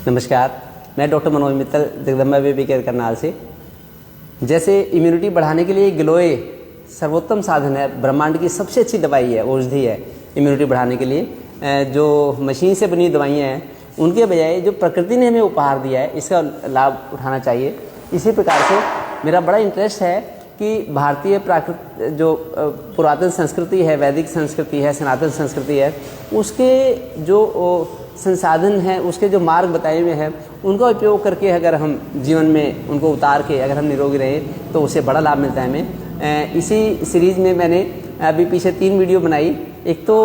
नमस्कार, मैं doctor Manoj Mittal, Jagdamba baby care Karnal से। जैसे इम्यूनिटी बढ़ाने के लिए गिलोय सर्वोत्तम साधन है, ब्रह्मांड की सबसे अच्छी दवाई है, औषधि है इम्यूनिटी बढ़ाने के लिए। जो मशीन से बनी दवाइयाँ हैं उनके बजाय जो प्रकृति ने हमें उपहार दिया है, इसका लाभ उठाना चाहिए। इसी प्रकार से मेरा बड़ा इंटरेस्ट है कि भारतीय प्राकृत जो पुरातन संस्कृति है, वैदिक संस्कृति है, सनातन संस्कृति है, उसके जो संसाधन हैं, उसके जो मार्ग बताए हुए हैं, उनका उपयोग करके अगर हम जीवन में उनको उतार के अगर हम निरोगी रहें तो उससे बड़ा लाभ मिलता है हमें। इसी सीरीज़ में मैंने अभी पीछे 3 वीडियो बनाई। एक तो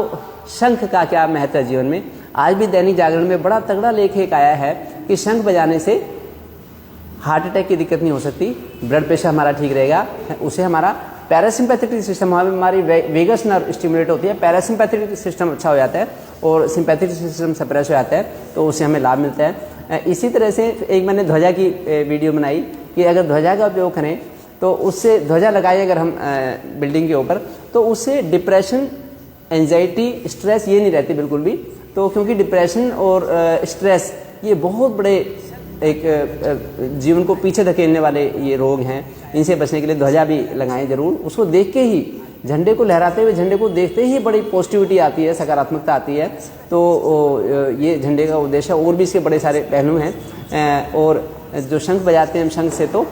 शंख का क्या महत्व है जीवन में। आज भी दैनिक जागरण में बड़ा तगड़ा लेख एक आया है कि शंख बजाने से हार्ट अटैक की दिक्कत नहीं हो सकती, ब्लड प्रेशर हमारा ठीक रहेगा, उससे हमारा पैरासिम्पैथेटिक सिस्टम, हमारी वेगस नर्व स्टिमुलेट होती है, पैरासिम्पैथेटिक सिस्टम अच्छा हो जाता है और सिंपैथेटिक सिस्टम सप्रेस हो जाता है, तो उससे हमें लाभ मिलता है। इसी तरह से एक मैंने ध्वजा की वीडियो बनाई कि अगर ध्वजा का उपयोग करें तो उससे, ध्वजा लगाए अगर हम बिल्डिंग के ऊपर, तो उससे डिप्रेशन, एंजाइटी, स्ट्रेस ये नहीं रहती बिल्कुल भी। तो क्योंकि डिप्रेशन और स्ट्रेस ये बहुत बड़े एक जीवन को पीछे धकेलने वाले ये रोग हैं, इनसे बचने के लिए ध्वजा भी लगाएं जरूर। उसको देख के ही, झंडे को लहराते हुए, झंडे को देखते ही बड़ी पॉजिटिविटी आती है, सकारात्मकता आती है। तो ये झंडे का उद्देश्य, और भी इसके बड़े सारे पहलू हैं। और जो शंख बजाते हैं हम, शंख से तो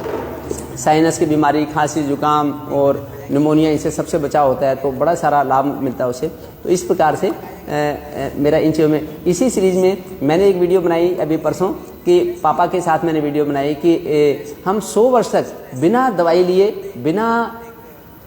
साइनस की बीमारी, खांसी, जुकाम और निमोनिया, इनसे सबसे बचाव होता है, तो बड़ा सारा लाभ मिलता है उससे। तो इस प्रकार से मेरा इन चीज़ों में, इसी सीरीज़ में मैंने एक वीडियो बनाई अभी परसों कि पापा के साथ मैंने वीडियो बनाई कि हम 100 वर्ष तक बिना दवाई लिए, बिना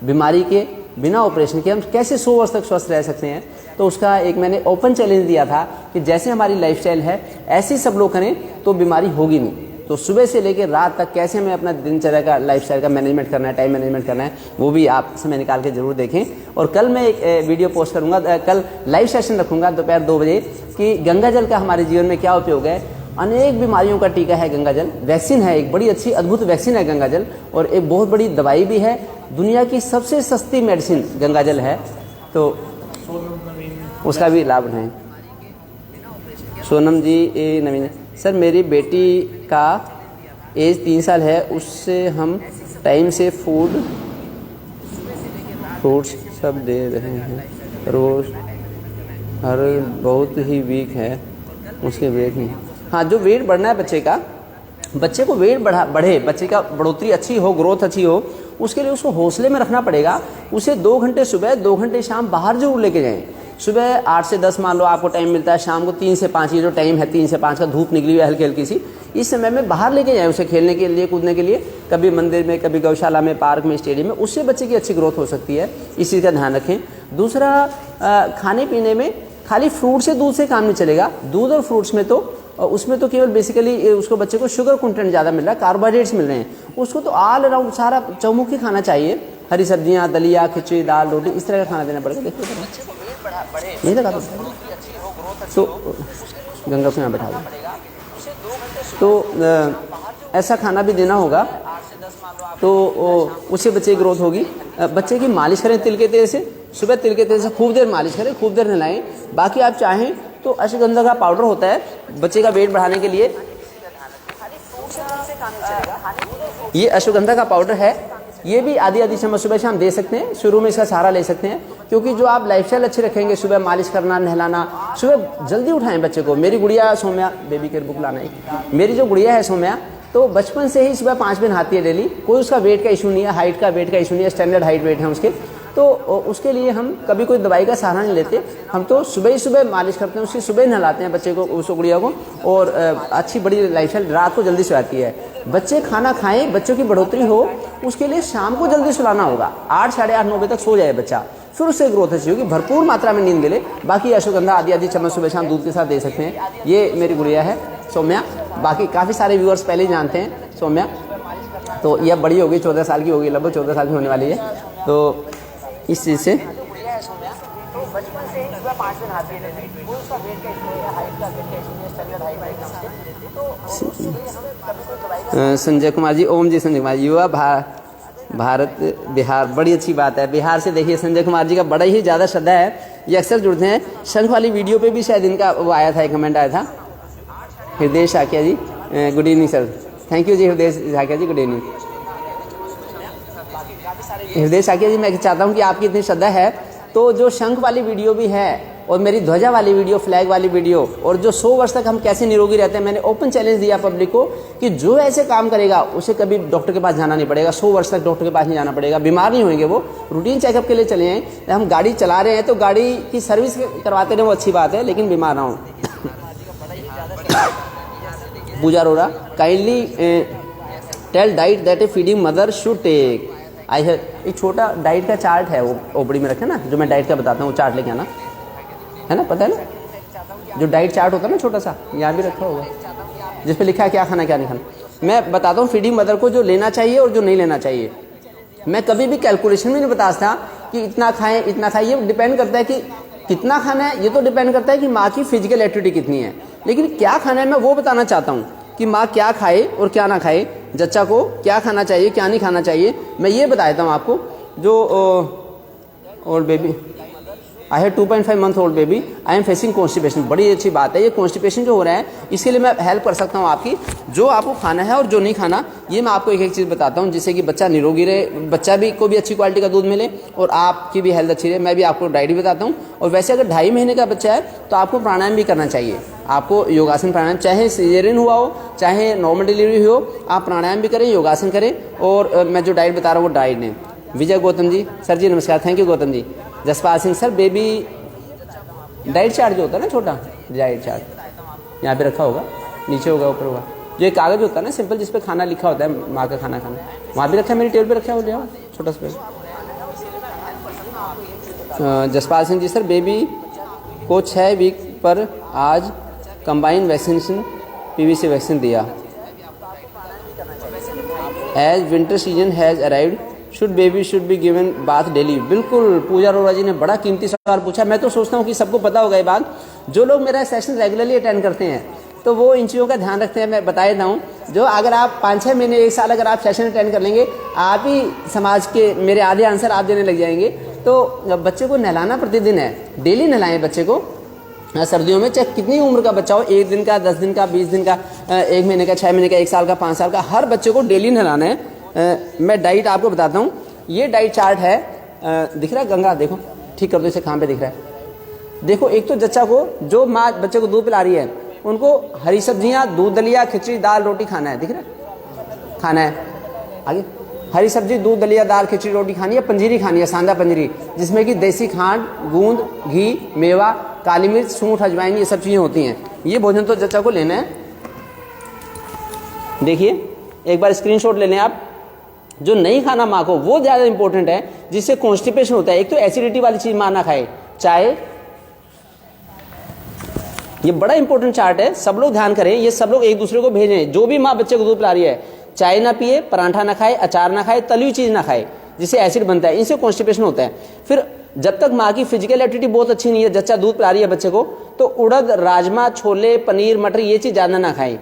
बीमारी के, बिना ऑपरेशन के हम कैसे 100 वर्ष तक स्वस्थ रह सकते हैं। तो उसका एक मैंने ओपन चैलेंज दिया था कि जैसे हमारी लाइफस्टाइल है ऐसी सब लोग करें तो बीमारी होगी नहीं। तो सुबह से लेकर रात तक कैसे हमें अपना दिनचर्या का, लाइफस्टाइल का मैनेजमेंट करना है, टाइम मैनेजमेंट करना है, वो भी आप समय निकाल के जरूर देखें। और कल मैं एक वीडियो पोस्ट करूंगा, कल लाइव सेशन रखूंगा दोपहर 2 बजे कि गंगा जल का हमारे जीवन में क्या उपयोग है। अनेक बीमारियों का टीका है गंगा जल, वैक्सीन है, एक बड़ी अच्छी अद्भुत वैक्सीन है गंगा जल, और एक बहुत बड़ी दवाई भी है। दुनिया की सबसे सस्ती मेडिसिन गंगा जल है, तो उसका भी लाभ उठाएं। सोनम जी नवीन सर, मेरी बेटी का एज 3 साल है, उससे हम टाइम से फ्रूट्स सब दे रहे हैं रोज, हर बहुत ही वीक है, उसके वेट नहीं। हाँ, जो वेट बढ़ना है बच्चे का, बच्चे को वेट बढ़े, बच्चे का बढ़ोतरी अच्छी हो, ग्रोथ अच्छी हो, उसके लिए उसको हौसले में रखना पड़ेगा। उसे 2 घंटे सुबह, 2 घंटे शाम बाहर जरूर लेके जाएं। सुबह 8 से 10 मान लो आपको टाइम मिलता है, शाम को 3 से 5, ये जो टाइम है 3 से 5 का, धूप निकली हुई है हल्की हल्की सी, इस समय में बाहर लेके जाएं उसे खेलने के लिए, कूदने के लिए, कभी मंदिर में, कभी गौशाला में, पार्क में, स्टेडियम में, उससे बच्चे की अच्छी ग्रोथ हो सकती है। इस चीज़ का ध्यान रखें। दूसरा, खाने पीने में खाली फ्रूट से, दूध से काम नहीं चलेगा। दूध और फ्रूट्स में तो, उसमें तो केवल बेसिकली उसको, बच्चे को शुगर कंटेंट ज़्यादा मिल रहा है, कार्बोहाइड्रेट्स मिल रहे हैं। उसको तो ऑल अराउंड सारा चौमुखी खाना चाहिए, हरी सब्जियां, दलिया, खिचड़ी, दाल, रोटी, इस तरह का खाना देना पड़ेगा। देखो नहीं लगा तो गंगा को यहाँ बैठा दो, तो ऐसा खाना भी देना होगा, तो उससे बच्चे की ग्रोथ होगी। बच्चे की मालिश करें तिल के तेल से, सुबह तिल के तेल से खूब देर मालिश करें, खूब देर नहलाएं। बाकी आप चाहें तो अश्वगंधा का पाउडर होता है बच्चे का वेट बढ़ाने के लिए, ये अश्वगंधा का पाउडर है, ये भी आधी चम्मच सुबह शाम दे सकते हैं। शुरू में इसका सहारा ले सकते हैं, क्योंकि जो आप लाइफस्टाइल अच्छी रखेंगे, सुबह मालिश करना, नहलाना, सुबह जल्दी उठाएं बच्चे को। मेरी गुड़िया सौम्या, बेबी केयर बुक लाना है, मेरी जो गुड़िया है सौम्या, तो बचपन से ही सुबह 5 बजे नहाती है डेली। कोई उसका वेट का इशू नहीं है, हाइट का, वेट का इशू नहीं है, स्टैंडर्ड हाइट वेट है उसके। तो उसके लिए हम कभी कोई दवाई का सहारा नहीं लेते, हम तो सुबह ही सुबह मालिश करते हैं, उसकी सुबह नहलाते हैं बच्चे को, उस गुड़िया को, और अच्छी बड़ी लाइफस्टाइल, रात को जल्दी सोती है। बच्चे खाना खाएं, बच्चों की बढ़ोतरी हो, उसके लिए शाम को जल्दी सुलाना होगा। 8, साढ़े 8, 9 बजे तक सो जाए बच्चा, फिर उससे ग्रोथ अच्छी होगी। भरपूर मात्रा में नींद मिले। बाकी अश्वगंधा आधी चम्मच सुबह शाम दूध के साथ दे सकते हैं। ये मेरी गुड़िया है सौम्या। बाकी काफ़ी सारे व्यूअर्स पहले ही जानते हैं सौम्या, तो यह बड़ी होगी, 14 साल की होगी, लगभग 14 साल की होने वाली है। तो इस चीज़ से संजय कुमार जी, ओम जी, संजय कुमार जी, युवा भारत बिहार, बड़ी अच्छी बात है। बिहार से देखिए संजय कुमार जी का बड़ा ही ज़्यादा श्रद्धा है, ये अक्सर जुड़ते हैं। शंख वाली वीडियो पे भी शायद इनका वो आया था, एक कमेंट आया था। Hriday Sakia ji, good evening sir. Thank you जी हृदय साकिया जी, गुड इवनिंग। हृदय साकिया जी, मैं चाहता हूँ कि आपकी इतनी श्रद्धा है तो जो शंख वाली वीडियो भी है और मेरी ध्वजा वाली वीडियो, फ्लैग वाली वीडियो, और जो 100 वर्ष तक हम कैसे निरोगी रहते हैं, मैंने ओपन चैलेंज दिया पब्लिक को कि जो ऐसे काम करेगा उसे कभी डॉक्टर के पास जाना नहीं पड़ेगा, 100 वर्ष तक डॉक्टर के पास नहीं जाना पड़ेगा, बीमार नहीं होंगे, वो रूटीन चेकअप के लिए चले हैं। हम गाड़ी चला रहे हैं तो गाड़ी की सर्विस करवाते रहे, वो अच्छी बात है, लेकिन बीमार ना हो। Pooja Arora, kindly tell diet that a feeding mother should take. आई है एक छोटा डाइट का चार्ट है, वो ओपड़ी में रखे ना, जो मैं डाइट का बताता हूँ, वो चार्ट लेके आना, है ना, पता है ना, जो डाइट चार्ट होता है ना छोटा सा, यहाँ भी रखा होगा, जिस पे लिखा है क्या खाना क्या नहीं खाना। मैं बताता हूँ फीडिंग मदर को जो लेना चाहिए और जो नहीं लेना चाहिए। मैं कभी भी कैलकुलेशन में नहीं बताता कि इतना खाएं इतना खाएं, ये डिपेंड करता है कि कितना खाना है, ये तो डिपेंड करता है कि माँ की फिजिकल एक्टिविटी कितनी है, लेकिन क्या खाना है मैं वो बताना चाहता हूँ कि माँ क्या खाए और क्या ना खाए, जच्चा को क्या खाना चाहिए क्या नहीं खाना चाहिए, मैं ये बता देता हूँ आपको। जो old baby, I have 2.5 month old baby, I am facing constipation. बड़ी अच्छी बात है, ये कॉन्स्टिपेशन जो हो रहा है इसके लिए मैं हेल्प कर सकता हूँ आपकी। जो आपको खाना है और जो नहीं खाना, ये मैं आपको एक एक चीज़ बताता हूँ, जिससे कि बच्चा निरोगी रहे, बच्चा भी को भी अच्छी क्वालिटी का दूध मिले और आपकी भी हेल्थ अच्छी रहे। मैं भी आपको डाइट बताता हूँ। और वैसे अगर 2.5 महीने का बच्चा है तो आपको प्राणायाम भी करना चाहिए, आपको योगासन प्राणायाम, चाहे सीजरियन हुआ हो चाहे नॉर्मल डिलीवरी हो, आप प्राणायाम भी करें, योगासन करें। और मैं जो डाइट बता रहा हूँ वो डाइट है। विजय गौतम जी, सर जी नमस्कार, thank you Gautam ji. Jaspal Singh sir, baby diet chart जो होता है ना, छोटा डाइट चार्ट यहाँ पे रखा होगा, नीचे होगा ऊपर होगा, जो एक कागज होता है ना सिंपल, जिस पे खाना लिखा होता है, माँ का खाना खाना, वहाँ भी रखा है, मेरी टेबल पे रखा हो, छोटा सा। जसपाल सिंह जी सर, बेबी को 6 वीक पर आज कंबाइन वैक्सीनेशन PVC वैक्सीन दिया। As winter season has arrived should baby should be given bath daily. बिल्कुल, पूजा अरोड़ा जी ने बड़ा कीमती सवाल पूछा। मैं तो सोचता हूँ कि सबको पता होगा ये बात। जो लोग मेरा सेशन रेगुलरली अटेंड करते हैं तो वो इन चीज़ों का ध्यान रखते हैं। मैं बता देता हूँ, जो अगर आप 5-6 महीने 1 साल अगर आप सेशन अटेंड कर लेंगे, आप ही समाज के मेरे आधे आंसर आप देने लग जाएंगे। तो बच्चे को नहलाना प्रतिदिन है, डेली नहलाएं बच्चे को। सर्दियों में चाहे कितनी उम्र का बच्चा हो, 1 दिन का, 10 दिन का, 20 दिन का, 1 महीने का, 6 महीने का, 1 साल का, 5 साल का, हर बच्चे को डेली नहलाना है। मैं डाइट आपको बताता हूँ। ये डाइट चार्ट है, दिख रहा है गंगा, देखो ठीक कर दो इसे, कहाँ पे दिख रहा है, देखो। एक तो जच्चा को, जो माँ बच्चे को दूध पिला रही है, उनको हरी सब्जियाँ, दूध दलिया, खिचड़ी, दाल, रोटी खाना है, दिख रहा है, खाना है। आगे हरी सब्जी, दूध दलिया, दाल, खिचड़ी, रोटी खानी है। पंजीरी खानी है, सांदा पंजीरी, जिसमें कि देसी खांड, गूंद, घी, मेवा, काली मिर्च, सूंठ, अजवाइन, ये सब चीज़ें होती हैं। ये भोजन तो जच्चा को लेना है। देखिए एक बार स्क्रीनशॉट ले लें आप। जो नहीं खाना माँ को, वो ज़्यादा इंपॉर्टेंट है, जिससे कॉन्स्टिपेशन होता है। एक तो एसिडिटी वाली चीज़ माँ ना खाए, चाय, ये बड़ा इंपॉर्टेंट चार्ट है, सब लोग ध्यान करें। ये सब लोग एक दूसरे को भेजें। जो भी माँ बच्चे को दूध पिला रही है, चाय ना पिए, पराठा ना खाए, अचार ना खाए, तली हुई चीज़ ना खाए, जिससे एसिड बनता है, इनसे कॉन्स्टिपेशन होता है। फिर जब तक माँ की फिजिकल एक्टिविटी बहुत अच्छी नहीं है, जच्चा दूध पिला रही है बच्चे को, तो उड़द, राजमा, छोले, पनीर, मटर, ये चीज़ ज़्यादा ना खाएं,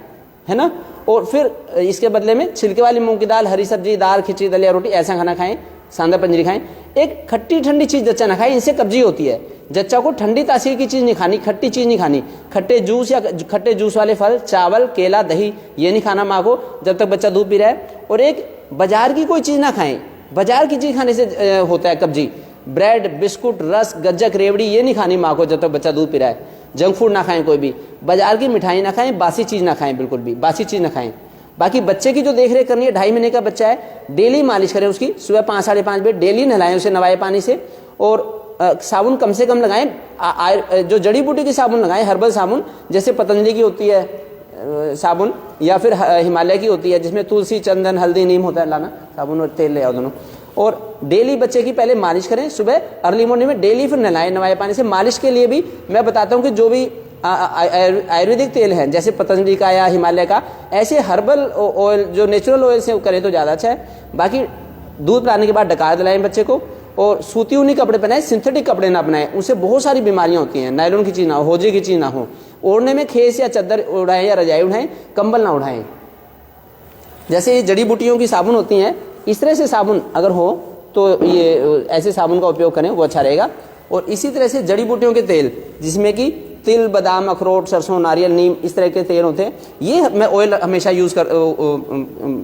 है ना। और फिर इसके बदले में छिलके वाली मूंग की दाल, हरी सब्जी, दाल, खिचड़ी, दलिया, रोटी, ऐसा खाना खाएं, सांदा पंजीरी खाएं। एक खट्टी ठंडी चीज़ जच्चा ना खाए, इनसे कब्जी होती है। जच्चा को ठंडी तासीर की चीज़ नहीं खानी, खट्टी चीज़ नहीं खानी। खट्टे जूस या खट्टे जूस वाले फल, चावल, केला, दही, ये नहीं खाना माँ को जब तक बच्चा दूध पी रहा है। और एक बाजार की कोई चीज़ ना खाएं, बाजार की चीज़ खाने से होता है कब्जी। ब्रेड, बिस्कुट, रस, गज्जक, रेवड़ी, ये नहीं खानी माँ को जब तक बच्चा दूध पी रहा है। जंक फूड ना खाएं, कोई भी बाजार की मिठाई ना खाएं, बासी चीज़ ना खाएं, बिल्कुल भी बासी चीज़ ना खाएं। बाकी बच्चे की जो देख रेख करनी है, 2.5 महीने का बच्चा है, डेली मालिश करें उसकी, सुबह 5-5:30 बजे डेली नहलाएं उसे नवाए पानी से। और साबुन कम से कम लगाएं, जो जड़ी बूटी की साबुन लगाएं, हर्बल साबुन, जैसे पतंजलि की होती है साबुन, या फिर हिमालय की होती है, जिसमें तुलसी, चंदन, हल्दी, नीम होता है। लाना साबुन और तेल ले आओ दोनों। और डेली बच्चे की पहले मालिश करें, सुबह अर्ली मॉर्निंग में डेली, फिर नहलाएं नवाए पानी से। मालिश के लिए भी मैं बताता हूँ कि जो भी आयुर्वेदिक तेल है, जैसे पतंजलि का या हिमालय का, ऐसे हर्बल ऑयल जो नेचुरल ऑयल से करें तो ज़्यादा अच्छा है। बाकी दूध पिलाने के बाद डकार दिलाएं बच्चे को, और सूती ऊनी कपड़े पहनाएं, सिंथेटिक कपड़े ना बनाएं, उससे बहुत सारी बीमारियां होती हैं। नायलॉन की चीज़ ना हो, होजे की चीज़ ना हो। ओढ़ने में खेस या चादर उड़ाएं या रजाई उड़ाएं, कंबल ना उड़ाएं। जैसे ये जड़ी बूटियों की साबुन होती हैं, इस तरह से साबुन अगर हो तो ये ऐसे साबुन का उपयोग करें, वो अच्छा रहेगा। और इसी तरह से जड़ी बूटियों के तेल, जिसमें कि तिल, बादाम, अखरोट, सरसों, नारियल, नीम, इस तरह के तेल होते हैं, ये मैं ऑयल हमेशा यूज़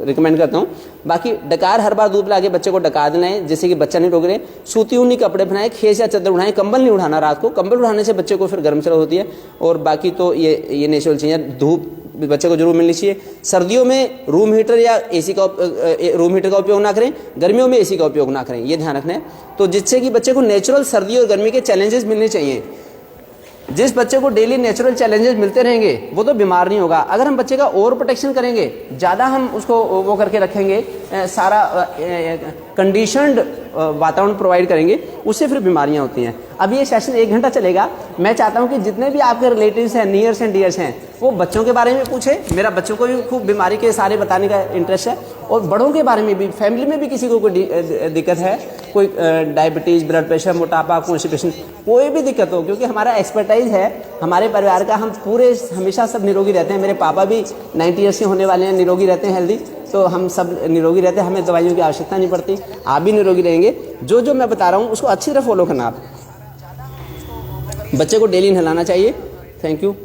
रिकमेंड करता हूँ। बाकी डकार हर बार दूध ला के बच्चे को डका देना है, जैसे कि बच्चा नहीं रोक रहे। सूती ऊनी कपड़े पहनाएं, खेस या चादर उठाएं, कंबल नहीं उठाना रात को, कंबल उठाने से बच्चे को फिर गर्म सर्द होती है। और बाकी तो ये नेचुरल चीज़ें, धूप बच्चे को जरूर मिलनी चाहिए। सर्दियों में रूम हीटर या एसी का रूम हीटर का उपयोग ना करें, गर्मियों में एसी का उपयोग ना करें, ये ध्यान रखना है। तो जिससे कि बच्चे को नेचुरल सर्दी और गर्मी के चैलेंजेस मिलने चाहिए। जिस बच्चे को डेली नेचुरल चैलेंजेस मिलते रहेंगे वो तो बीमार नहीं होगा। अगर हम बच्चे का ओवर प्रोटेक्शन करेंगे, ज़्यादा हम उसको वो करके रखेंगे, सारा कंडीशनड वातावरण प्रोवाइड करेंगे, उससे फिर बीमारियां होती हैं। अब ये सेशन 1 घंटा चलेगा। मैं चाहता हूं कि जितने भी आपके रिलेटिव्स हैं, नियर्स एंड डियर्स हैं, वो बच्चों के बारे में पूछे। मेरा बच्चों को भी खूब बीमारी के सारे बताने का इंटरेस्ट है, और बड़ों के बारे में भी, फैमिली में भी किसी को कोई दिक्कत है, कोई डायबिटीज़, ब्लड प्रेशर, मोटापा, कॉन्स्टिपेशन, कोई भी दिक्कत हो, क्योंकि हमारा एक्सपर्टाइज है हमारे परिवार का, हम पूरे हमेशा सब निरोगी रहते हैं। मेरे पापा भी 90 ईयर्स के होने वाले हैं, निरोगी रहते हैं, हेल्दी, तो हम सब निरोगी रहते हैं, हमें दवाइयों की आवश्यकता नहीं पड़ती। आप भी निरोगी रहेंगे। जो मैं बता रहा हूँ उसको अच्छी तरह फॉलो करना। आप बच्चे को डेली नहलाना चाहिए। Thank you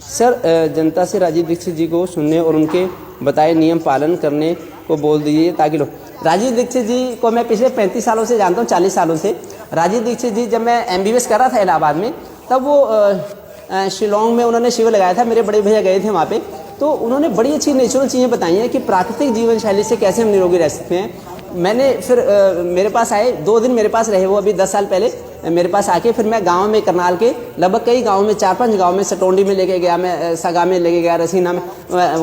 sir. जनता से राजीव दीक्षित जी को सुनने और उनके बताए नियम पालन करने को बोल दीजिए, ताकि लोग। राजीव दीक्षित जी को मैं पिछले 35 सालों से जानता हूँ, 40 सालों से। राजीव दीक्षित जी जब मैं MBBS कर रहा था इलाहाबाद में, तब वो शिलोंग में उन्होंने शिविर लगाया था, मेरे बड़े भैया गए थे वहाँ पे, तो उन्होंने बड़ी अच्छी नेचुरल चीज़ें बताई हैं कि प्राकृतिक जीवन शैली से कैसे हम निरोगी रह सकते हैं। मैंने फिर मेरे पास आए, 2 दिन मेरे पास रहे वो, अभी 10 साल पहले मेरे पास आके, फिर मैं गांव में, करनाल के लगभग कई गांव में, 4-5 गांव में, सटोंडी में लेके गया, मैं सगा में लेके गया, रसीना में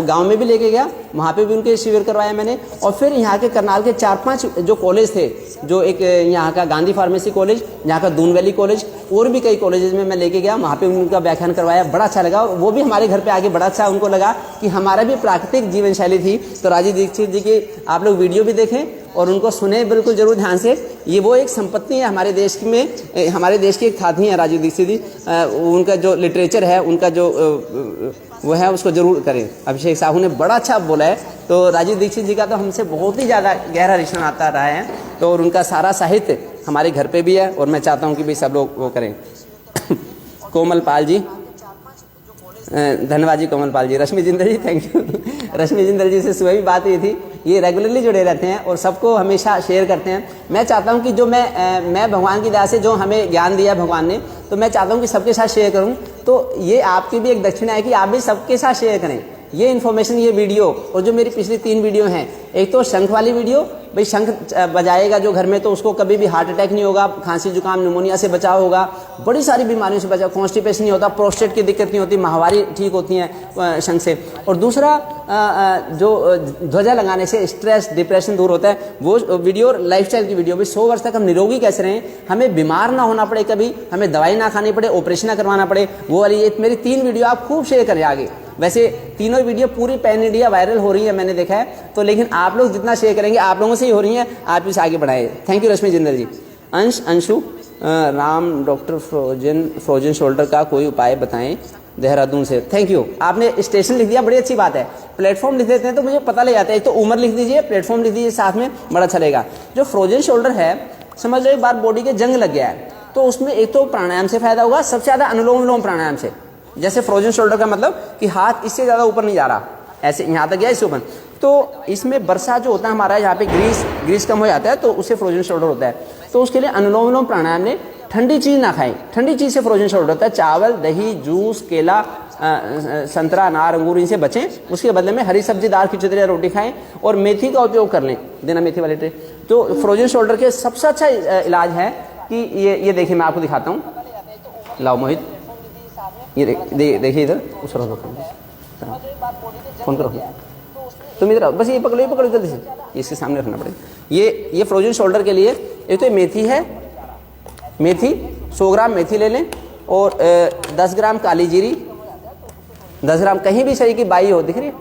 गांव में भी लेके गया, वहाँ पे भी उनके शिविर करवाया मैंने। और फिर यहाँ के करनाल के 4-5 जो कॉलेज थे, जो एक यहाँ का गांधी फार्मेसी कॉलेज, यहाँ का दून वैली कॉलेज, और भी कई कॉलेजेस में मैं लेके गया, वहाँ पे उनका व्याख्यान करवाया, बड़ा अच्छा लगा। और वो भी हमारे घर पे आके बड़ा अच्छा उनको लगा कि हमारा भी प्राकृतिक जीवन शैली थी। तो राजीव दीक्षित जी की आप लोग वीडियो भी देखें और उनको सुने बिल्कुल जरूर ध्यान से। ये वो एक संपत्ति है हमारे देश में, हमारे देश की एक खाती है राजीव दीक्षित जी। उनका जो लिटरेचर है, उनका जो वो है, उसको जरूर करें। अभिषेक साहू ने बड़ा अच्छा बोला है। तो राजीव दीक्षित जी का तो हमसे बहुत ही ज़्यादा गहरा रिश्ता आता रहा है, तो और उनका सारा साहित्य हमारे घर पे भी है, और मैं चाहता हूँ कि भाई सब लोग वो करें। कोमल पाल जी, धन्यवाद जी कोमल पाल जी। रश्मि जिंदल जी, थैंक यू। रश्मि जिंदल जी से सुबह भी बात हुई थी, ये रेगुलरली जुड़े रहते हैं और सबको हमेशा शेयर करते हैं। मैं चाहता हूं कि जो मैं भगवान की दया से जो हमें ज्ञान दिया भगवान ने, तो मैं चाहता हूं कि सबके साथ शेयर करूं। तो ये आपकी भी एक दक्षिणा है कि आप भी सबके साथ शेयर करें ये इन्फॉर्मेशन, ये वीडियो। और जो मेरी पिछली 3 वीडियो हैं, एक तो शंख वाली वीडियो, भाई शंख बजाएगा जो घर में, तो उसको कभी भी हार्ट अटैक नहीं होगा, खांसी जुकाम निमोनिया से बचाव होगा, बड़ी सारी बीमारियों से बचाव, कॉन्स्टिपेशन नहीं होता, प्रोस्टेट की दिक्कत नहीं होती, माहवारी ठीक होती है शंख से। और दूसरा जो ध्वजा लगाने से स्ट्रेस डिप्रेशन दूर होता है, वो वीडियो, लाइफस्टाइल की वीडियो भी। 100 वर्ष तक हम निरोगी कैसे रहें, हमें बीमार ना होना पड़े, कभी हमें दवाई ना खानी पड़े, ऑपरेशन ना करवाना पड़े, वो वाली ये मेरी 3 वीडियो आप खूब शेयर करें आगे। वैसे तीनों वीडियो पूरी पैन इंडिया वायरल हो रही है, मैंने देखा है, तो लेकिन आप लोग जितना शेयर करेंगे, आप लोगों से ही हो रही है, आप इसे आगे बढ़ाए। Thank you Rashmi Jindal ji. Anshu Ram, doctor frozen shoulder का कोई उपाय बताएं, देहरादून से। थैंक यू, आपने स्टेशन लिख दिया, बड़ी अच्छी बात है। प्लेटफॉर्म लिख देते हैं तो मुझे पता लग जाता है। एक तो उम्र लिख दीजिए, प्लेटफॉर्म लिख दीजिए साथ में, बड़ा अच्छा लगेगा। जो फ्रोजन शोल्डर है, समझ लो एक बार बॉडी के जंग लग गया है, तो उसमें एक तो प्राणायाम से फायदा होगा, सबसे ज्यादा अनुलोम विलोम प्राणायाम से। जैसे फ्रोजन शोल्डर का मतलब कि हाथ इससे ज्यादा ऊपर नहीं जा रहा, ऐसे यहाँ तक गया, इससे ऊपर। तो इसमें बरसा जो होता है हमारा, यहाँ पे ग्रीस कम हो जाता है, तो उससे फ्रोजन शोल्डर होता है। तो उसके लिए अनुलोम विलोम प्राणायाम ने, ठंडी चीज ना खाएं, ठंडी चीज से फ्रोजन शोल्डर होता है। चावल, दही, जूस, केला, संतरा, अनार, अंगूर, इनसे बचें। उसके बदले में हरी सब्जी, दाल, खिचड़ी, रोटी खाएं, और मेथी का उपयोग कर लें, देना मेथी वाले ट्रे। तो फ्रोजन शोल्डर के सबसे अच्छा इलाज है कि ये देखिए, मैं आपको दिखाता हूँ। लाओ मोहित, ये देखिए इधर, उस फोन करो तुम इधर, बस ये पकड़ो जल्दी से, इसके सामने रखना पड़ेगा। ये फ्रोजन शोल्डर के लिए एक तो मेथी है, मेथी 100 ग्राम मेथी ले लें, और 10 ग्राम काली जीरी, 10 ग्राम कहीं भी शरीर की बाई हो, दिख रही है,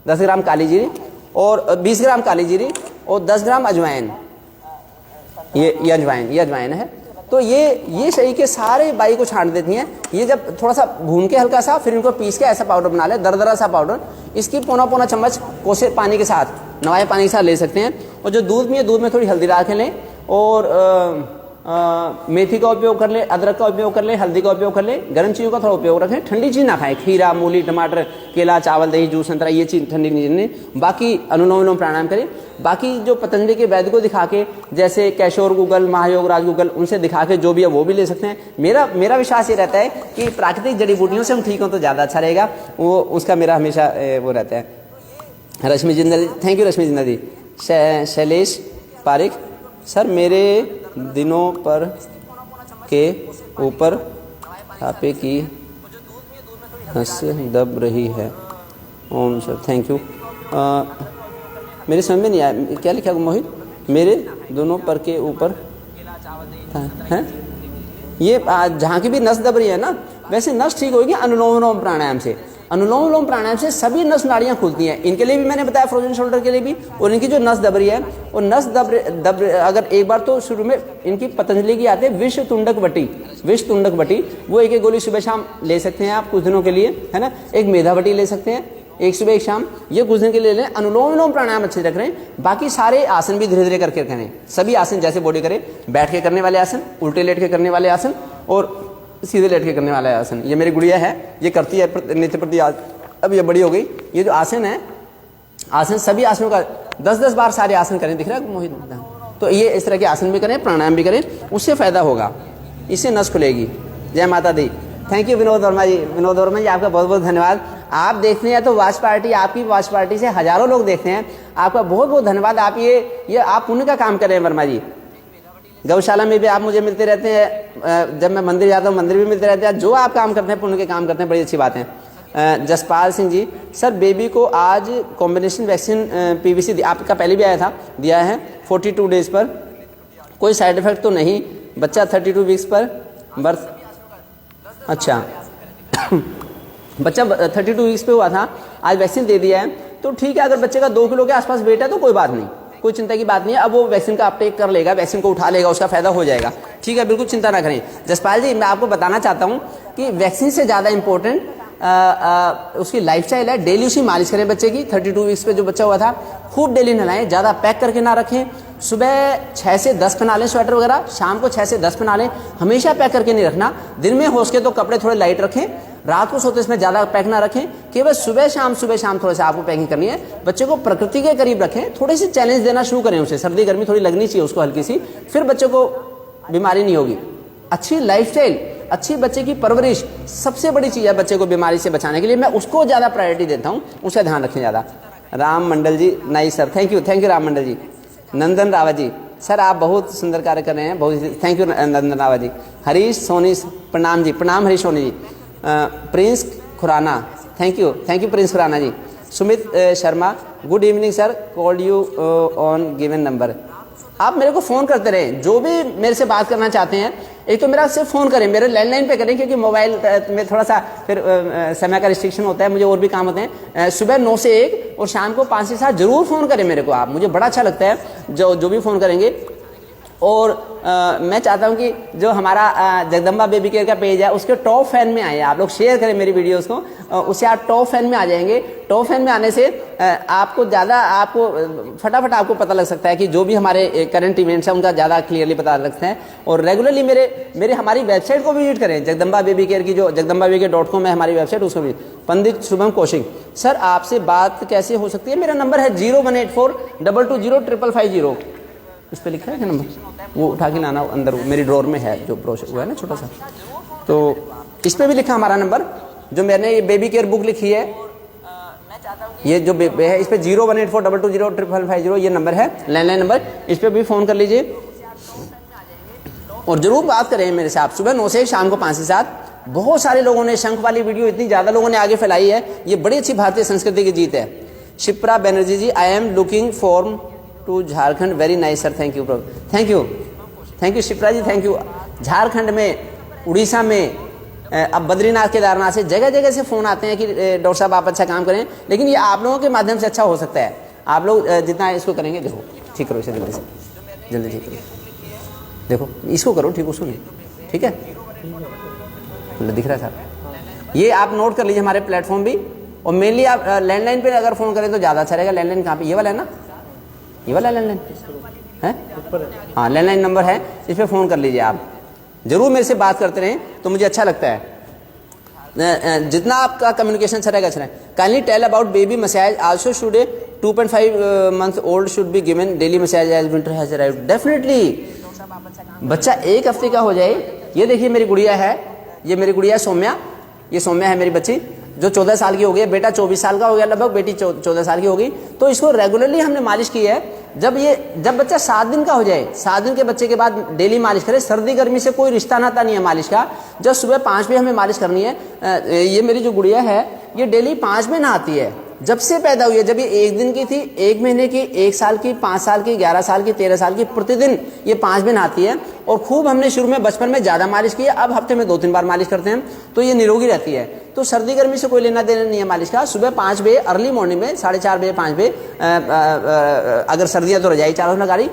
10 ग्राम काली जीरी, और 20 ग्राम काली जीरी, और 10 ग्राम अजवाइन। ये अजवाइन है। तो ये शरीर के सारे बाई को छांट देती हैं। ये जब थोड़ा सा भून के हल्का सा, फिर इनको पीस के ऐसा पाउडर बना ले, दरदरा सा पाउडर। इसकी पौना चम्मच कोसे पानी के साथ, नवाए पानी के साथ ले सकते हैं। और जो दूध में है, दूध में थोड़ी हल्दी डाल के लें, और मेथी का उपयोग कर ले, अदरक का उपयोग कर ले, हल्दी का उपयोग कर ले, गर्म चीज़ों का थोड़ा उपयोग रखें, ठंडी चीज़ ना खाएं, खीरा, मूली, टमाटर, केला, चावल, दही, जूस, संतरा, ये चीज़ ठंडी नहीं। बाकी अनुलोम विलोम प्राणायाम करें। बाकी जो पतंजलि के वैद्य को दिखा के, जैसे कैशोर गूगल, महायोग राज गूगल, उनसे दिखा के जो भी है वो भी ले सकते हैं। मेरा विश्वास ये रहता है कि प्राकृतिक जड़ी बूटियों से हम ठीक हों तो ज़्यादा अच्छा रहेगा, वो उसका मेरा हमेशा वो रहता है। Rashmi Jindal, thank you Rashmi Jindal ji. Shailesh Pareek, sir मेरे दिनों पर के ऊपर आपे की हंस दब रही है। ओम सर, थैंक यू। मेरे समझ में नहीं आया क्या लिखा मोहित, मेरे दोनों पर के ऊपर है ये जहाँ की भी नस दब रही है ना, वैसे नस ठीक होगी अनुलोम विलोम प्राणायाम से। अनुलोम विलोम प्राणायाम से सभी नस नाड़ियाँ खुलती हैं। इनके लिए भी मैंने बताया, फ्रोजन शोल्डर के लिए भी, और इनकी जो नस दब रही है और नस दब अगर एक बार तो शुरू में इनकी पतंजलि की आती है विष तुंडक वटी, वो एक गोली सुबह शाम ले सकते हैं आप कुछ दिनों के लिए, है ना। एक मेधावटी ले सकते हैं, एक सुबह एक शाम, ये कुछ दिन के लिए लें। अनुलोम विलोम प्राणायाम अच्छे रख रहे हैं। बाकी सारे आसन भी धीरे धीरे करके करें, सभी आसन जैसे बॉडी करे, बैठ के करने वाले आसन, उल्टे लेट के करने वाले आसन और सीधे लेट के करने वाला आसन। ये मेरी गुड़िया है, ये करती है नित्य प्रति, अब ये बड़ी हो गई। ये जो आसन है, आसन सभी आसनों का 10-10 बार सारे आसन करें, दिख रहा है मोहित? तो ये इस तरह के आसन भी करें, प्राणायाम भी करें, उससे फायदा होगा, इससे नस खुलेगी। जय माता दी। थैंक यू विनोद वर्मा जी। विनोद वर्मा जी आपका बहुत बहुत धन्यवाद। आप देखते हैं तो वॉच पार्टी, आपकी वॉच पार्टी से हजारों लोग देखते हैं, आपका बहुत बहुत धन्यवाद। आप ये आप पुण्य का काम कर रहे हैं वर्मा जी। गौशाला में भी आप मुझे मिलते रहते हैं, जब मैं मंदिर जाता हूँ मंदिर भी मिलते रहते हैं। जो आप काम करते हैं पुण्य के काम करते हैं, बड़ी अच्छी बात है। जसपाल सिंह जी, सर बेबी को आज कॉम्बिनेशन वैक्सीन पीवीसी आपका पहले भी आया था, दिया है 42 डेज पर, कोई साइड इफेक्ट तो नहीं, बच्चा 32 वीक्स पर बर्थ, अच्छा बच्चा 32 वीक्स पे हुआ था, आज वैक्सीन दे दिया है तो ठीक है। अगर बच्चे का 2 किलो के आसपास वेट है तो कोई बात नहीं, कोई चिंता की बात नहीं है। अब वो वैक्सीन का अपटेक कर लेगा, वैक्सीन को उठा लेगा, उसका फायदा हो जाएगा, ठीक है, बिल्कुल चिंता ना करें। जसपाल जी, मैं आपको बताना चाहता हूँ कि वैक्सीन से ज़्यादा इंपॉर्टेंट उसकी लाइफस्टाइल है। डेली उसकी मालिश करें बच्चे की। 32 वीक्स पे जो बच्चा हुआ था, खूब डेली नहलाएं, ज़्यादा पैक करके ना रखें। सुबह 6 से 10 पहना लें स्वेटर वगैरह, शाम को 6 से 10 पहना लें, हमेशा पैक करके नहीं रखना। दिन में हो सके तो कपड़े थोड़े लाइट रखें, रात को सोते इसमें ज़्यादा पैक ना रखें, केवल सुबह शाम थोड़ा सा आपको पैकिंग करनी है। बच्चे को प्रकृति के करीब रखें, थोड़े से चैलेंज देना शुरू करें उसे, सर्दी गर्मी थोड़ी लगनी चाहिए उसको हल्की सी, फिर बच्चे को बीमारी नहीं होगी। अच्छी लाइफस्टाइल, अच्छी बच्चे की परवरिश सबसे बड़ी चीज़ है बच्चे को बीमारी से बचाने के लिए। मैं उसको ज़्यादा प्रायोरिटी देता हूँ, उसका ध्यान रखें ज़्यादा। Ram Mandal ji, nice sir, thank you Ram Mandal ji. Nandan Rawat ji, sir आप बहुत सुंदर कार्य कर रहे हैं, बहुत थैंक यू नंदन रावत जी। हरीश सोनी, प्रणाम जी, प्रणाम Harish Soni ji. Prince Khurana, thank you Prince Khurana ji. Sumit Sharma, good evening sir, called you on given number. आप मेरे को फ़ोन करते रहें, जो भी मेरे से बात करना चाहते हैं, एक तो मेरा सिर्फ फ़ोन करें, मेरे लैंडलाइन पे करें, क्योंकि मोबाइल में थोड़ा सा फिर समय का रिस्ट्रिक्शन होता है, मुझे और भी काम होते हैं। सुबह 9 से 1 और शाम को 5 से 7 जरूर फ़ोन करें मेरे को आप, मुझे बड़ा अच्छा लगता है जो भी फ़ोन करेंगे। और मैं चाहता हूं कि जो हमारा जगदम्बा बेबी केयर का पेज है उसके टॉप फैन में आए आप लोग, शेयर करें मेरी वीडियोस को, उससे आप टॉप फैन में आ जाएंगे। टॉप फैन में आने से आपको फटाफट आपको पता लग सकता है कि जो भी हमारे करंट इवेंट्स हैं उनका ज़्यादा क्लियरली पता लग सकता है। और रेगुलरली मेरे हमारी वेबसाइट को विजिट करें, जगदम्बा बेबी केयर की, जो jagdambababycare.com है हमारी वेबसाइट, उसको भी। पंडित शुभम कौशिक, सर आपसे बात कैसे हो सकती है? मेरा नंबर है 0184220550, इस पे लिखा है क्या नंबर, वो उठा के लाना, अंदर मेरी ड्रॉर में है जो ब्रोशर हुआ है ना छोटा सा, तो इस पे भी लिखा हमारा नंबर। जो मैंने ये बेबी केयर बुक लिखी है, ये जो है, इस पे 0184220550 ये नंबर है, लैंडलाइन नंबर, इस पे भी फ़ोन कर लीजिए और जरूर बात करें मेरे से आप। सुबह 9 से शाम को 5 से 7। बहुत सारे लोगों ने शंख वाली वीडियो इतनी ज़्यादा लोगों ने आगे फैलाई है, ये बड़ी अच्छी भारतीय संस्कृति की जीत है। Shipra Banerjee ji, I am looking for to Jharkhand, very nice sir, thank you Shipra ji, thank you. Jharkhand में, उड़ीसा में, अब बद्रीनाथ केदारनाथ से जगह जगह से फ़ोन आते हैं कि डॉक्टर साहब आप अच्छा काम करें, लेकिन ये आप लोगों के माध्यम से अच्छा हो सकता है। आप लोग जितना इसको करेंगे, देखो ठीक करो इसे, जल्दी ठीक करो, देखो इसको करो ठीक, उसको नहीं, ठीक है, दिख रहा है साहब। ये आप नोट कर लीजिए हमारे प्लेटफॉर्म भी। और मेनली आप लैंडलाइन पे अगर फ़ोन करें तो ज़्यादा अच्छा रहेगा। लैंडलाइन कहाँ पे, ये वाला है ना, ये वाला लैंडलाइन, है? हाँ, लैंडलाइन नंबर है, इस पर फ़ोन कर लीजिए आप। ज़रूर मेरे से बात करते रहें तो मुझे अच्छा लगता है। जितना आपका कम्युनिकेशन अच्छा रहेगा अच्छा रहेगा। Kindly tell about baby massage also should 2.5 month old should be given daily massage as winter has arrived. Definitely बच्चा 1 हफ्ते का हो जाए। ये देखिए मेरी गुड़िया है, ये मेरी गुड़िया सौम्या, ये सौम्या है मेरी बच्ची जो 14 साल की हो गई है। बेटा 24 साल का हो गया लगभग, बेटी 14 साल की हो गई। तो इसको रेगुलरली हमने मालिश की है। जब बच्चा 7 दिन का हो जाए, 7 दिन के बच्चे के बाद डेली मालिश करें। सर्दी गर्मी से कोई रिश्ता नाता नहीं है मालिश का। जब सुबह 5 बजे हमें मालिश करनी है। ये मेरी जो गुड़िया है ये डेली 5 बजे नहाती है जब से पैदा हुई है। जब ये 1 दिन की थी, 1 महीने की, 1 साल की, 5 साल की, 11 साल की, 13 साल की, प्रतिदिन ये 5 बजे नहाती है। और खूब हमने शुरू में बचपन में ज़्यादा मालिश की है, अब हफ्ते में 2-3 बार मालिश करते हैं तो ये निरोगी रहती है। तो सर्दी गर्मी से कोई लेना देना नहीं है मालिश का। सुबह 5 बजे अर्ली मॉर्निंग में 4:30 बजे 5 बजे अगर सर्दियाँ तो रजाई चारों लगा ली,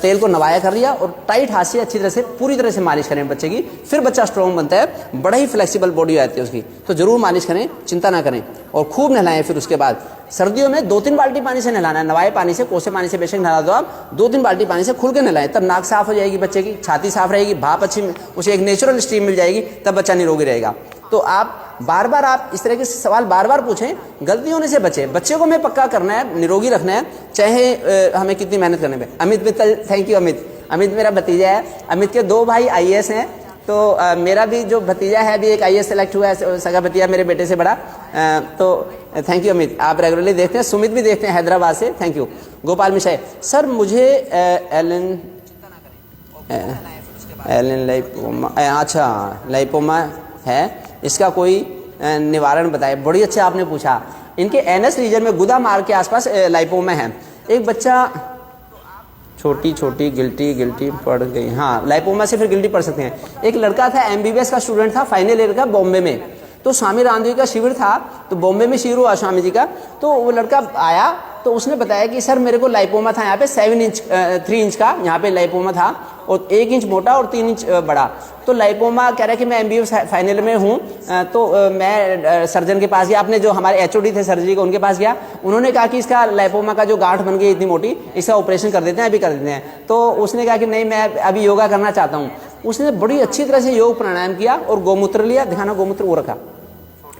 तेल को नवाया कर लिया और टाइट हाथ से अच्छी तरह से पूरी तरह से मालिश करें बच्चे की। फिर बच्चा स्ट्रॉन्ग बनता है, बड़ा ही फ्लेक्सिबल बॉडी रहती है उसकी। तो जरूर मालिश करें, चिंता ना करें और खूब नहलाएं। फिर उसके बाद सर्दियों में 2-3 बाल्टी पानी से नहलाना है। नवाए पानी से, कोसे पानी से बेशक नहला दो आप, 2-3 बाल्टी पानी से खुल के नहलाएं। तब नाक साफ हो जाएगी बच्चे की, छाती साफ रहेगी, भाप अच्छी, उसे एक नेचुरल स्टीम मिल जाएगी, तब बच्चा निरोगी रहेगा। तो आप बार बार आप इस तरह के सवाल बार बार पूछें, गलती होने से बचें। बच्चे को हमें पक्का करना है, निरोगी रखना है, चाहे हमें कितनी मेहनत करने पे। Amit Mittal, thank you Amit. अमित मेरा भतीजा है। अमित के 2 भाई IAS हैं। तो मेरा भी जो भतीजा है अभी एक IAS सेलेक्ट हुआ है, सगा भतीजा मेरे बेटे से बड़ा। तो थैंक यू अमित, आप रेगुलरली देखते हैं। सुमित भी देखते हैं हैदराबाद से, thank you. Gopal Mishra, sir मुझे एलन लाइपोमा, अच्छा लाइपोमा है, इसका कोई निवारण बताए। बड़ी अच्छा आपने पूछा। इनके एनएस रीजन में गुदा मार्ग के आसपास लाइपोमा है। एक बच्चा छोटी गिल्टी पड़ गई, हाँ लाइपोमा से फिर गिल्टी पड़ सकते हैं। एक लड़का था MBBS का स्टूडेंट था, फाइनल ईयर का, बॉम्बे में। तो स्वामी रामदेव का शिविर था, तो बॉम्बे में शिविर हुआ स्वामी जी का। तो वो लड़का आया तो उसने बताया कि सर मेरे को लाइपोमा था यहाँ पे 3 इंच का, यहाँ पे लाइपोमा था और 1 इंच मोटा और 3 इंच बड़ा। तो लाइपोमा कह रहा है कि मैं MBBS फाइनल में हूँ। तो मैं सर्जन के पास गया, अपने जो हमारे HOD थे सर्जरी के, उनके पास गया। उन्होंने कहा कि इसका लाइपोमा का जो गांठ बन गई इतनी मोटी, इसका ऑपरेशन कर देते हैं, अभी कर देते हैं। तो उसने कहा कि नहीं, मैं अभी योगा करना चाहता हूँ। उसने बड़ी अच्छी तरह से योग प्राणायाम किया और गोमूत्र लिया, दिखाना गोमूत्र वो रखा,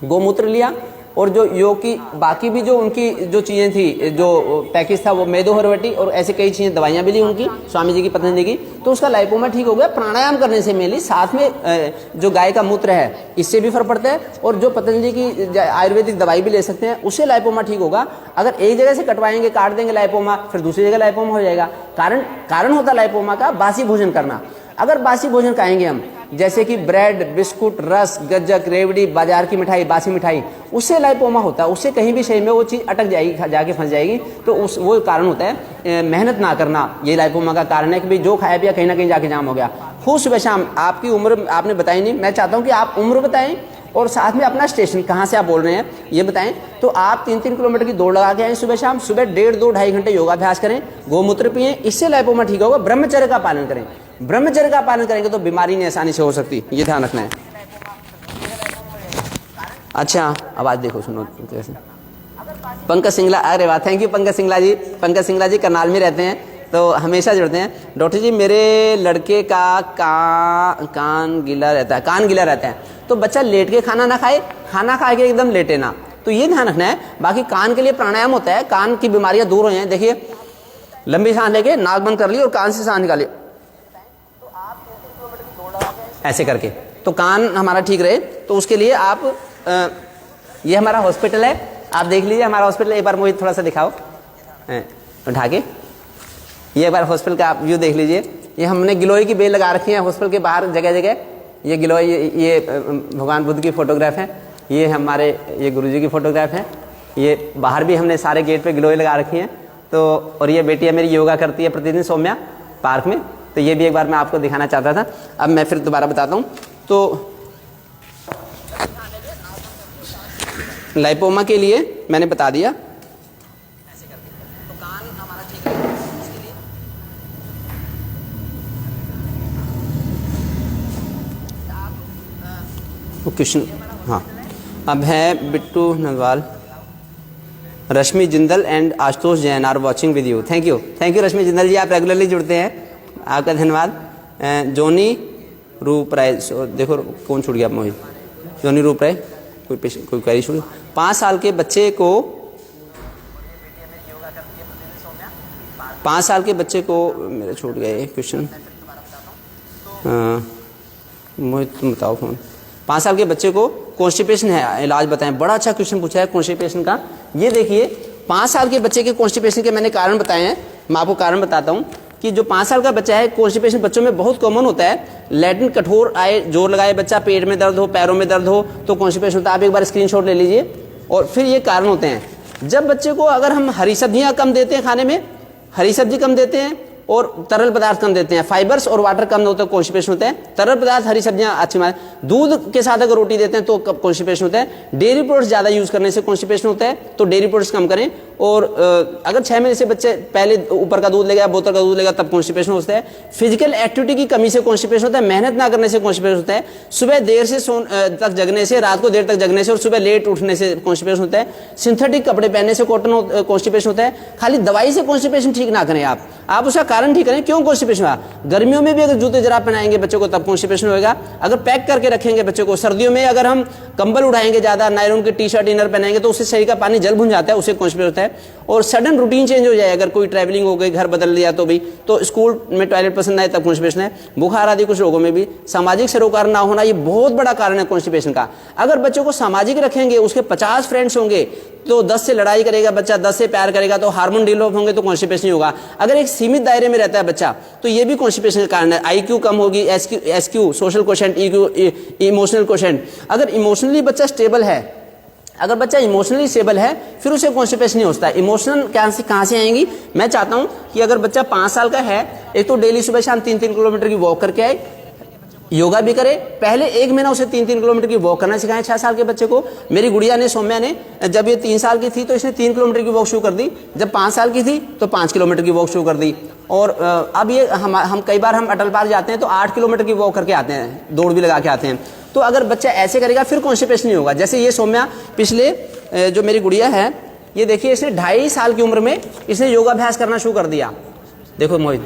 गोमूत्र लिया। और जो योग की बाकी भी जो उनकी जो चीज़ें थी, जो पैकेज था, वो मेदो हरवटी और ऐसे कई चीज़ें, दवाइयाँ भी ली उनकी, स्वामी जी की, पतंजलि की। तो उसका लाइपोमा ठीक हो गया प्राणायाम करने से मेनली। साथ में जो गाय का मूत्र है इससे भी फर्क पड़ता है, और जो पतंजलि की आयुर्वेदिक दवाई भी ले सकते हैं, उससे लाइपोमा ठीक होगा। अगर एक जगह से कटवाएंगे, काट देंगे लाइपोमा, फिर दूसरी जगह लाइपोमा हो जाएगा। कारण होता लाइपोमा का बासी भोजन करना। अगर बासी भोजन खाएंगे हम, जैसे कि ब्रेड, बिस्कुट, रस, गज्जक, रेवड़ी, बाजार की मिठाई, बासी मिठाई, उससे लाइपोमा होता है। उससे कहीं भी शरीर में वो चीज़ अटक जाएगी, जाके फंस जाएगी। तो वो कारण होता है मेहनत ना करना। ये लाइपोमा का कारण है कि भाई जो खाया पिया कहीं ना कहीं जाके जाम हो गया। खूब सुबह शाम, आपकी उम्र आपने बताई नहीं, मैं चाहता हूँ कि आप उम्र बताएं और साथ में अपना स्टेशन कहाँ से आप बोल रहे हैं ये बताएं। तो आप 3-3 किलोमीटर की दौड़ लगा के आए सुबह शाम। सुबह 1.5, 2, 2.5 घंटे योगाभ्यास करें, गोमूत्र पिएं, इससे लाइपोमा ठीक होगा। ब्रह्मचर्य का पालन करें, ब्रह्मचर्य का पालन करेंगे तो बीमारी नहीं आसानी से हो सकती, ये ध्यान रखना है। अच्छा आवाज देखो, सुनो कैसे। पंकज सिंगला, अरे वाह, थैंक यू पंकज सिंगला जी। पंकज सिंगला जी करनाल में रहते हैं तो हमेशा जुड़ते हैं। डॉक्टर जी मेरे लड़के का कान गीला रहता है, कान गीला रहता है, तो बच्चा लेट के खाना ना खाए, खाना खा के एकदम लेटे ना, तो ये ध्यान रखना है। बाकी कान के लिए प्राणायाम होता है, कान की बीमारियां दूर हो जाए। देखिए लंबी सांस लेके नाक बंद कर ली और कान से सांस निकाली, ऐसे करके, तो कान हमारा ठीक रहे। तो उसके लिए आप ये हमारा हॉस्पिटल है, आप देख लीजिए हमारा हॉस्पिटल। एक बार मुझे थोड़ा सा दिखाओ उठा के, ये एक बार हॉस्पिटल का आप व्यू देख लीजिए। ये हमने गिलोय की बेल लगा रखी है हॉस्पिटल के बाहर जगह जगह। ये गिलोय, ये भगवान बुद्ध की फोटोग्राफ है, ये हमारे ये गुरुजी की फोटोग्राफ है। ये बाहर भी हमने सारे गेट पे गिलोय लगा रखी हैं। तो और ये बेटियाँ मेरी योगा करती है प्रतिदिन सौम्या पार्क में, तो ये भी एक बार मैं आपको दिखाना चाहता था। अब मैं फिर दोबारा बताता हूँ। तो लाइपोमा के लिए मैंने बता दिया, ऐसे करके, तो कान हमारा ठीक है इसके लिए। आप कृष्ण, हाँ अब है Bittu Nagwal, Rashmi Jindal and Ashutosh Jain are watching with you. Thank you Rashmi Jindal ji, आप रेगुलरली जुड़ते हैं, आपका धन्यवाद। जोनी रूप राय, देखो कौन छूट गया मोहित, जोनी रूप राय, कोई क्वेरी छूट। 5 साल के बच्चे को 5 साल के बच्चे को मेरे छूट गए क्वेश्चन, मोहित तुम बताओ फोन। 5 साल के बच्चे को कॉन्स्टिपेशन है, इलाज बताएं। बड़ा अच्छा क्वेश्चन पूछा है कॉन्स्टिपेशन का। ये देखिए 5 साल के बच्चे के कॉन्स्टिपेशन के मैंने कारण बताए हैं, मैं आपको कारण बताता हूँ कि जो 5 साल का बच्चा है, कॉन्स्टिपेशन बच्चों में बहुत कॉमन होता है। लैटिन कठोर आए, जोर लगाए बच्चा, पेट में दर्द हो, पैरों में दर्द हो तो कॉन्स्टिपेशन होता है। आप एक बार स्क्रीनशॉट ले लीजिए। और फिर ये कारण होते हैं। जब बच्चे को अगर हम हरी सब्जियां कम देते हैं खाने में, हरी सब्जी कम देते हैं और तरल पदार्थ कम देते हैं, फाइबर्स और वाटर कम होता है, कॉन्स्टिपेशन होता है। तरल पदार्थ हरी सब्जियां अच्छी माने, दूध के साथ अगर रोटी देते हैं तो कॉन्स्टिपेशन होता है। डेयरी प्रोडक्ट्स ज्यादा यूज करने से कॉन्स्टिपेशन होता है, तो डेयरी प्रोडक्ट्स कम करें। और अगर 6 महीने से बच्चे पहले ऊपर का दूध लेगा, बोतल का दूध लेगा, तब कॉन्स्टिपेशन होता है। फिजिकल एक्टिविटी की कमी से कॉन्स्टिपेशन होता है, मेहनत ना करने से कॉन्स्टिपेशन होता है। सुबह देर से तक जगने से, रात को देर तक जगने से और सुबह लेट उठने से कॉन्स्टिपेशन होता है। सिंथेटिक कपड़े पहनने से कॉन्स्टिपेशन होता है। खाली दवाई से कॉन्स्टिपेशन ठीक ना करें, आप उसका कारण ठीक करें, क्यों कॉन्स्टिपेशन हुआ। गर्मियों में भी अगर जूते जराब पहनाएंगे बच्चों को तब कॉन्स्टिपेशन होगा। अगर पैक करके रखेंगे बच्चों को, सर्दियों में अगर हम कंबल उड़ाएंगे ज्यादा, नायलॉन की टी शर्ट इनर पहनाएंगे तो उससे शरीर का पानी जल भुन जाता है, उससे कॉन्स्टिपेशन होता है। और सडन रूटीन चेंज हो जाए, अगर कोई ट्रैवलिंग हो गई, घर बदल लिया तो भी, तो स्कूल में टॉयलेट पसंद आए तब कॉन्स्टिपेशन है। बुखार आदि कुछ रोगों में भी सामाजिक सरोकार ना होना, ये बहुत बड़ा कारण है कॉन्स्टिपेशन का। अगर बच्चों को सामाजिक रखेंगे, उसके 50 फ्रेंड्स होंगे तो 10 से लड़ाई करेगा बच्चा, 10 से प्यार करेगा तो हार्मोन डेवलप होंगे तो कॉन्स्टिपेशन नहीं होगा। अगर एक सीमित दायरे में रहता है बच्चा तो ये भी कॉन्स्टिपेशन का कारण है। IQ कम होगी, SQ social quotient, EQ emotional quotient. अगर इमोशनली बच्चा स्टेबल है, अगर बच्चा इमोशनली स्टेबल है फिर उसे कॉन्स्टिपेशन नहीं होता है। इमोशनल कहां से आएंगी, मैं चाहता हूं कि अगर बच्चा 5 साल का है, एक तो डेली सुबह शाम 3-3 किलोमीटर की वॉक करके आए, योगा भी करे। पहले 1 महीना उसे 3-3 किलोमीटर की वॉक करना सिखाएं 6 साल के बच्चे को। मेरी गुड़िया ने, सौम्या ने, जब ये 3 साल की थी तो इसने 3 किलोमीटर की वॉक शुरू कर दी। जब 5 साल की थी तो 5 किलोमीटर की वॉक शुरू कर दी। और अब ये हम कई बार हम अटल पार्क जाते हैं तो 8 किलोमीटर की वॉक करके आते हैं, दौड़ भी लगा के आते हैं। तो अगर बच्चा ऐसे करेगा फिर कॉन्स्टिपेशन नहीं होगा। जैसे ये सौम्या, पिछले जो मेरी गुड़िया है, ये देखिए इसने 2.5 साल की उम्र में इसने योगाभ्यास करना शुरू कर दिया, देखो मोहित।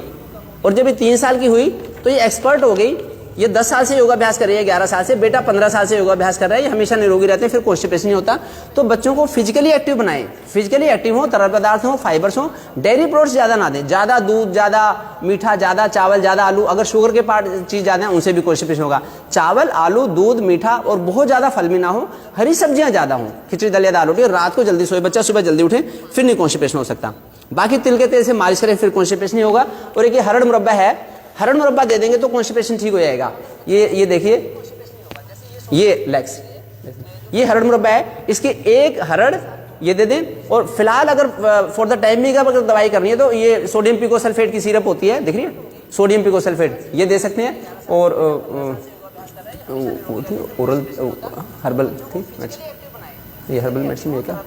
और जब ये 3 साल की हुई तो ये एक्सपर्ट हो गई। ये 10 साल से योगाभ्यास कर रही है, 11 साल से। बेटा 15 साल से योगाभ्यास कर रहा है, ये हमेशा निरोगी रहते हैं, फिर कॉन्स्टिपेशन नहीं होता। तो बच्चों को फिजिकली एक्टिव बनाएं, फिजिकली एक्टिव हो, तरल पदार्थ हो, फाइबर्स हो, डेयरी प्रोडक्ट्स ज्यादा ना दें, ज्यादा दूध, ज्यादा मीठा, ज्यादा चावल, ज्यादा आलू। अगर शुगर के पार्ट चीज ज्यादा है उनसे भी कॉन्स्टिपेशन होगा। चावल, आलू, दूध, मीठा और बहुत ज्यादा फल भी ना हो, हरी सब्जियां ज्यादा हो, खिचड़ी, दलिया, दाल रोटी। रात को जल्दी सोए बच्चा, सुबह जल्दी उठे, फिर नहीं कॉन्स्टिपेशन हो सकता। बाकी तिल के तेल से मालिश करें, फिर कॉन्स्टिपेशन नहीं होगा। और एक हरड़ मुरब्बा है, हरड़ मुरब्बा दे देंगे तो कॉन्स्टिपेशन ठीक हो जाएगा। ये देखिए, ये लेग्स, ये हरड़ मुरब्बा है, इसके एक हरड़ ये दे दें। और फिलहाल अगर फॉर द टाइम में अगर दवाई करनी है तो ये सोडियम पिकोसल्फेट की सिरप होती है, देख रही है, सोडियम पिकोसल्फेट, ये दे सकते हैं। और ओरल हर्बल थी मेडिसिन, ये हर्बल मेडिसिन है क्या,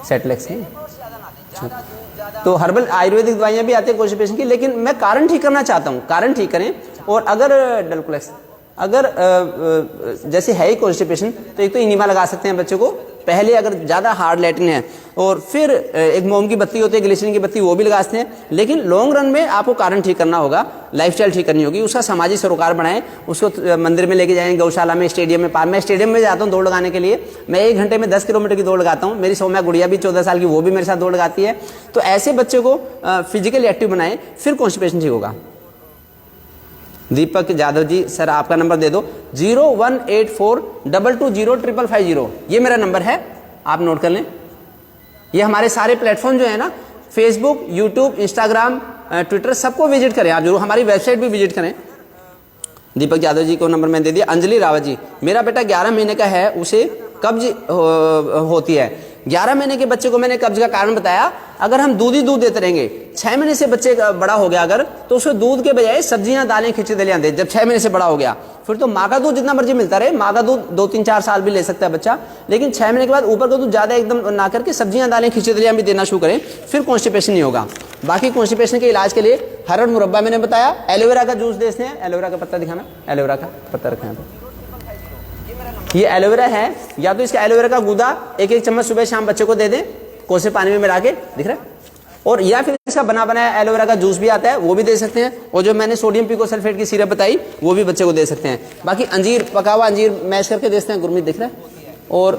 सेटलेक्स है। तो हर्बल आयुर्वेदिक दवाइयां भी आती है कॉन्स्टिपेशन की, लेकिन मैं कारण ठीक करना चाहता हूं, कारण ठीक करें। और अगर डलकोलेक्स, अगर जैसे है ही कॉन्स्टिपेशन तो एक तो इनिमा लगा सकते हैं बच्चों को पहले, अगर ज्यादा हार्ड लैटिन है। और फिर एक मोम की बत्ती होती है, ग्लिसरीन की बत्ती, वो भी लगा सकते हैं। लेकिन लॉन्ग रन में आपको कारण ठीक करना होगा, लाइफस्टाइल ठीक करनी होगी, उसका सामाजिक सरोकार बनाएं, उसको मंदिर में लेके जाएं, गौशाला में, स्टेडियम में, पार्क में। स्टेडियम में जाता हूँ दौड़ लगाने के लिए, मैं 1 घंटे में 10 किलोमीटर की दौड़ लगाता हूँ। मेरी सौम्या गुड़िया भी 14 साल की, वो भी मेरे साथ दौड़ लगाती है। तो ऐसे बच्चे को फिजिकली एक्टिव बनाएं, फिर कॉन्स्टिपेशन ठीक होगा। दीपक यादव जी, सर आपका नंबर दे दो, 0184220550, ये मेरा नंबर है, आप नोट कर लें। ये हमारे सारे प्लेटफॉर्म जो है ना, फेसबुक, यूट्यूब, इंस्टाग्राम, ट्विटर, सबको विजिट करें आप जरूर, हमारी वेबसाइट भी विजिट करें। दीपक यादव जी को नंबर मैं दे दिया। अंजलि रावत जी, मेरा बेटा 11 महीने का है, उसे कब्ज होती है। 11 महीने के बच्चे को मैंने कब्ज का कारण बताया। अगर हम दूध ही दूध देते रहेंगे, 6 महीने से बच्चे बड़ा हो गया अगर, तो उसको दूध के बजाय सब्जियां, दालें, खिचड़ी दलियां दे। जब 6 महीने से बड़ा हो गया फिर तो माँ का दूध जितना मर्जी मिलता रहे, माँ का दूध 2-3-4 साल भी ले सकता है बच्चा। लेकिन 6 महीने के बाद ऊपर का दूध ज्यादा एकदम ना करके सब्जियां, दालें, खिचड़ी दलियां भी देना शुरू करें, फिर कॉन्स्टिपेशन नहीं होगा। बाकी कॉन्स्टिपेशन के इलाज के लिए हरड़ मुरब्बा मैंने बताया, एलोवेरा का जूस देते हैं, एलोवेरा का पत्ता दिखाना, एलोवेरा का पत्ता रखना है। ये एलोवेरा है, या तो इसका एलोवेरा का गूदा 1-1 चम्मच सुबह शाम बच्चे को दे दें, कोसे पानी में मिला के, दिख रहा है। और या फिर इसका बना बनाया एलोवेरा का जूस भी आता है, वो भी दे सकते हैं। और जो मैंने सोडियम पिकोसल्फेट की सिरप बताई वो भी बच्चे को दे सकते हैं। बाकी अंजीर, पका हुआ अंजीर मैश करके दे सकते हैं, गुरमीत दिख रहा है। और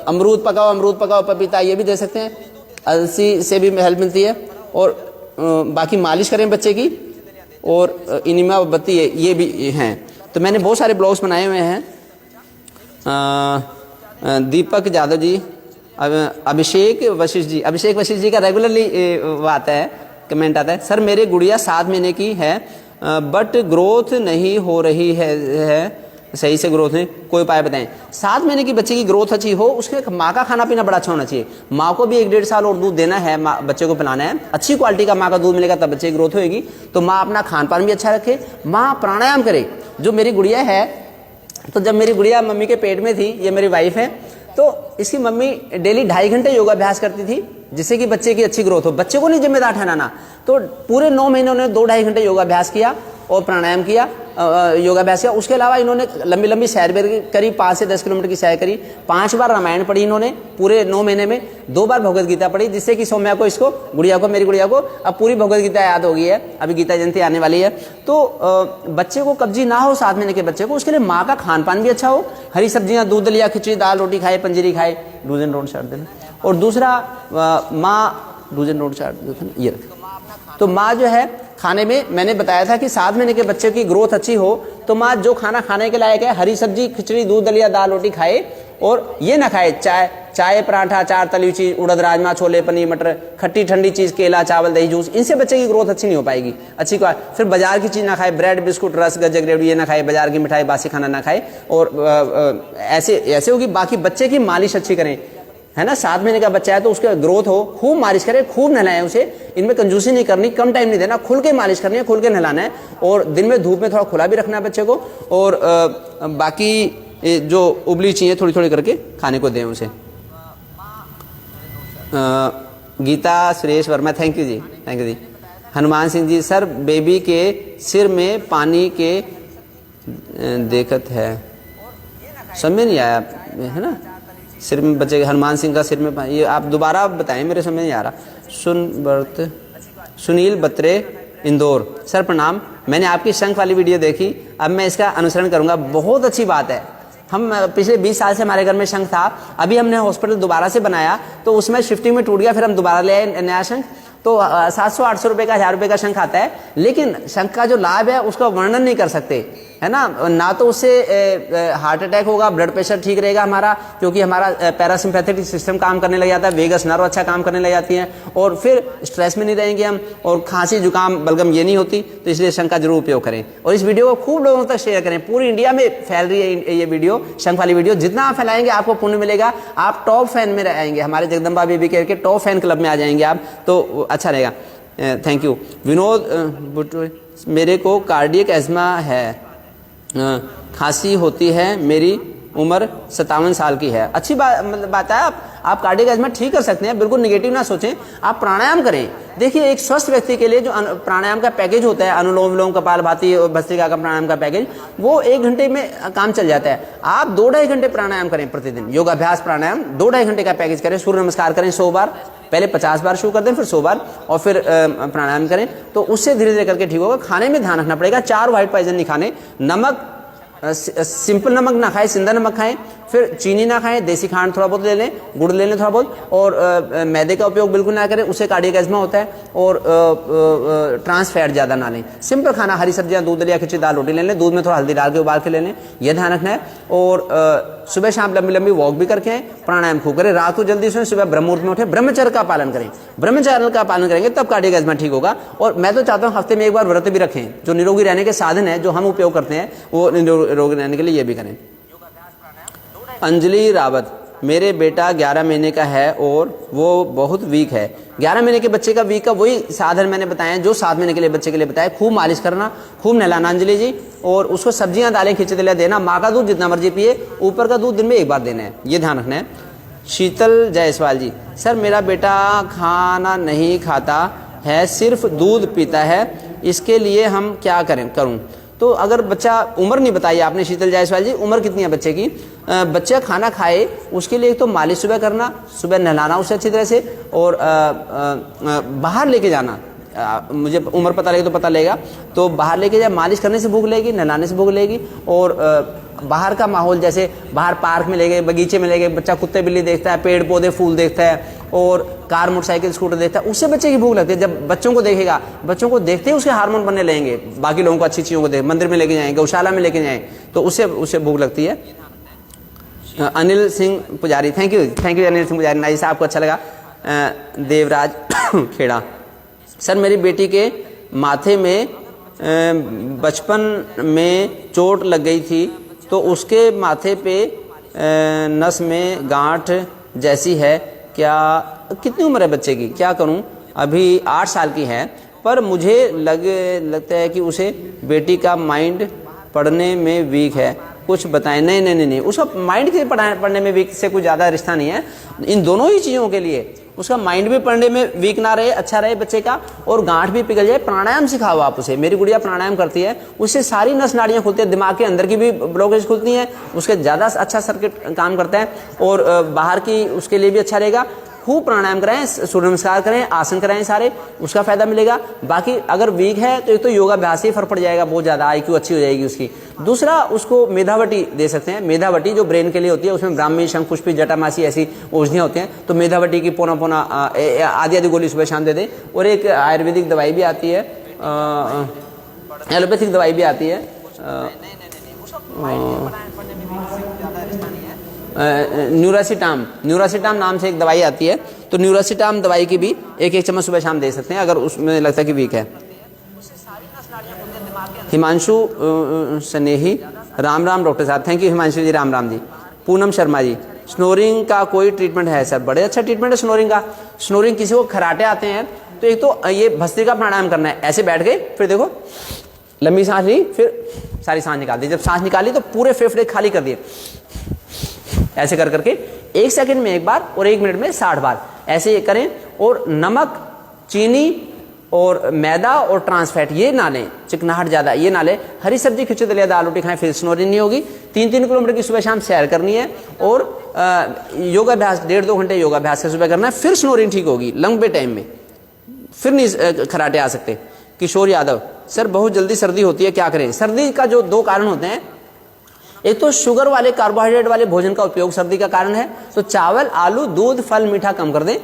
अमरूद पका हुआ पपीता, ये भी दे सकते हैं। अलसी से भी हेल्प मिलती है। और बाकी मालिश करें बच्चे की। और इनिमा बत्ती ये भी हैं। तो मैंने बहुत सारे ब्लॉग्स बनाए हुए हैं। दीपक यादव जी, अभिषेक वशिष्ठ जी का रेगुलरली वो आता है, कमेंट आता है, सर मेरे गुड़िया 7 महीने की है बट ग्रोथ नहीं हो रही है, सही से ग्रोथ नहीं, कोई उपाय बताएं। 7 महीने की बच्चे की ग्रोथ अच्छी हो, उसके माँ का खाना पीना बड़ा अच्छा होना चाहिए। माँ को भी 1-1.5 साल और दूध देना है, बच्चे को पिलाना है। अच्छी क्वालिटी का माँ का दूध मिलेगा तब बच्चे की ग्रोथ होगी। तो माँ अपना खान पान भी अच्छा रखे, माँ प्राणायाम करे। जो मेरी गुड़िया है, तो जब मेरी गुड़िया मम्मी के पेट में थी, ये मेरी वाइफ है, तो इसकी मम्मी डेली 2.5 घंटे योगाभ्यास करती थी, जिससे कि बच्चे की अच्छी ग्रोथ हो। बच्चे को नहीं जिम्मेदार ठहराना। तो पूरे 9 महीने उन्होंने 2-2.5 घंटे योगाभ्यास किया और प्राणायाम किया, योगाभ्यास किया। उसके अलावा इन्होंने लंबी लंबी सैर करी, 5 से 10 किलोमीटर की सैर करी। 5 बार रामायण पढ़ी इन्होंने पूरे 9 महीने में। 2 बार भगवत गीता पढ़ी, जिससे कि सौम्या को, इसको, मेरी गुड़िया को अब पूरी भगवत गीता याद हो गई है। अभी गीता जयंती आने वाली है। तो बच्चे को कब्जी ना हो 7 महीने के बच्चे को, उसके लिए माँ का खान पान भी अच्छा हो। हरी सब्जियां, दूध दलिया, खिचड़ी, दाल रोटी खाए, पंजीरी खाए, डूज एंड डोंट चार्ट देना। और दूसरा, माँ डूज एंड डोंट चार्ट ये रखे। तो माँ जो है खाने में, मैंने बताया था कि 7 महीने के बच्चे की ग्रोथ अच्छी हो तो माँ जो खाना खाने के लायक है, हरी सब्जी, खिचड़ी, दूध दलिया, दाल रोटी खाए। और ये ना खाए चाय पराठा, अचार, तली हुई चीज, उड़द राजमा, छोले, पनीर मटर, खट्टी ठंडी चीज, केला, चावल, दही, जूस। इनसे बच्चे की ग्रोथ अच्छी नहीं हो पाएगी। अच्छी फिर बाजार की चीज ना खाए, ब्रेड, बिस्कुट, रस, गज्जक, रेवड़ी ये ना खाए, बाजार की मिठाई, बासी खाना ना खाए। और ऐसे होगी। बाकी बच्चे की मालिश अच्छी करें, है ना। 7 महीने का बच्चा है तो उसका ग्रोथ हो, खूब मालिश करें, खूब नहलाएं उसे। इनमें कंजूसी नहीं करनी, कम टाइम नहीं देना, खुल के मालिश करनी है, खुल के नहलाना है। और दिन में धूप में थोड़ा खुला भी रखना है बच्चे को। और बाकी जो उबली चीजें थोड़ी थोड़ी करके खाने को दें उसे। गीता सुरेश वर्मा, थैंक यू जी। हनुमान सिंह जी, सर बेबी के सिर में पानी के दिक्कत है, समझ नहीं आया, है ना। सिर में बच्चे, हनुमान सिंह का सिर में पानी, ये आप दोबारा बताएं, मेरे समझ नहीं आ रहा। सुनील बत्रे, इंदौर, सर प्रणाम। मैंने आपकी शंख वाली वीडियो देखी, अब मैं इसका अनुसरण करूंगा। बहुत अच्छी बात है। हम पिछले 20 साल से हमारे घर में शंख था। अभी हमने हॉस्पिटल दोबारा से बनाया तो उसमें शिफ्टिंग में टूट गया, फिर हम दोबारा ले आए नया शंख। तो 700-800 रुपए का, 1000 रुपए का शंख आता है। लेकिन शंख का जो लाभ है उसका वर्णन नहीं कर सकते, है ना तो उससे हार्ट अटैक होगा, ब्लड प्रेशर ठीक रहेगा हमारा, क्योंकि हमारा पैरासिम्पैथेटिक सिस्टम काम करने लग जाता है, वेगस नर्व अच्छा काम करने लग जाती है। और फिर स्ट्रेस में नहीं रहेंगे हम, और खांसी जुकाम बलगम ये नहीं होती। तो इसलिए शंख का जरूर उपयोग करें और इस वीडियो को खूब लोगों तक शेयर करें। पूरी इंडिया में फैल रही है ये वीडियो, शंख वाली वीडियो। जितना आप फैलाएंगे आपको पुण्य मिलेगा, आप टॉप फैन में रहेंगे, हमारे जगदम्बा बेबी केयर के टॉप फैन क्लब में आ जाएंगे आप, तो अच्छा रहेगा। Thank you. विनोद, मेरे को कार्डियक एज्मा है, खांसी होती है, मेरी उम्र 57 साल की है। अच्छी बात है, आप कार्डियक एज्मा ठीक कर सकते हैं, बिल्कुल निगेटिव ना सोचें। आप प्राणायाम करें। देखिए, एक स्वस्थ व्यक्ति के लिए जो प्राणायाम का पैकेज होता है, अनुलोम विलोम, कपालभाति और भस्त्रिका का प्राणायाम का पैकेज, वो 1 घंटे में काम चल जाता है। आप 2-2.5 घंटे प्राणायाम करें प्रतिदिन, योगाभ्यास प्राणायाम 2-2.5 घंटे का पैकेज करें। सूर्य नमस्कार करें 100 बार, पहले 50 बार शुरू कर दें, फिर 100 बार, और फिर प्राणायाम करें। तो उससे धीरे धीरे करके ठीक होगा। खाने में ध्यान रखना पड़ेगा, 4 व्हाइट पॉइजन नहीं खाने। नमक, सिंपल नमक ना खाएं, सिंधा नमक खाएं। फिर चीनी ना खाएं, देसी खांड थोड़ा बहुत ले लें, गुड़ ले लें थोड़ा बहुत। और मैदे का उपयोग बिल्कुल ना करें, उससे कार्डियक एज्मा होता है। और ट्रांस फैट ज़्यादा ना लें। सिंपल खाना, हरी सब्जियां, दूध दलिया, खिचड़ी, दाल रोटी ले लें, दूध में थोड़ा हल्दी डाल के उबाल के ले लें, यह ध्यान रखना है। और सुबह शाम लंबी लंबी वॉक भी करके आए, प्राणायाम खूब करें, रात को जल्दी सोएं, सुबह ब्रह्म मुहूर्त में उठे, ब्रह्मचर्य का पालन करें। ब्रह्मचर्य का पालन करेंगे तब कार्डियक एज्मा ठीक होगा। और मैं तो चाहता हूँ हफ्ते में 1 बार व्रत भी रखें। जो निरोगी रहने के साधन है, जो हम उपयोग करते हैं, वो निरोगी रहने के लिए ये भी करें। अंजलि रावत, मेरे बेटा 11 महीने का है और वो बहुत वीक है। 11 महीने के बच्चे का वीक का वही साधन मैंने बताया जो 7 महीने के लिए बच्चे के लिए बताया। खूब मालिश करना, खूब नहलाना अंजलि जी, और उसको सब्जियां, दालें, खिचड़ी दलिया देना। माँ का दूध जितना मर्जी पिए, ऊपर का दूध दिन में 1 बार देना है, ये ध्यान रखना है। शीतल जायसवाल जी, सर मेरा बेटा खाना नहीं खाता है, सिर्फ दूध पीता है, इसके लिए हम क्या करूं? तो अगर बच्चा, उम्र नहीं बताई आपने शीतल जायसवाल जी, उम्र कितनी है बच्चे की, बच्चा खाना खाए उसके लिए तो मालिश सुबह करना, सुबह नहलाना उसे अच्छी तरह से, और बाहर लेके जाना। मुझे उम्र पता लगे तो पता लगेगा, तो बाहर लेके जाए, मालिश करने से भूख लगेगी, नहलाने से भूख लगेगी, और बाहर का माहौल, जैसे बाहर पार्क में ले गए, बगीचे में ले गए, बच्चा कुत्ते बिल्ली देखता है, पेड़ पौधे फूल देखता है, और कार मोटरसाइकिल स्कूटर देखता है, उससे बच्चे की भूख लगती है। जब बच्चों को देखेगा, बच्चों को देखते ही उसके हार्मोन बनने लगेंगे, बाकी लोगों को अच्छी चीज़ों को देख, मंदिर में लेके जाएंगे, गौशाला में लेके जाएं, तो उससे भूख लगती है। अनिल सिंह पुजारी, थैंक यू अनिल सिंह पुजारी, नाइस, आपको अच्छा लगा। देवराज खेड़ा, सर मेरी बेटी के माथे में बचपन में चोट लग गई थी, तो उसके माथे पे नस में गांठ जैसी है, क्या, कितनी उम्र है बच्चे की, क्या करूं, अभी 8 साल की है, पर मुझे लगता है कि उसे बेटी का माइंड पढ़ने में वीक है, कुछ बताएं। नहीं, उसका माइंड के पढ़ने में वीक से कुछ ज़्यादा रिश्ता नहीं है, इन दोनों ही चीज़ों के लिए उसका माइंड भी पढ़ने में वीक ना रहे, अच्छा रहे बच्चे का, और गांठ भी पिघल जाए। प्राणायाम सिखाओ आप उसे, मेरी गुड़िया प्राणायाम करती है, उससे सारी नस नाड़ियाँ खुलती है, दिमाग के अंदर की भी ब्लॉकेज खुलती हैं, उसके ज़्यादा अच्छा सर्किट काम करता है, और बाहर की उसके लिए भी अच्छा रहेगा। खूब प्राणायाम कराएं, सूर्य नमस्कार करें, आसन कराएं, सारे, उसका फायदा मिलेगा। बाकी अगर वीक है तो एक तो योगाभ्यास से ही फर्क पड़ जाएगा, बहुत ज़्यादा IQ अच्छी हो जाएगी उसकी। दूसरा, उसको मेधावटी दे सकते हैं, मेधावटी जो ब्रेन के लिए होती है, उसमें ब्राह्मी, शंखपुष्पी, जटामासी ऐसी औषधियाँ होती हैं, तो मेधावटी की पौना आधी गोली सुबह शाम दे दें। और एक आयुर्वेदिक दवाई भी आती है, एलोपैथिक दवाई भी आती है, न्यूरासिटाम नाम से एक दवाई आती है, तो न्यूरासिटाम दवाई की भी एक चम्मच सुबह शाम दे सकते हैं अगर उसमें लगता है कि वीक है। हिमांशु स्नेही, राम डॉक्टर साहब, thank you Himanshu ji, Ram ji. Poonam Sharma ji, snoring का कोई ट्रीटमेंट है सर? बड़े अच्छा ट्रीटमेंट है स्नोरिंग का। स्नोरिंग किसी को खराटे आते हैं तो एक तो ये भस्त्रिका प्राणायाम करना है, ऐसे बैठ गए, फिर देखो लंबी सांस ली, फिर सारी सांस निकाल दी, जब सांस निकाली तो पूरे फेफड़े खाली कर दिए, ऐसे कर करके 1 सेकंड में 1 बार और 1 मिनट में 60 बार ऐसे करें। और नमक, चीनी और मैदा और ट्रांसफैट ये ना लें, चिकनाहट ज़्यादा ये ना लें। हरी सब्जी, खिचड़ी, दलिया, दाल रोटी खाएं, फिर स्नोरिंग नहीं होगी। 3-3 किलोमीटर की सुबह शाम सैर करनी है, और योगाभ्यास 1.5-2 घंटे योगाभ्यास का सुबह करना है, फिर स्नोरिंग ठीक होगी लंबे टाइम में, फिर नहीं खराटे आ सकते। किशोर यादव, सर बहुत जल्दी सर्दी होती है, क्या करें? सर्दी का जो 2 कारण होते हैं, एक तो शुगर वाले, कार्बोहाइड्रेट वाले भोजन का उपयोग सर्दी का कारण है, तो चावल, आलू, दूध, फल, मीठा कम कर दें।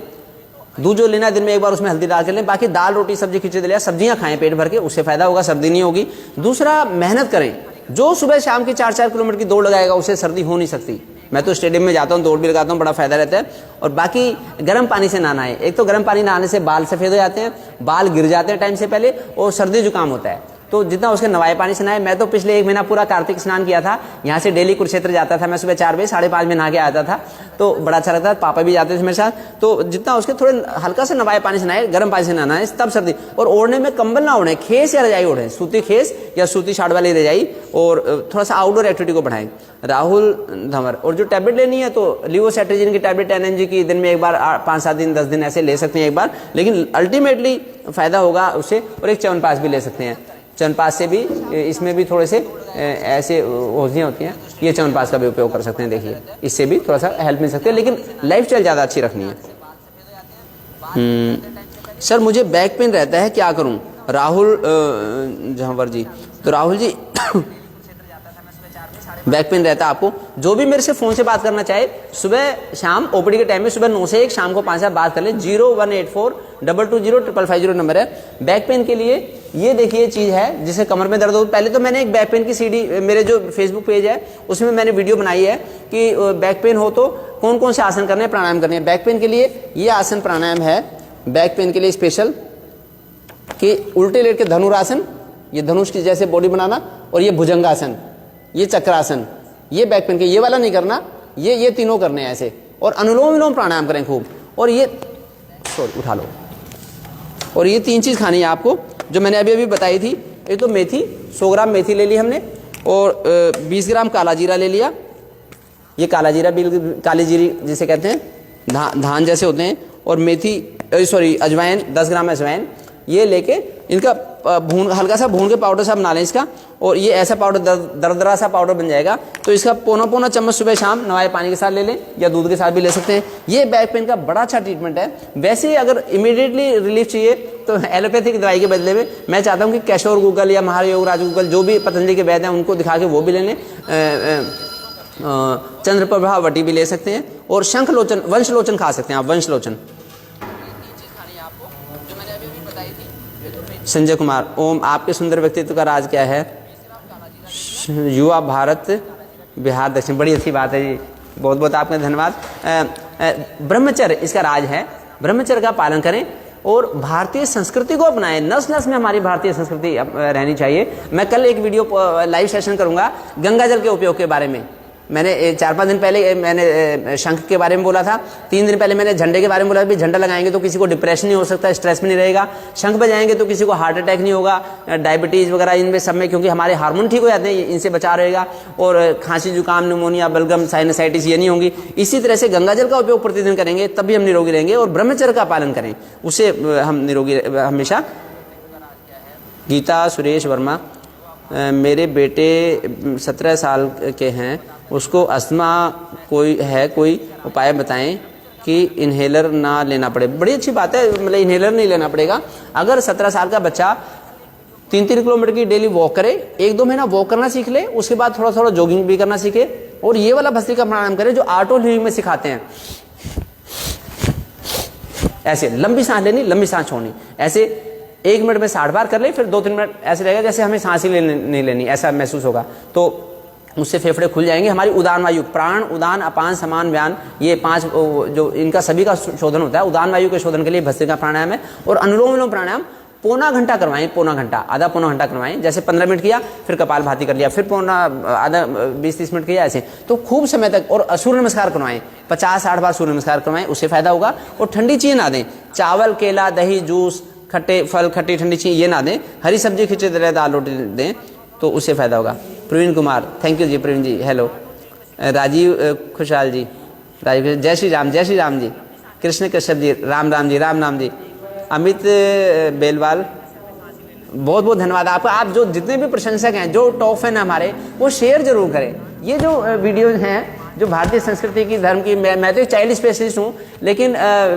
दूध जो लेना है दिन में 1 बार उसमें हल्दी डाल के लें। बाकी दाल, रोटी, सब्जी, खिचड़ी, दलिया, सब्जियां खाएं पेट भर के, उससे फायदा होगा, सर्दी नहीं होगी। दूसरा, मेहनत करें। जो सुबह शाम की 4-4 किलोमीटर की दौड़ लगाएगा उसे सर्दी हो नहीं सकती। मैं तो स्टेडियम में जाता हूँ, दौड़ भी लगाता हूँ, बड़ा फायदा रहता है। और बाकी गर्म पानी से नहाना है। एक तो गर्म पानी नहाने से बाल सफ़ेद हो जाते हैं, बाल गिर जाते हैं टाइम से पहले, और सर्दी जुकाम होता है, तो जितना उसके नवाए पानी से नहाए। मैं तो पिछले 1 महीना पूरा कार्तिक स्नान किया था, यहाँ से डेली कुरुक्षेत्र जाता था मैं, सुबह 4 बजे 5:30 में नहा के आता था, तो बड़ा अच्छा लगता था। पापा भी जाते थे मेरे साथ, तो जितना उसके थोड़े हल्का से नवाए पानी से नहाए, गर्म पानी से नहाना है, तब सर्दी। और ओढ़ने में कंबल ना ओढ़े, खेस या रजाई ओढ़े, सूती खेस या सूती शाड़ वाली रजाई, और थोड़ा सा आउटडोर एक्टिविटी को बढ़ाएं। राहुल धंवर, और जो टैबलेट लेनी है तो लिवोसेट्रिजिन की टैबलेट 10 mg की दिन में 1 बार 5-7 दिन 10 दिन ऐसे ले सकते हैं 1 बार, लेकिन अल्टीमेटली फायदा होगा उससे। और एक च्यवनप्राश भी ले सकते हैं, च्यवनप्राश से भी, इसमें भी थोड़े से ऐसे औषधियाँ होती हैं, ये च्यवनप्राश का भी उपयोग कर सकते हैं। देखिए इससे भी थोड़ा सा हेल्प मिल सकती है, लेकिन लाइफ स्टाइल ज़्यादा अच्छी रखनी है। सर मुझे बैक पेन रहता है, क्या करूं? राहुल जहांवर जी, तो राहुल जी बैक पेन रहता है आपको, जो भी मेरे से फ़ोन से बात करना चाहे सुबह शाम ओपीडी के टाइम में, सुबह 9 से 1, शाम को 5 से बात कर ले। 0184-220-550 नंबर है। बैक पेन के लिए ये देखिए चीज़ है जिसे कमर में दर्द हो। पहले तो मैंने एक बैक पेन की CD मेरे जो फेसबुक पेज है उसमें मैंने वीडियो बनाई है कि बैक पेन हो तो कौन कौन से आसन करने हैं, प्राणायाम करने हैं। बैक पेन के लिए ये आसन प्राणायाम है, बैक पेन के लिए स्पेशल, कि उल्टे लेट के धनुरासन, ये धनुष की जैसे बॉडी बनाना, और ये भुजंगासन, ये चक्रासन, ये बैक पेन के, ये वाला नहीं करना, ये तीनों करने हैं ऐसे। और अनुलोम विलोम प्राणायाम करें खूब। और ये उठा लो, और ये 3 चीज़ खानी है आपको जो मैंने अभी बताई थी। एक तो मेथी, 100 ग्राम मेथी ले ली हमने, और 20 ग्राम काला जीरा ले लिया। ये काला जीरा, काली जीरी जिसे कहते हैं, धान जैसे होते हैं। और मेथी, सॉरी अजवाइन, 10 ग्राम अजवाइन, ये लेके इनका हल्का सा भून के पाउडर सा बना लें इसका, और ये ऐसा पाउडर दरदरा सा पाउडर बन जाएगा। तो इसका पौना पौना चम्मच सुबह शाम नवाए पानी के साथ ले लें या दूध के साथ भी ले सकते हैं। ये बैक पेन का बड़ा अच्छा ट्रीटमेंट है। वैसे ही अगर इमीडिएटली रिलीफ चाहिए तो एलोपैथिक दवाई के बदले में मैं चाहता हूँ कि कैशोर गूगल या महायोगराज गूगल जो भी पतंजलि के वैद्य हैं उनको दिखा के वो भी ले लें। चंद्रप्रभा वटी भी ले सकते हैं, और शंखलोचन वंशलोचन खा सकते हैं आप, वंशलोचन। संजय कुमार, ओम आपके सुंदर व्यक्तित्व का राज क्या है? युवा भारत बिहार दक्षिण, बड़ी अच्छी बात है जी, बहुत बहुत आपका धन्यवाद। ब्रह्मचर्य इसका राज है, ब्रह्मचर्य का पालन करें और भारतीय संस्कृति को अपनाएं। नस नस में हमारी भारतीय संस्कृति रहनी चाहिए। मैं कल एक वीडियो लाइव सेशन करूंगा गंगा जल के उपयोग के बारे में। मैंने 4-5 दिन पहले मैंने शंख के बारे में बोला था, 3 दिन पहले मैंने झंडे के बारे में बोला भी झंडा लगाएंगे तो किसी को डिप्रेशन नहीं हो सकता, स्ट्रेस में नहीं रहेगा। शंख बजाएंगे तो किसी को हार्ट अटैक नहीं होगा, डायबिटीज़ वगैरह इनमें सब में, क्योंकि हमारे हार्मोन ठीक हो जाते हैं, इनसे बचा रहेगा। और खांसी जुकाम निमोनिया बलगम साइनसाइटिस ये नहीं होंगी। इसी तरह से गंगा जल का उपयोग प्रतिदिन करेंगे तब भी हम निरोगी रहेंगे, और ब्रह्मचर्य का पालन करें उससे हम निरोगी हमेशा। गीता सुरेश वर्मा, मेरे बेटे 17 साल के हैं, उसको अस्थमा कोई उपाय बताएं कि इन्हेलर ना लेना पड़े। बड़ी अच्छी बात है, मतलब इन्हेलर नहीं लेना पड़ेगा। अगर 17 साल का बच्चा 3-3 किलोमीटर की डेली वॉक करे, 1-2 महीना वॉक करना सीख ले, उसके बाद थोड़ा थोड़ा जॉगिंग भी करना सीखे, और ये वाला भस्त्रिका प्राणायाम करे जो ऑटो ल्यूइंग में सिखाते हैं। ऐसे लंबी सांस लेनी, लंबी सांस छोड़नी, ऐसे 1 मिनट में 60 बार कर ले, फिर 2-3 मिनट ऐसे रहेगा जैसे हमें सांस ही नहीं लेनी, ऐसा महसूस होगा। तो उससे फेफड़े खुल जाएंगे। हमारी उदान वायु, प्राण उदान अपान समान व्यान, ये 5 जो इनका सभी का शोधन होता है। उदान वायु के शोधन के लिए भस्त्रिका प्राणायाम है। और अनुलोम विलोम प्राणायाम पौना घंटा करवाएं, पौना घंटा, आधा पौना घंटा करवाएं। जैसे 15 मिनट किया, फिर कपाल भाती कर लिया, फिर पौना आधा 20-30 मिनट किया, ऐसे तो खूब समय तक। और सूर्य नमस्कार करवाएं, 50-60 बार सूर्य नमस्कार करवाएं, उससे फायदा होगा। और ठंडी चीजें ना दें, चावल केला दही जूस खट्टे फल खट्टी ठंडी चीज़ ये ना दें। हरी सब्जी खिचड़ी दे दाल रोटी दें तो उससे फ़ायदा होगा। प्रवीण कुमार, थैंक यू जी। प्रवीण जी हेलो। राजीव खुशहाल जी, राजीव, जय श्री राम जी। कृष्ण कश्यप जी, राम राम जी। अमित बेलवाल, बहुत बहुत धन्यवाद आपका। आप जो जितने भी प्रशंसक हैं, जो टॉप फैन हैं हमारे, वो शेयर जरूर करें। ये जो वीडियो हैं जो भारतीय संस्कृति की धर्म की, मैं तो एक चाइल्ड स्पेशलिस्ट हूँ, लेकिन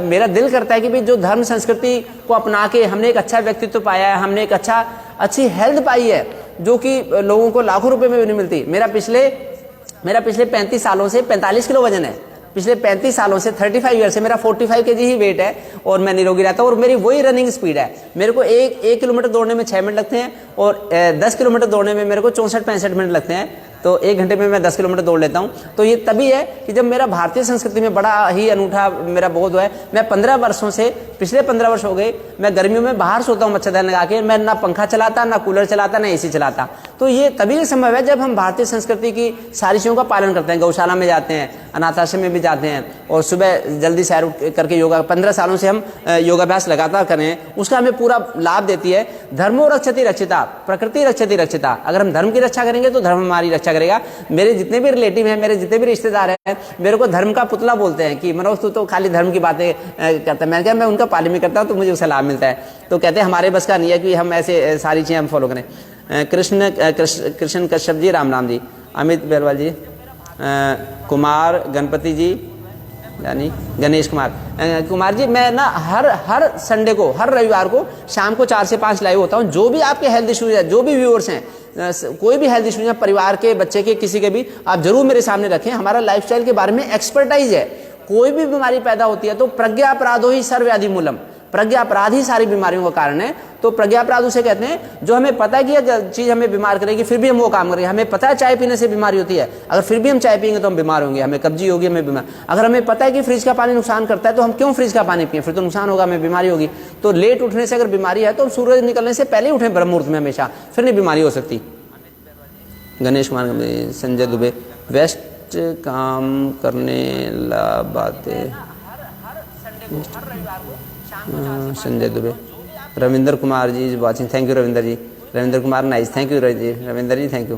मेरा दिल करता है कि भाई जो धर्म संस्कृति को अपना के हमने एक अच्छा व्यक्तित्व पाया है, हमने एक अच्छी हेल्थ पाई है जो कि लोगों को लाखों रुपए में भी नहीं मिलती। मेरा पिछले 35 सालों से 45 किलो वजन है। पिछले 35 सालों से 35 ईयर से मेरा 45 kg ही वेट है, और मैं निरोगी रहता हूँ। और मेरी वही रनिंग स्पीड है। मेरे को एक किलोमीटर दौड़ने में 6 मिनट लगते हैं, और 10 किलोमीटर दौड़ने में मेरे को 64-65 मिनट लगते हैं। तो 1 घंटे में मैं 10 किलोमीटर दौड़ लेता हूँ। तो ये तभी है कि जब मेरा भारतीय संस्कृति में बड़ा ही अनूठा मेरा बोध हुआ है। मैं 15 वर्षों से, पिछले 15 वर्ष हो गए, मैं गर्मियों में बाहर सोता हूँ मच्छरदानी लगा के। मैं ना पंखा चलाता, ना कूलर चलाता, ना एसी चलाता। तो ये तभी संभव है जब हम भारतीय संस्कृति की सारी चीज़ों का पालन करते हैं। गौशाला में जाते हैं, अनाथ आश्रम में भी जाते हैं, और सुबह जल्दी सैर करके योगा 15 सालों से हम योगाभ्यास लगातार कर रहे हैं। उसका हमें पूरा लाभ देती है। धर्मो रक्षति रक्षिता, प्रकृति रक्षति रक्षिता। अगर हम धर्म की रक्षा करेंगे तो धर्म हमारी रक्षा करेगा। मेरे जितने भी रिलेटिव हैं, मेरे जितने भी रिश्तेदार हैं, मेरे को धर्म का पुतला बोलते हैं कि मनोज तू तो खाली धर्म की बातें करता है। मैंने कहा मैं उनका पालन भी करता हूँ तो मुझे उसका लाभ मिलता है। तो कहते हैं हमारे बस का नहीं है कि हम ऐसे सारी चीज़ें हम फॉलो करें। कृष्ण कश्यप जी, राम जी। अमित बेलवाल जी, कुमार गणपति जी, यानी गणेश कुमार जी, मैं ना हर संडे को, हर रविवार को शाम को 4 से 5 लाइव होता हूँ। जो भी आपके हेल्थ इश्यूज है, जो भी व्यूअर्स हैं, कोई भी हेल्थ इश्यूज है, परिवार के, बच्चे के, किसी के भी, आप जरूर मेरे सामने रखें। हमारा लाइफस्टाइल के बारे में एक्सपर्टाइज है। कोई भी बीमारी पैदा होती है तो प्रज्ञा अपराधो ही सर्वव्याधि मूलम, प्रज्ञा अपराध ही सारी बीमारियों का कारण है। तो प्रज्ञा अपराध उसे कहते हैं जो हमें पता है कि यह चीज हमें बीमार करेगी, फिर भी हम वो काम करेंगे। हमें पता है चाय पीने से बीमारी होती है, अगर फिर भी हम चाय पियेंगे तो हम बीमार होंगे, हमें कब्जी होगी, हमें बीमार। अगर हमें पता है कि फ्रिज का पानी नुकसान करता है तो हम क्यों फ्रिज का पानी पिए, फिर तो नुकसान होगा, हमें बीमारी होगी। तो लेट उठने से अगर बीमारी है तो सूरज निकलने से पहले ही उठें ब्रह्म मुहूर्त में हमेशा, फिर नहीं बीमारी हो सकती। गणेश कुमार, संजय दुबे, वेस्ट काम करने ला बातें, Sanjay Dubey. Ravinder Kumar ji is watching, thank you Ravinder ji. Ravinder Kumar nice, thank you Ravinder ji, thank you.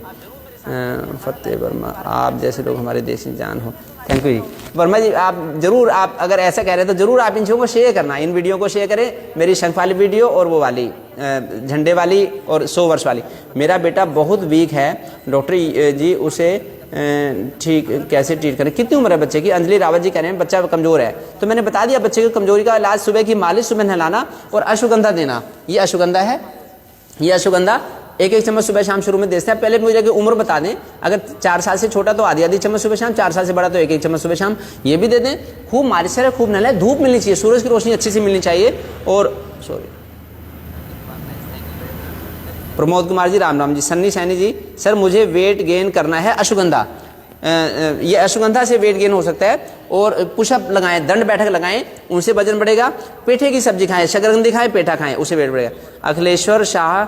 Fateh Verma, आप जैसे लोग हमारे देश की जान हो, थैंक यू जी। वर्मा जी आप जरूर, आप अगर ऐसा कह रहे हैं तो जरूर आप इन चीज़ों को शेयर करना, इन वीडियो को शेयर करें, मेरी शंख वाली वीडियो और वो वाली। झंडे वाली और 100 वर्ष वाली। मेरा बेटा बहुत वीक है डॉक्टर जी, उसे ठीक कैसे ट्रीट करें? कितनी उम्र है बच्चे की? अंजलि रावत जी कह रहे हैं बच्चा कमज़ोर है। तो मैंने बता दिया बच्चे की कमज़ोरी का इलाज सुबह की मालिश, सुबह नहलाना और अश्वगंधा देना। ये अश्वगंधा है, ये अश्वगंधा 1-1 चम्मच सुबह शाम शुरू में देते हैं। पहले मुझे उम्र बता दें, अगर 4 साल से छोटा तो आधी चम्मच सुबह शाम, 4 साल से बड़ा तो 1-1 चम्मच सुबह शाम, ये भी दे दें। खूब मालिश करें, खूब नहलाएं, धूप मिलनी चाहिए, सूरज की रोशनी अच्छी से मिलनी चाहिए। और प्रमोद कुमार जी, राम राम जी। सन्नी सैनी जी, सर मुझे वेट गेन करना है, अश्वगंधा, ये अश्वगंधा से वेट गेन हो सकता है। और पुशअप लगाएं, दंड बैठक लगाएं, उनसे वजन बढ़ेगा। पेठे की सब्जी खाएं, शकरकंदी खाएं, पेठा खाएं, उससे वेट बढ़ेगा। अखिलेश्वर शाह,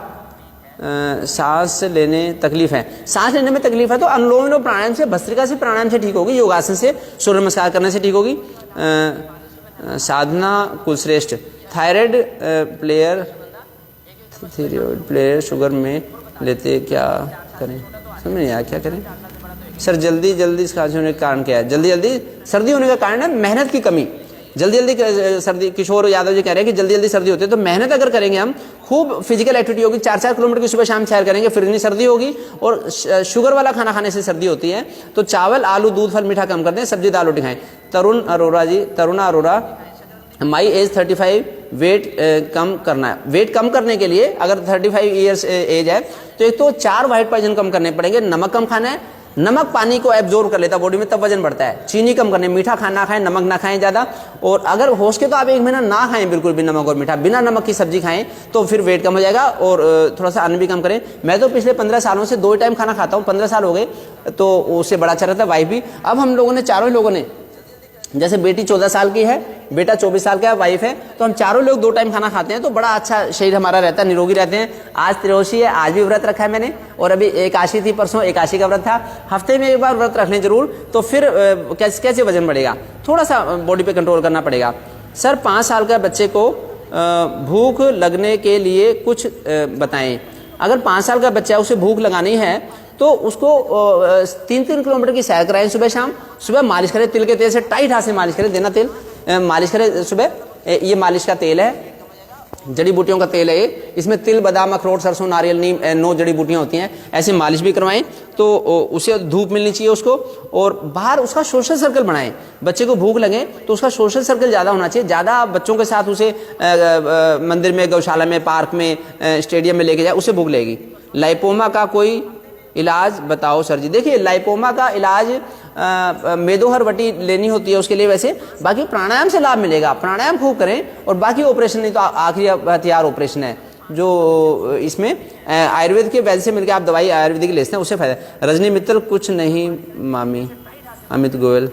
सांस लेने तकलीफ है, सांस लेने में तकलीफ है तो अनुलोम विलोम प्राणायाम से, भस्त्रिका से, प्राणायाम से ठीक होगी, योगासन से, सूर्य नमस्कार करने से ठीक होगी। साधना कुलश्रेष्ठ, थायराइड प्लेयर शुगर में लेते, क्या करें? समझ नहीं आया, क्या करें सर? जल्दी खांसी होने का कारण क्या है? जल्दी सर्दी होने का कारण है मेहनत की कमी। जल्दी सर्दी, किशोर यादव जी कह रहे हैं कि जल्दी सर्दी होती है, तो मेहनत अगर करेंगे हम, खूब फिजिकल एक्टिविटी होगी, 4-4 किलोमीटर की सुबह शाम सैर करेंगे, फिर नहीं सर्दी होगी। और शुगर वाला खाना खाने से सर्दी होती है। तो चावल, आलू, दूध, फल, मीठा कम कर दें, सब्जी दाल रोटी खाएं। Taruna Arora, my age 35, weight कम करना है। वेट कम करने के लिए अगर 35 ईयर्स एज है तो एक तो 4 वाइट पॉइजन कम करने पड़ेंगे। नमक कम खाना है, नमक पानी को एब्जॉर्ब कर लेता है बॉडी में, तब वजन बढ़ता है। चीनी कम करने, मीठा खाना खाएं, नमक ना खाएं ज़्यादा। और अगर हो सके तो आप 1 महीना ना खाएं बिल्कुल भी नमक और मीठा, बिना नमक की सब्जी खाएं तो फिर वेट कम हो जाएगा। और थोड़ा सा अन्न भी कम करें। मैं तो पिछले 15 सालों से 2 टाइम खाना खाता हूँ, 15 साल हो गए, तो उससे बड़ा अच्छा रहता है। वाइफ भी, अब हम लोगों ने, चारों लोगों ने, जैसे बेटी 14 साल की है, बेटा 24 साल का है, वाइफ है, तो हम चारों लोग 2 टाइम खाना खाते हैं, तो बड़ा अच्छा शरीर हमारा रहता है, निरोगी रहते हैं। आज त्रयोदशी है, आज भी व्रत रखा है मैंने, और अभी एकादशी थी, परसों एकादशी का व्रत था। हफ्ते में 1 बार व्रत रख लें जरूर, तो फिर कैसे वजन बढ़ेगा, थोड़ा सा बॉडी पे कंट्रोल करना पड़ेगा। सर 5 साल का बच्चे को भूख लगने के लिए कुछ बताएं। अगर 5 साल का बच्चा है, उसे भूख लगानी है तो उसको 3-3 किलोमीटर की सैर कराएं सुबह शाम। सुबह मालिश करें, तिल के तेल से टाइट हाथ से मालिश करें, देना तेल, मालिश करें सुबह। ये मालिश का तेल है, जड़ी बूटियों का तेल है ये। इसमें तिल, बादाम, अखरोट, सरसों, नारियल, नीम, 9 जड़ी बूटियां होती हैं। ऐसे मालिश भी करवाएं तो उसे धूप मिलनी चाहिए उसको। और बाहर उसका सोशल सर्कल बनाएं। बच्चे को भूख लगे तो उसका सोशल सर्कल ज़्यादा होना चाहिए। ज़्यादा बच्चों के साथ उसे मंदिर में, गौशाला में, पार्क में, स्टेडियम में लेके जाए, उससे भूख लगेगी। लाइपोमा का कोई इलाज बताओ सर जी। देखिए, लाइपोमा का इलाज मेदोहरवटी लेनी होती है उसके लिए, वैसे बाकी प्राणायाम से लाभ मिलेगा। प्राणायाम खूब करें, और बाकी ऑपरेशन नहीं तो आखिरी हथियार ऑपरेशन है, जो इसमें आयुर्वेद के वैद्य से मिलकर आप दवाई आयुर्वेदिक लेते हैं, उससे फायदा। रजनी मित्तल, कुछ नहीं मामी। अमित गोयल,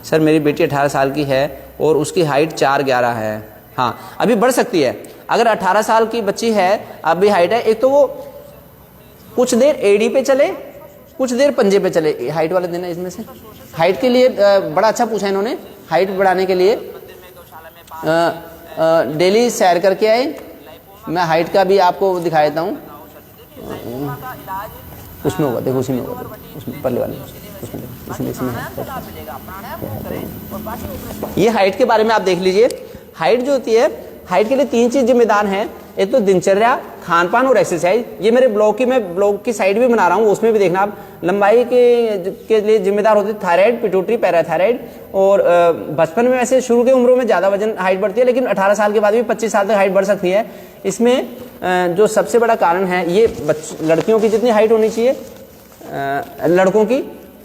सर मेरी बेटी 18 साल की है और उसकी हाइट 4'11" है। हाँ, अभी बढ़ सकती है। अगर 18 साल की बच्ची है, अभी हाइट है, एक तो वो कुछ देर एडी पे चले, कुछ देर पंजे पे चले। हाइट वाले देना इसमें से। हाइट के लिए बड़ा अच्छा पूछा इन्होंने। हाइट बढ़ाने के लिए डेली सैर करके आए। मैं हाइट का भी आपको दिखा देता हूँ। उसमें होगा, देखो, उसी में होगा, उसमें पहले वाले, इसमें ये हाइट के बारे में आप देख लीजिए। हाइट जो होती है, हाइट के लिए 3 चीज जिम्मेदार हैं। एक तो दिनचर्या, खान पान और एक्सरसाइज। ये मेरे ब्लॉग की साइड भी बना रहा हूँ, उसमें भी देखना आप। लंबाई के लिए जिम्मेदार होती है थायराइड, पिट्यूटरी, पैराथायराइड। और बचपन में, वैसे शुरू के उम्रों में ज़्यादा वजन हाइट बढ़ती है, लेकिन 18 साल के बाद भी 25 साल तक हाइट बढ़ सकती है। इसमें जो सबसे बड़ा कारण है, ये लड़कियों की जितनी हाइट होनी चाहिए लड़कों की,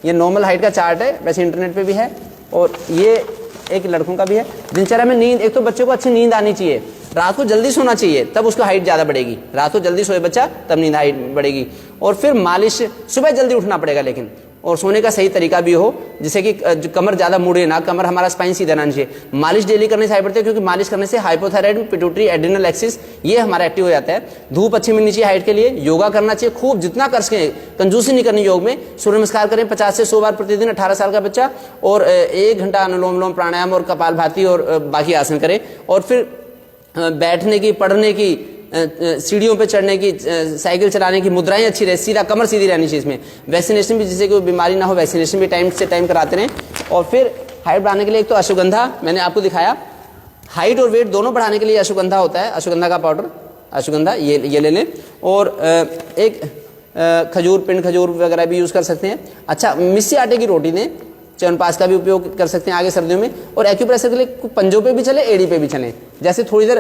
ये नॉर्मल हाइट का चार्ट है, वैसे इंटरनेट पर भी है, और ये एक लड़कों का भी है। दिनचर्या में नींद, एक तो बच्चे को अच्छी नींद आनी चाहिए, रात को जल्दी सोना चाहिए, तब उसका हाइट ज़्यादा बढ़ेगी। रात को जल्दी सोए बच्चा, तब नींद हाइट बढ़ेगी। और फिर मालिश, सुबह जल्दी उठना पड़ेगा लेकिन, और सोने का सही तरीका भी हो, जिससे कि कमर ज़्यादा मुड़े ना, कमर हमारा स्पाइन सीधा रहना चाहिए। मालिश डेली करने से हाइट बढ़ती है, क्योंकि मालिश करने से हाइपोथायराइड, पिट्यूटरी, एड्रिनल एक्सिस ये हमारा एक्टिव हो जाता है। धूप अच्छी मिलनी चाहिए हाइट के लिए। योगा करना चाहिए खूब, जितना कर सके, कंजूसी नहीं करनी योग में। सूर्य नमस्कार करें 50 से 100 बार प्रतिदिन, 18 साल का बच्चा। और 1 घंटा अनुलोम विलोम, प्राणायाम और कपालभाति और बाकी आसन करें। और फिर बैठने की, पढ़ने की, सीढ़ियों पे चढ़ने की, साइकिल चलाने की मुद्राएं अच्छी रहे, सीधा कमर सीधी रहनी चाहिए। इसमें वैक्सीनेशन भी, जिससे कोई बीमारी ना हो, वैक्सीनेशन भी टाइम से टाइम कराते रहें। और फिर हाइट बढ़ाने के लिए एक तो अश्वगंधा मैंने आपको दिखाया, हाइट और वेट दोनों बढ़ाने के लिए अश्वगंधा होता है, अश्वगंधा का पाउडर, अश्वगंधा ये ले लें। और एक खजूर, पिंड खजूर वगैरह भी यूज़ कर सकते हैं। अच्छा, मिस्सी आटे की रोटी दें, च्यवनप्राश का भी उपयोग कर सकते हैं आगे सर्दियों में। और एक्यूप्रेशर के लिए पंजों पे भी चले, एड़ी पे भी चलें। जैसे थोड़ी देर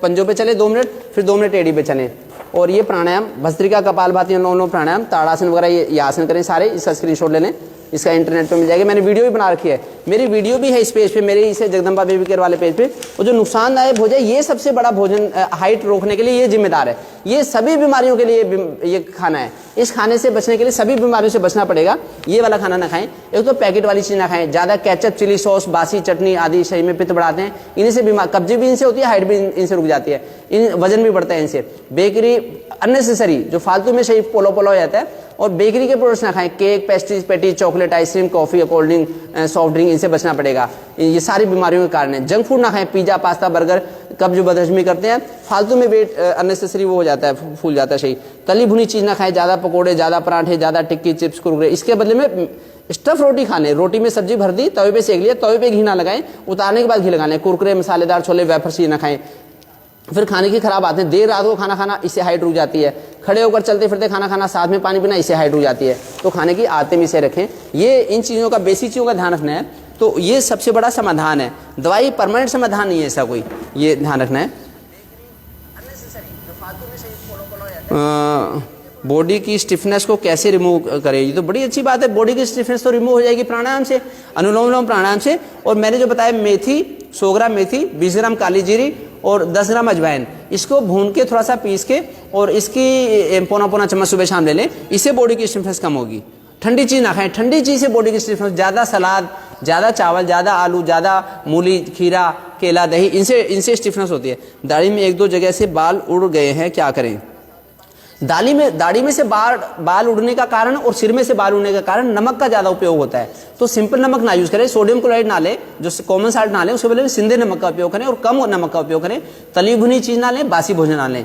पंजों पे चले 2 मिनट, फिर 2 मिनट एड़ी पे चलें। और ये प्राणायाम भस्त्रिका, कपालभाति, अनुलोम प्राणायाम, ताड़ासन वगैरह ये आसन करें सारे। इसका स्क्रीनशॉट ले लें, इसका इंटरनेट पे मिल जाएगा। मैंने वीडियो भी बना रखी है, मेरी वीडियो भी है इस पेज पे, मेरे इसे जगदम्बा बेबी केयर वाले पेज पे। और जो नुकसानदायक भोजन, ये सबसे बड़ा भोजन हाइट रोकने के लिए ये जिम्मेदार है। ये सभी बीमारियों के लिए ये खाना है। इस खाने से बचने के लिए सभी बीमारियों से बचना पड़ेगा। ये वाला खाना ना खाएं। एक तो पैकेट वाली चीज़ ना खाएं, ज़्यादा केचप, चिली सॉस, बासी चटनी आदि शरीर में पित्त बढ़ाते हैं। इन्हीं से बीमार, कब्जी भी इनसे होती है, हाइट भी इनसे रुक जाती है, वजन भी बढ़ता है इनसे। बेकरी अननेसेसरी, जो फालतू में शरीर पोलो पोलो हो जाता है। और बेकरी के प्रोडक्ट्स ना खाएं, केक, पेस्ट्रीज, पेटी, chocolate, ice cream, coffee, cold drink, soft drink, इनसे बचना पड़ेगा। ये सारी बीमारियों के कारण है। जंक फूड ना खाएं, पिज्जा, पास्ता, बर्गर, कब्ज बदहजमी करते हैं, फालतू में वेट अननेसेसरी वो हो जाता है, फूल जाता है शरीर। तली भुनी चीज़ ना खाएं, ज़्यादा पकोड़े, ज़्यादा पराठे, ज़्यादा टिक्की, चिप्स, कुरकुरे। इसके बदले में स्टफ रोटी खा लें। रोटी में सब्जी भर दी, तवे पे सेक लिया, तवे पे घी ना लगाएं, उतारने के बाद घी लगा लें। कुरकुरे, मसालेदार छोले, वेफर्स ये ना खाएं। फिर खाने की खराब आदतें, देर रात को खाना खाना, इससे हाइट रुक जाती है। खड़े होकर चलते फिरते खाना खाना, साथ में पानी पीना, इससे हाइट रुक जाती है। तो खाने की आदतें में इसे रखें। ये इन चीज़ों का, बेसिक चीज़ों का ध्यान रखना है। तो ये सबसे बड़ा समाधान है। दवाई परमानेंट समाधान नहीं है ऐसा कोई, ये ध्यान रखना है। बॉडी की स्टिफनेस को कैसे रिमूव करें, ये तो बड़ी अच्छी बात है। बॉडी की स्टिफनेस तो रिमूव हो जाएगी प्राणायाम से, अनुलोम विलोम प्राणायाम से। और मैंने जो बताया, मेथी 100 ग्राम मेथी, 20 ग्राम काली जीरी और 10 ग्राम अजवाइन, इसको भून के थोड़ा सा पीस के और इसकी पौना चम्मच सुबह शाम ले लें। इससे बॉडी की स्टिफनेस कम होगी। ठंडी चीज़ ना खाएं, ठंडी चीज़ से बॉडी की स्टिफनेस, ज़्यादा सलाद, ज़्यादा चावल, ज़्यादा आलू, ज़्यादा मूली, खीरा, केला, दही, इनसे स्टिफनेस होती है। दाढ़ी में 1-2 जगह से बाल उड़ गए हैं, क्या करें? दाढ़ी में से बाल उड़ने का कारण और सिर में से बाल उड़ने का कारण नमक का ज़्यादा उपयोग होता है। तो सिंपल नमक ना यूज़ करें, सोडियम क्लोराइड ना लें, जो कॉमन साल्ट ना लें, उसके बदले में सिंधे नमक का उपयोग करें और कम नमक का उपयोग करें। तली भुनी चीज़ ना लें, बासी भोजन ना लें।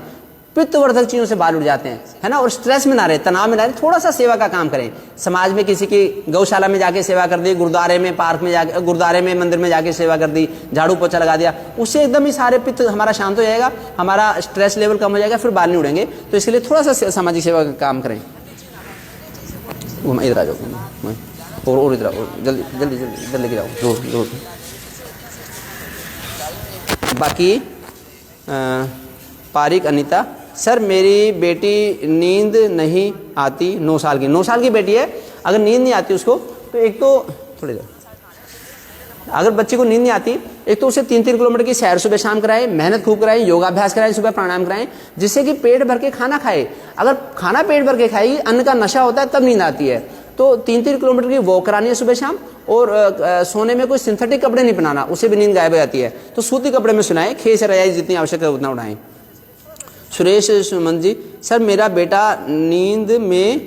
पित्तवर्धक चीज़ों से बाल उड़ जाते हैं, है ना। और स्ट्रेस में ना रहे, तनाव में ना रहे, थोड़ा सा सेवा का काम करें। समाज में किसी की गौशाला में जाके सेवा कर दी, गुरुद्वारे में, पार्क में जाके, गुरुद्वारे में, मंदिर में जाके सेवा कर दी, झाड़ू पोछा लगा दिया, उससे एकदम ही सारे पित्त हमारा शांत हो जाएगा, हमारा स्ट्रेस लेवल कम हो जाएगा, फिर बाल नहीं उड़ेंगे। तो इसके लिए थोड़ा सा सामाजिक सेवा का काम करें। इधर आ जाओ, और इधर आओ, जल्दी जल्दी जल्दी इधर लेके जाओ, जोर। बाकी पारिक अनीता, सर मेरी बेटी नींद नहीं आती, 9 साल की, 9 साल की बेटी है। अगर नींद नहीं आती उसको, तो एक तो थोड़ी देर, अगर बच्चे को नींद नहीं आती, एक तो उसे 3-3 किलोमीटर की सैर सुबह शाम कराएं, मेहनत खूब कराएं, योगाभ्यास कराएं, सुबह प्राणायाम कराएं, जिससे कि पेट भर के खाना खाए। अगर खाना पेट भर के खाएगी, अन्न का नशा होता है, तब नींद आती है। तो 3-3 किलोमीटर की वॉक करानी है सुबह शाम। और सोने में कोई सिंथेटिक कपड़े नहीं पहनाना, उससे भी नींद गायब हो जाती है। तो सूती कपड़े में सुनाएं, खेस रजाई जितनी आवश्यक है उतना उठाएं। सुरेश सुमन जी, सर मेरा बेटा नींद में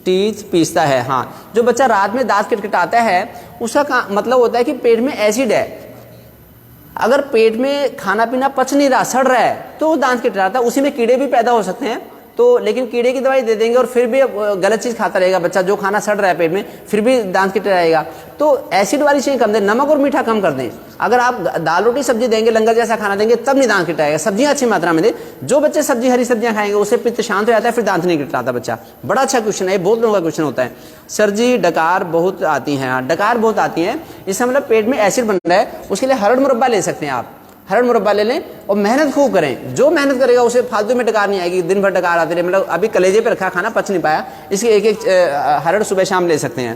टीथ पीसता है। हाँ, जो बच्चा रात में दांत खटखटाता है, उसका मतलब होता है कि पेट में एसिड है। अगर पेट में खाना पीना पच नहीं रहा, सड़ रहा है, तो वो दांत खटखटाता है। उसी में कीड़े भी पैदा हो सकते हैं। तो लेकिन कीड़े की दवाई दे देंगे और फिर भी गलत चीज़ खाता रहेगा बच्चा, जो खाना सड़ रहा है पेट में, फिर भी दांत खटखटाएगा। तो एसिड वाली चीज़ कम दें, नमक और मीठा कम कर दें। अगर आप दाल रोटी सब्जी देंगे, लंगर जैसा खाना देंगे, तब नहीं दांत खटखटाएगा। सब्जियां अच्छी मात्रा में दें। जो बच्चे सब्जी, हरी सब्जियां खाएंगे, उससे पित्त शांत हो जाता है, फिर दांत नहीं खटखटाता बच्चा। बड़ा अच्छा क्वेश्चन है, बहुत लोगों का क्वेश्चन होता है। सर जी डकार बहुत आती हैं। हाँ, डकार बहुत आती हैं, इसका मतलब पेट में एसिड बन रहा है। उसके लिए हरड़ मुरब्बा ले सकते हैं आप, हरड़ मुरब्बा ले लें और मेहनत खूब करें। जो मेहनत करेगा उसे फालतू में डकार नहीं आएगी। दिन भर डकार आते रहे, मतलब अभी कलेजे पे रखा खाना पच नहीं पाया, इसके एक हरड़ सुबह शाम ले सकते हैं।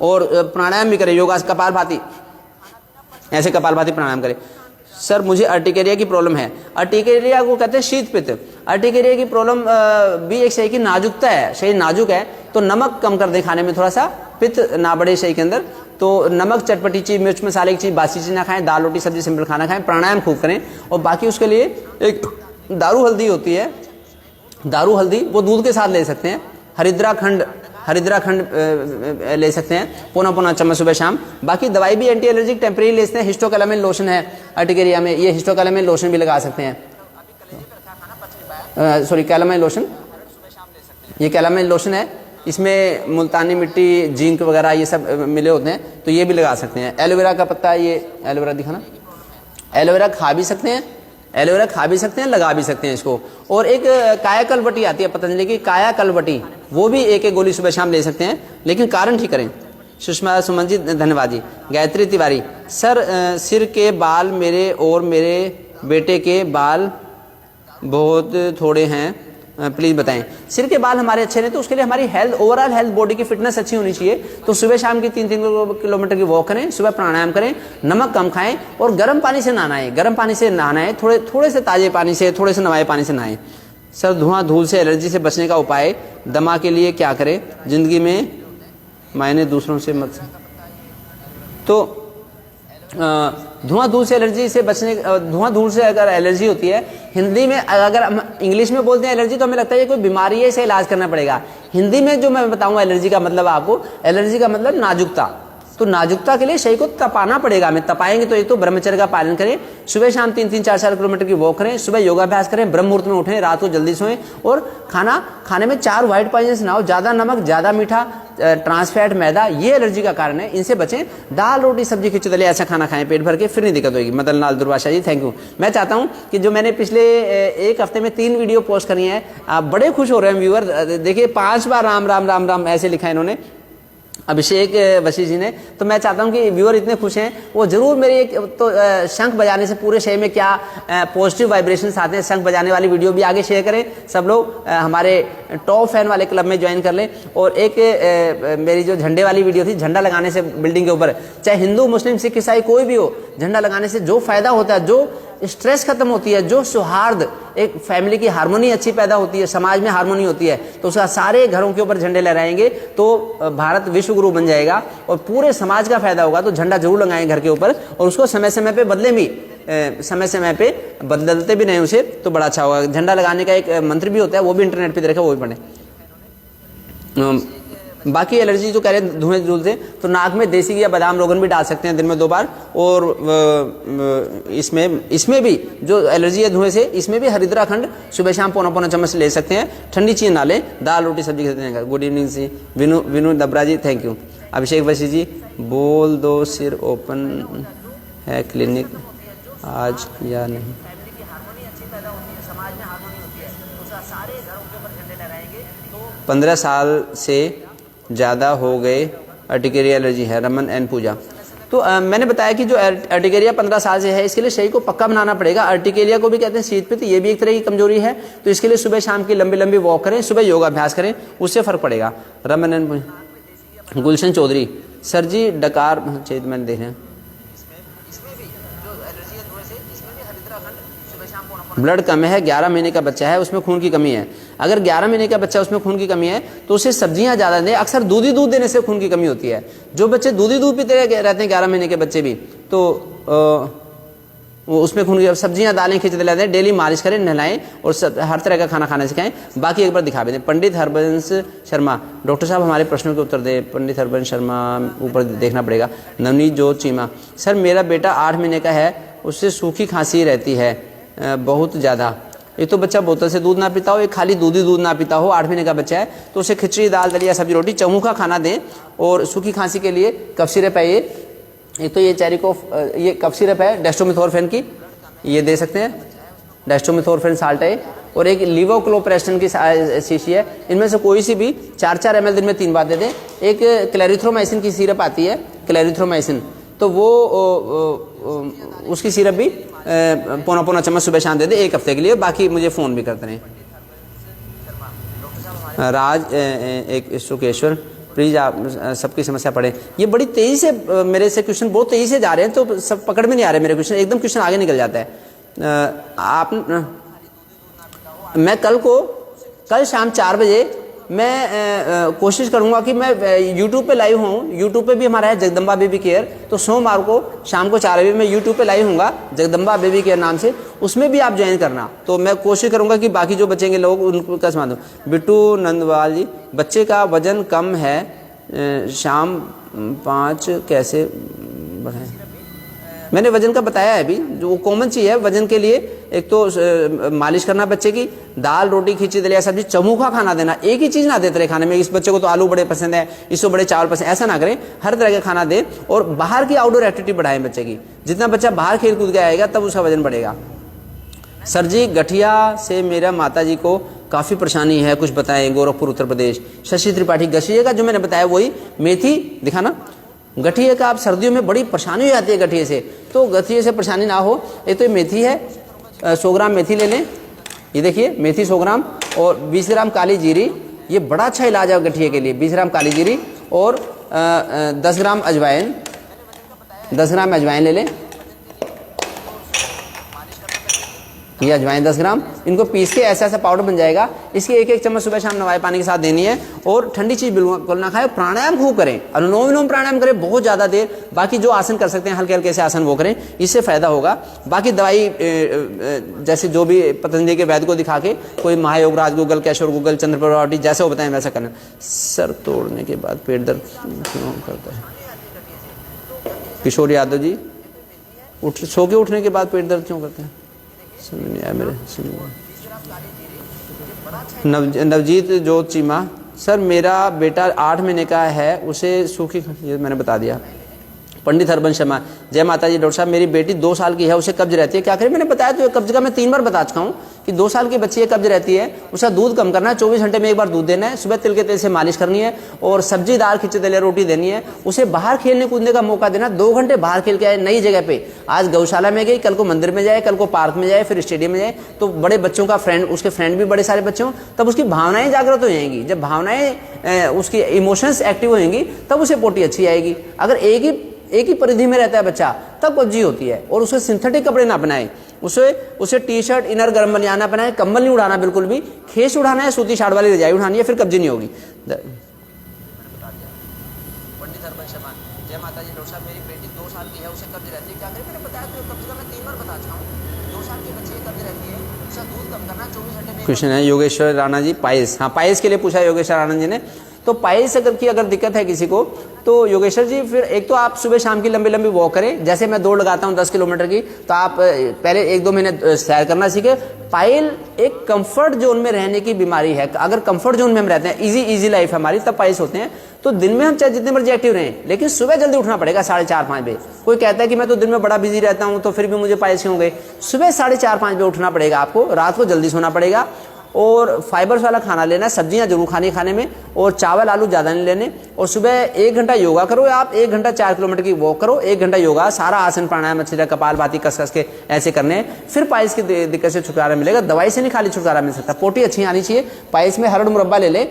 और प्राणायाम भी करें, योगा, कपालभाति, ऐसे कपालभाति प्राणायाम करें। सर मुझे अर्टिकेरिया की प्रॉब्लम है। अर्टिकेरिया को कहते हैं शीत पित्त। अर्टिकेरिया की प्रॉब्लम भी एक शरीर की नाजुकता है, शरीर नाजुक है, तो नमक कम कर दे खाने में, थोड़ा सा पित्त ना बढ़े शरीर के अंदर। तो नमक, चटपटी चीज़, मिर्च मसाले की चीज़, बासी चीज़ ना खाएं, दाल रोटी सब्जी सिंपल खाना खाएं, प्राणायाम खूब करें। और बाकी उसके लिए एक दारू हल्दी होती है, दारू हल्दी, वो दूध के साथ ले सकते हैं। हरिद्रा खंड ले सकते हैं, पौना चम्मच सुबह शाम। बाकी दवाई भी एंटी एलर्जिक टेम्परेरी ले सकते हैं। हिस्टोकैलामिन लोशन है अर्टिकेरिया में, ये हिस्टोकैलामिन लोशन भी लगा सकते हैं। सॉरी, कैलामाइन लोशन, ये कैलामाइन लोशन है, इसमें मुल्तानी मिट्टी, जिंक वगैरह ये सब मिले होते हैं, तो ये भी लगा सकते हैं। एलोवेरा का पत्ता, ये एलोवेरा दिखाना, एलोवेरा खा भी सकते हैं, एलोवेरा खा भी सकते हैं, लगा भी सकते हैं इसको। और एक कायाकल्प आती है पतंजलि की, कायाकल्प, वो भी एक एक गोली सुबह शाम ले सकते हैं, लेकिन कारण ठीक करें। सुषमा सुमन जी धन्यवाद जी। गायत्री तिवारी, सर सिर के बाल मेरे और मेरे बेटे के बाल बहुत थोड़े हैं, प्लीज़ बताएं। सिर के बाल हमारे अच्छे नहीं, तो उसके लिए हमारी हेल्थ, ओवरऑल हेल्थ, बॉडी की फिटनेस अच्छी होनी चाहिए। तो सुबह शाम की 3-3 किलोमीटर की वॉक करें, सुबह प्राणायाम करें, नमक कम खाएं और गर्म पानी से नहाना है। गर्म पानी से नहाना है, थोड़े से ताजे पानी से, थोड़े से नवाए पानी से नहाएं। सर धुआं धूल से एलर्जी से बचने का उपाय, दमा के लिए क्या करें, जिंदगी में मायने दूसरों से मत। तो धुआं धूल से एलर्जी से बचने, धुआं धूल से अगर एलर्जी होती है, हिंदी में अगर हम इंग्लिश में बोलते हैं एलर्जी, तो हमें लगता है ये कोई बीमारी है, इसे इलाज करना पड़ेगा। हिंदी में जो मैं बताऊंगा एलर्जी का मतलब आपको, एलर्जी का मतलब नाजुकता। तो नाजुकता के लिए शरीर को तपाना पड़ेगा, हमें तपाएंगे तो एक तो ब्रह्मचर्य का पालन करें, सुबह शाम 3-3, 4-4 किलोमीटर की वॉक करें, सुबह योगाभ्यास करें, ब्रह्म मुहूर्त में उठें, रात को जल्दी सोएं, और खाना खाने में 4 व्हाइट पानी से नहाओ, ज्यादा नमक, ज्यादा मीठा, ट्रांस फैट, मैदा, ये एलर्जी का कारण है, इनसे बचें। दाल रोटी सब्जी खिचड़ी ऐसा खाना खाएं पेट भर के, फिर नहीं दिक्कत होगी। मदन लाल दुर्वाशा जी थैंक यू। मैं चाहता हूं कि जो मैंने पिछले एक हफ्ते में 3 वीडियो पोस्ट करी हैं, आप बड़े खुश हो रहे हैं व्यूअर, देखिए 5 बार राम राम राम राम ऐसे लिखा है इन्होंने, अभिषेक वशी जी ने। तो मैं चाहता हूं कि व्यूअर इतने खुश हैं, वो जरूर मेरी एक तो शंख बजाने से पूरे शरीर में क्या पॉजिटिव वाइब्रेशंस आते हैं, शंख बजाने वाली वीडियो भी आगे शेयर करें। सब लोग हमारे टॉप फैन वाले क्लब में ज्वाइन कर लें। और एक मेरी जो झंडे वाली वीडियो थी, झंडा लगाने से बिल्डिंग के ऊपर, चाहे हिंदू मुस्लिम सिख ईसाई कोई भी हो, झंडा लगाने से जो फायदा होता है, जो स्ट्रेस खत्म होती है, जो सौहार्द, एक फैमिली की हार्मोनी अच्छी पैदा होती है, समाज में हार्मोनी होती है, तो उसका सारे घरों के ऊपर झंडे लहराएंगे तो भारत विश्व गुरु बन जाएगा और पूरे समाज का फायदा होगा। तो झंडा जरूर लगाएं घर के ऊपर, और उसको समय समय पे बदले भी, समय समय पे बदलते भी नहीं उसे, तो बड़ा अच्छा होगा। झंडा लगाने का एक मंत्र भी होता है, वो भी इंटरनेट पे देखा, वो भी पढ़े। बाकी एलर्जी जो कह रहे हैं धुएं धूल से, तो नाक में देसी घी या बादाम रोगन भी डाल सकते हैं दिन में 2 बार। और इसमें भी जो एलर्जी है धुएं से, इसमें भी हरिद्रा खंड सुबह शाम पौना चम्मच ले सकते हैं। ठंडी चीज ना लें, दाल रोटी सब्जी खाते हैं। गुड इवनिंग जी विनु दबरा जी थैंक यू। अभिषेक वशी जी, बोल दो सिर ओपन है क्लिनिक आज या नहीं। 15 साल से ज़्यादा हो गए, अर्टिकेरिया एलर्जी है। रमन एंड पूजा। तो मैंने बताया कि जो अर्टिकेरिया 15 साल से है, इसके लिए शरीर को पक्का बनाना पड़ेगा। अर्टिकेरिया को भी कहते हैं शीत पित्त, ये भी एक तरह की कमजोरी है। तो इसके लिए सुबह शाम की लंबी लंबी वॉक करें, सुबह योगाभ्यास करें, उससे फर्क पड़ेगा। रमन एंड पूजा। गुलशन चौधरी, सर जी डकार मैंने देखे हैं, ब्लड कम है, 11 महीने का बच्चा है, उसमें खून की कमी है। अगर 11 महीने का बच्चा उसमें खून की कमी है, तो उसे सब्जियां ज्यादा दें। अक्सर दूधी दूध देने से खून की कमी होती है। जो बच्चे दूधी दूध पीते रहते हैं 11 महीने के बच्चे भी, तो उसमें खून की, सब्जियां दालें खिचड़ी लाते हैं। डेली मालिश करें, नहलाएं और हर तरह का खाना खाना सिखाएं। बाकी एक बार दिखा भी दें। पंडित हरबंश शर्मा, डॉक्टर साहब हमारे प्रश्नों के उत्तर दें। पंडित हरबंश शर्मा, ऊपर देखना पड़ेगा। नवनीत जो चीमा, सर मेरा बेटा 8 महीने का है, उससे सूखी खांसी रहती है बहुत ज़्यादा। एक तो बच्चा बोतल से दूध ना पीता हो, एक खाली दूधी दूध ना पीता हो, 8 महीने का बच्चा है, तो उसे खिचड़ी दाल दलिया सब्जी रोटी चौमुखा खाना दें। और सूखी खांसी के लिए कफ सिरप है, ये एक तो ये चेरिकोफ, ये कफ सिरप है डेस्टोमिथोरफेन की, ये दे सकते हैं। डेस्टोमिथोरफेन साल्ट है। और एक लिवोक्लोप्रेस्टन की शीशी है। इनमें से कोई सी भी 4-4 ml दिन में 3 बार दे दें। एक क्लैरिथ्रोमाइसिन की सिरप आती है, क्लैरिथ्रोमाइसिन, तो वो उसकी सिरप भी पौना चम्मच सुबह शाम दे दे 1 हफ्ते के लिए। बाकी मुझे फ़ोन भी करते रहें। राज एक सुकेश्वर, प्लीज़ आप सबकी समस्या पढ़ें। ये बड़ी तेज़ी से मेरे से क्वेश्चन बहुत तेज़ी से जा रहे हैं, तो सब पकड़ में नहीं आ रहे मेरे क्वेश्चन, एकदम क्वेश्चन आगे निकल जाता है। मैं कल शाम 4 बजे मैं कोशिश करूंगा कि मैं यूट्यूब पे लाइव हूँ। यूट्यूब पे भी हमारा है जगदम्बा बेबी केयर, तो सोमवार को शाम को 4 बजे मैं यूट्यूब पे लाइव हूँगा जगदम्बा बेबी केयर नाम से, उसमें भी आप ज्वाइन करना। तो मैं कोशिश करूंगा कि बाकी जो बचेंगे लोग उनको समझा दूँ। बिट्टू नंदवाल जी, बच्चे का वजन कम है, शाम 5 कैसे बढ़ाएं? मैंने वजन का बताया है अभी, जो कॉमन चीज़ है वजन के लिए, एक तो मालिश करना बच्चे की, दाल रोटी खिचड़ी दलिया सब्जी चमूखा खाना देना, एक ही चीज़ ना देते रहे खाने में, इस बच्चे को तो आलू बड़े पसंद है, इसको बड़े चावल पसंद, ऐसा ना करें, हर तरह का खाना दें। और बाहर की आउटडोर एक्टिविटी बढ़ाएं बच्चे की, जितना बच्चा बाहर खेल कूद के आएगा तब उसका वजन बढ़ेगा। सर जी गठिया से मेरा माता जी को काफ़ी परेशानी है, कुछ बताएं। गोरखपुर उत्तर प्रदेश। शशि त्रिपाठी। गठिया का जो मैंने बताया वही, मेथी दिखाना। गठिए का आप सर्दियों में बड़ी परेशानी हो जाती है गठिए से, तो गठिए से परेशानी ना हो, एक तो ये मेथी है, 100 ग्राम मेथी ले लें, ये देखिए मेथी 100 ग्राम, और 20 ग्राम काली जीरी, ये बड़ा अच्छा इलाज है गठिए के लिए। 20 ग्राम काली जीरी और 10 ग्राम अजवाइन, 10 ग्राम अजवाइन ले लें, ये अजवाइन 10 ग्राम, इनको पीस के ऐसा ऐसा पाउडर बन जाएगा। इसकी एक एक चम्मच सुबह शाम नवाए पानी के साथ देनी है, और ठंडी चीज बिल्कुल ना खाएं। प्राणायाम खूब करें, अनुलोम विलोम प्राणायाम करें बहुत ज़्यादा देर, बाकी जो आसन कर सकते हैं हल्के हल्के से आसन वो करें, इससे फायदा होगा। बाकी दवाई जैसे जो भी पतंजलि के वैद्य को दिखा के, कोई महायोग राज गूगल, कैशोर गूगल, चंद्रप्रभावटी, जैसे वो बताएं वैसा करना। सर तोड़ने के बाद पेट दर्द क्यों करता है? किशोर यादव जी, सो के उठने के बाद पेट दर्द क्यों करते हैं? समझ नहीं आया मेरे। नवजीत जोत चीमा। सर मेरा बेटा 8 महीने का है, उसे सूखी, ये मैंने बता दिया। पंडित हरबंश शर्मा। जय माता जी। डॉक्टर साहब मेरी बेटी 2 साल की है, उसे कब्ज रहती है, क्या करें? मैंने बताया तो कब्ज का मैं 3 बार बता चुका हूँ कि 2 साल की बच्ची है, कब्ज रहती है, उसका दूध कम करना है, 24 घंटे में एक बार दूध देना है, सुबह तिल के तेल से मालिश करनी है, और सब्जी दाल खिचड़ी दलिया रोटी देनी है। उसे बाहर खेलने कूदने का मौका देना, 2 घंटे बाहर खेल के आए नई जगह पे। आज गौशाला में गई, कल को मंदिर में जाए, कल को पार्क में जाए, फिर स्टेडियम में जाए, तो बड़े बच्चों का फ्रेंड, उसके फ्रेंड भी बड़े सारे बच्चे हों, तब उसकी भावनाएं जागृत हो जाएंगी। जब भावनाएं उसकी इमोशंस एक्टिव होंगी तब उसे पोटी अच्छी आएगी। अगर एक ही परिधि में रहता है बच्चा तब कब्जी होती है। और उसे सिंथेटिक कपड़े ना बनाए, उसे टी शर्ट इनर गर्म बनियाना पहनाए, कंबल नहीं उड़ाना बिल्कुल भी, खेस उड़ाना है, सूती शाड़ वाली रजाई उठानी है, फिर कब्जी नहीं होगी। पंडित हरबंश शर्मा। जय माता जी। डॉक्टर साहब मेरी बेटी 2 साल की है, उसे कब्ज रहती है, क्या करें? मैंने बताया तो कब्ज का मैं 3 बार बता चुका हूँ। 2 साल की बच्ची कब्ज रहती है, उसका दूध कम करना, 24 घंटे में। क्वेश्चन है योगेश्वर राणा जी। पाइल्स, हाँ पाइल्स के लिए पूछा योगेश्वर राणा जी ने। तो पाइल्स अगर दिक्कत है किसी को, तो योगेश्वर जी फिर एक तो आप सुबह शाम की लंबी लंबी वॉक करें। जैसे मैं दौड़ लगाता हूँ 10 किलोमीटर की, तो आप पहले 1-2 महीने सैर करना सीखे। पाइल एक कंफर्ट जोन में रहने की बीमारी है। अगर कंफर्ट जोन में हम रहते हैं, इजी लाइफ है हमारी, तब पाइल्स होते हैं। तो दिन में हम चाहे जितने मर्जी एक्टिव रहें, लेकिन सुबह जल्दी उठना पड़ेगा 4:30-5 बजे। कोई कहता है कि मैं तो दिन में बड़ा बिजी रहता हूँ तो फिर भी मुझे पाइल्स क्यों हो गए? सुबह 4:30-5 बजे उठना पड़ेगा आपको, रात को जल्दी सोना पड़ेगा, और फाइबर्स वाला खाना लेना, सब्जियां जरूर खाने में, और चावल आलू ज़्यादा नहीं लेने। और सुबह 1 घंटा योगा करो, आप 1 घंटा 4 किलोमीटर की वॉक करो, 1 घंटा योगा, सारा आसन प्राणायाम अच्छी तरह कपालभाति कस के ऐसे करने, फिर पाइल्स की दिक्कत से छुटकारा मिलेगा। दवाई से नहीं खाली छुटकारा मिल सकता, पोटी अच्छी आनी चाहिए। पाइल्स में हरड़ मुरब्बा ले ले,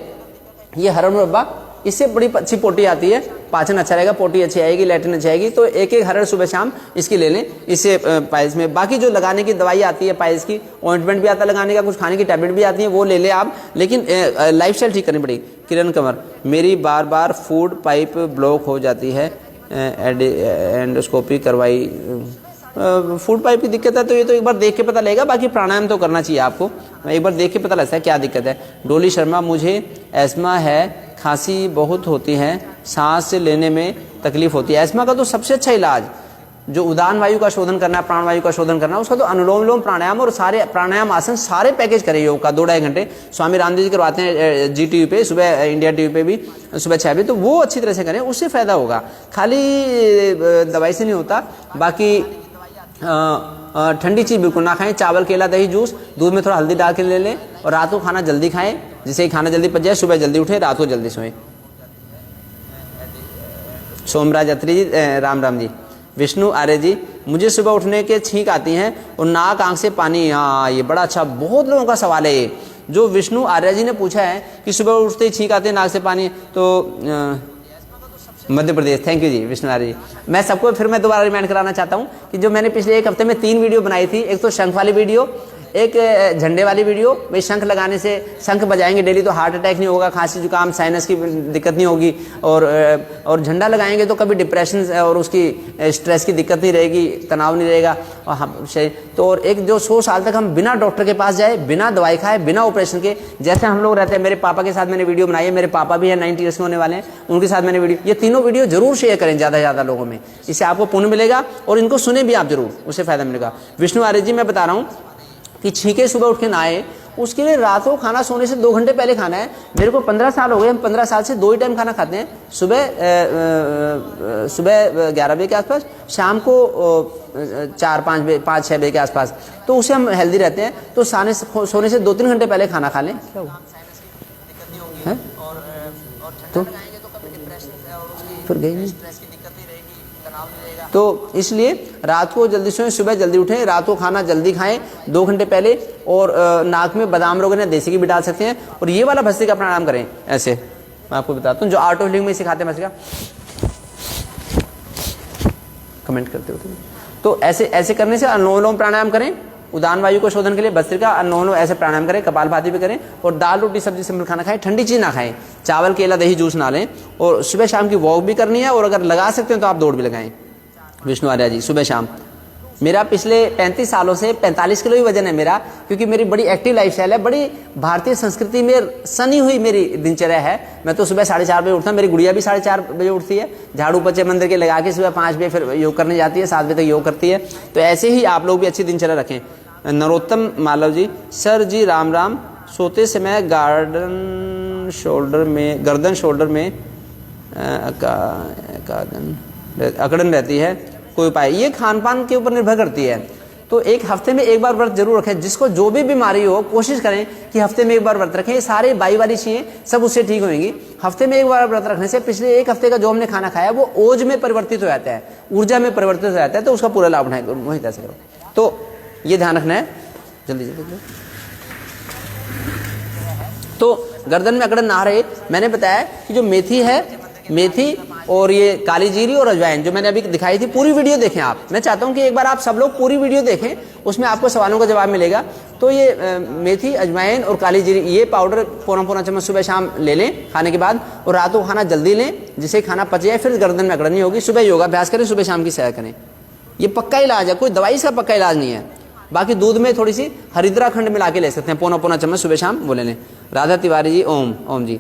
ये हरड़ मुरब्बा, इससे बड़ी अच्छी पोटी आती है, पाचन अच्छा रहेगा, पोटी अच्छी आएगी, लैट्रिन अच्छी आएगी। तो एक हरड़ सुबह शाम इसकी ले लें, इससे पाइल्स में। बाकी जो लगाने की दवाई आती है पाइल्स की, ऑइंटमेंट भी आता है लगाने का, कुछ खाने की टैबलेट भी आती है, वो ले ले आप, लेकिन लाइफस्टाइल ठीक करनी पड़ेगी। किरण कंवर। मेरी बार फूड पाइप ब्लॉक हो जाती है, एंडोस्कोपी करवाई। फूड पाइप की दिक्कत है तो ये तो एक बार देख के पता लगेगा, बाकी प्राणायाम तो करना चाहिए आपको, एक बार देख के पता लगता है क्या दिक्कत है। डोली शर्मा। मुझे एस्मा है, खांसी बहुत होती है, सांस लेने में तकलीफ होती है। एस्मा का तो सबसे अच्छा इलाज जो उदान वायु का शोधन करना है, प्राण वायु का शोधन करना है, उसका तो अनुलोम विलोम प्राणायाम और सारे प्राणायाम आसन सारे पैकेज करें योग का 2-2.5 घंटे। स्वामी रामदेव जी करवाते हैं जी टीवी पे, सुबह इंडिया टीवी पे भी सुबह 6 बजे, तो वो अच्छी तरह से करें, उससे फायदा होगा। खाली दवाई से नहीं होता। बाकी ठंडी चीज़ बिल्कुल ना खाएं, चावल केला दही जूस, दूध में थोड़ा हल्दी डाल के ले लें, और रात को खाना जल्दी खाएं, जिससे खाना जल्दी पच जाए, सुबह जल्दी उठे, रात को जल्दी सोएं। सोमराज अत्री जी। राम जी। विष्णु आर्य जी। मुझे सुबह उठने के छींक आती हैं और नाक आंख से पानी। हाँ ये बड़ा अच्छा, बहुत लोगों का सवाल है ये, जो विष्णु आर्य जी ने पूछा है कि सुबह उठते ही छींक आते हैं नाक से पानी, तो मध्य प्रदेश। थैंक यू जी विष्णु आर्य जी। मैं सबको फिर मैं दोबारा रिमाइंड कराना चाहता हूँ कि जो मैंने पिछले 1 हफ्ते में 3 वीडियो बनाई थी, एक तो शंख वाली वीडियो, एक झंडे वाली वीडियो, भाई शंख लगाने से, शंख बजाएंगे डेली तो हार्ट अटैक नहीं होगा, खांसी जुकाम साइनस की दिक्कत नहीं होगी, और झंडा लगाएंगे तो कभी डिप्रेशन और उसकी स्ट्रेस की दिक्कत नहीं रहेगी, तनाव नहीं रहेगा। और हम तो और एक जो 100 साल तक हम बिना डॉक्टर के पास जाए, बिना दवाई खाए, बिना ऑपरेशन के, जैसे हम लोग रहते हैं। मेरे पापा के साथ मैंने वीडियो बनाई है, मेरे पापा भी है 90 ईयर्स के होने वाले हैं, उनके साथ मैंने वीडियो, ये तीनों वीडियो जरूर शेयर करें ज़्यादा से ज़्यादा लोगों में, इससे आपको पुण्य मिलेगा और इनको सुने भी आप जरूर, उससे फायदा मिलेगा। विष्णु आर्य जी मैं बता रहा हूँ कि छींके सुबह उठ के नहाए, उसके लिए रात को खाना सोने से 2 घंटे पहले खाना है। मेरे को 15 साल हो गए, हम 15 साल से 2 ही टाइम खाना खाते हैं, सुबह 11 बजे के आसपास, शाम को 4-5 बजे 5-6 बजे के आसपास, तो उससे हम हेल्दी रहते हैं। तो सोने से 2-3 घंटे पहले खाना खा लें, क्या हुआ है? तो फिर गई नहीं, तो इसलिए रात को जल्दी सोएं, सुबह जल्दी उठें, रात को खाना जल्दी खाएं 2 घंटे पहले, और नाक में बादाम लोग देसी घी भी डाल सकते हैं, और ये वाला भस्त्रिका प्राणायाम करें। ऐसे मैं आपको बताता हूँ, जो आर्ट ऑफ लिविंग में सिखाते हैं भस्त्रिका, कमेंट करते हो तो ऐसे करने से अनुलोम प्राणायाम करें, उदान वायु को शोधन के लिए भस्त्रिका, अनुलोम ऐसे प्राणायाम करें, कपालभाति भी करें, और दाल रोटी सब्जी सिंपल खाना खाएं, ठंडी चीज ना खाएं, चावल केला दही जूस ना लें, और सुबह शाम की वॉक भी करनी है, और अगर लगा सकते हैं तो आप दौड़ भी लगाएं। विष्णु आर्य जी सुबह शाम, मेरा पिछले 35 सालों से 45 किलो ही वजन है मेरा, क्योंकि मेरी बड़ी एक्टिव लाइफस्टाइल है, बड़ी भारतीय संस्कृति में सनी हुई मेरी दिनचर्या है। मैं तो सुबह 4:30 बजे उठता हूँ, मेरी गुड़िया भी 4:30 बजे उठती है, झाड़ू पोछे मंदिर के लगा के सुबह 5 बजे फिर योग करने जाती है, 7 बजे तक योग करती है। तो ऐसे ही आप लोग भी अच्छी दिनचर्या रखें। नरोत्तम मालव जी, सर जी राम राम, सोते समय गर्दन शोल्डर में अकड़न रहती है, कोई उपाय? ये खान पान के ऊपर निर्भर करती है। तो एक हफ्ते में एक बार व्रत जरूर रखें, जिसको जो भी बीमारी हो कोशिश करें कि हफ्ते में एक बार व्रत रखें। ये सारे बाई वाली चीजें सब उससे ठीक होंगी। हफ्ते में एक बार व्रत रखने से पिछले एक हफ्ते का जो हमने खाना खाया वो ओज में परिवर्तित हो जाता है, ऊर्जा में परिवर्तित हो जाता है, तो उसका पूरा लाभ उठाएं, वही ऐसे करो। तो ये ध्यान रखना है, जल्दी जल्दी। तो गर्दन में अकड़न ना रहे, मैंने बताया कि जो मेथी है, मेथी और ये काली जीरी और अजवाइन जो मैंने अभी दिखाई थी, पूरी वीडियो देखें आप। मैं चाहता हूं कि एक बार आप सब लोग पूरी वीडियो देखें, उसमें आपको सवालों का जवाब मिलेगा। तो ये मेथी, अजवाइन और काली जीरी, ये पाउडर पौना चम्मच सुबह शाम ले लें खाने के बाद, और रात को खाना जल्दी लें जिससे खाना पच जाए, फिर गर्दन में अकड़न नहीं होगी। सुबह योगाभ्यास करें, सुबह शाम की सैर करें, ये पक्का इलाज है, कोई दवाई इसका पक्का इलाज नहीं है। बाकी दूध में थोड़ी सी हरिद्रा खंड मिला के ले सकते हैं, पौना चम्मच सुबह शाम वो ले लें। राधा तिवारी जी, ओम जी।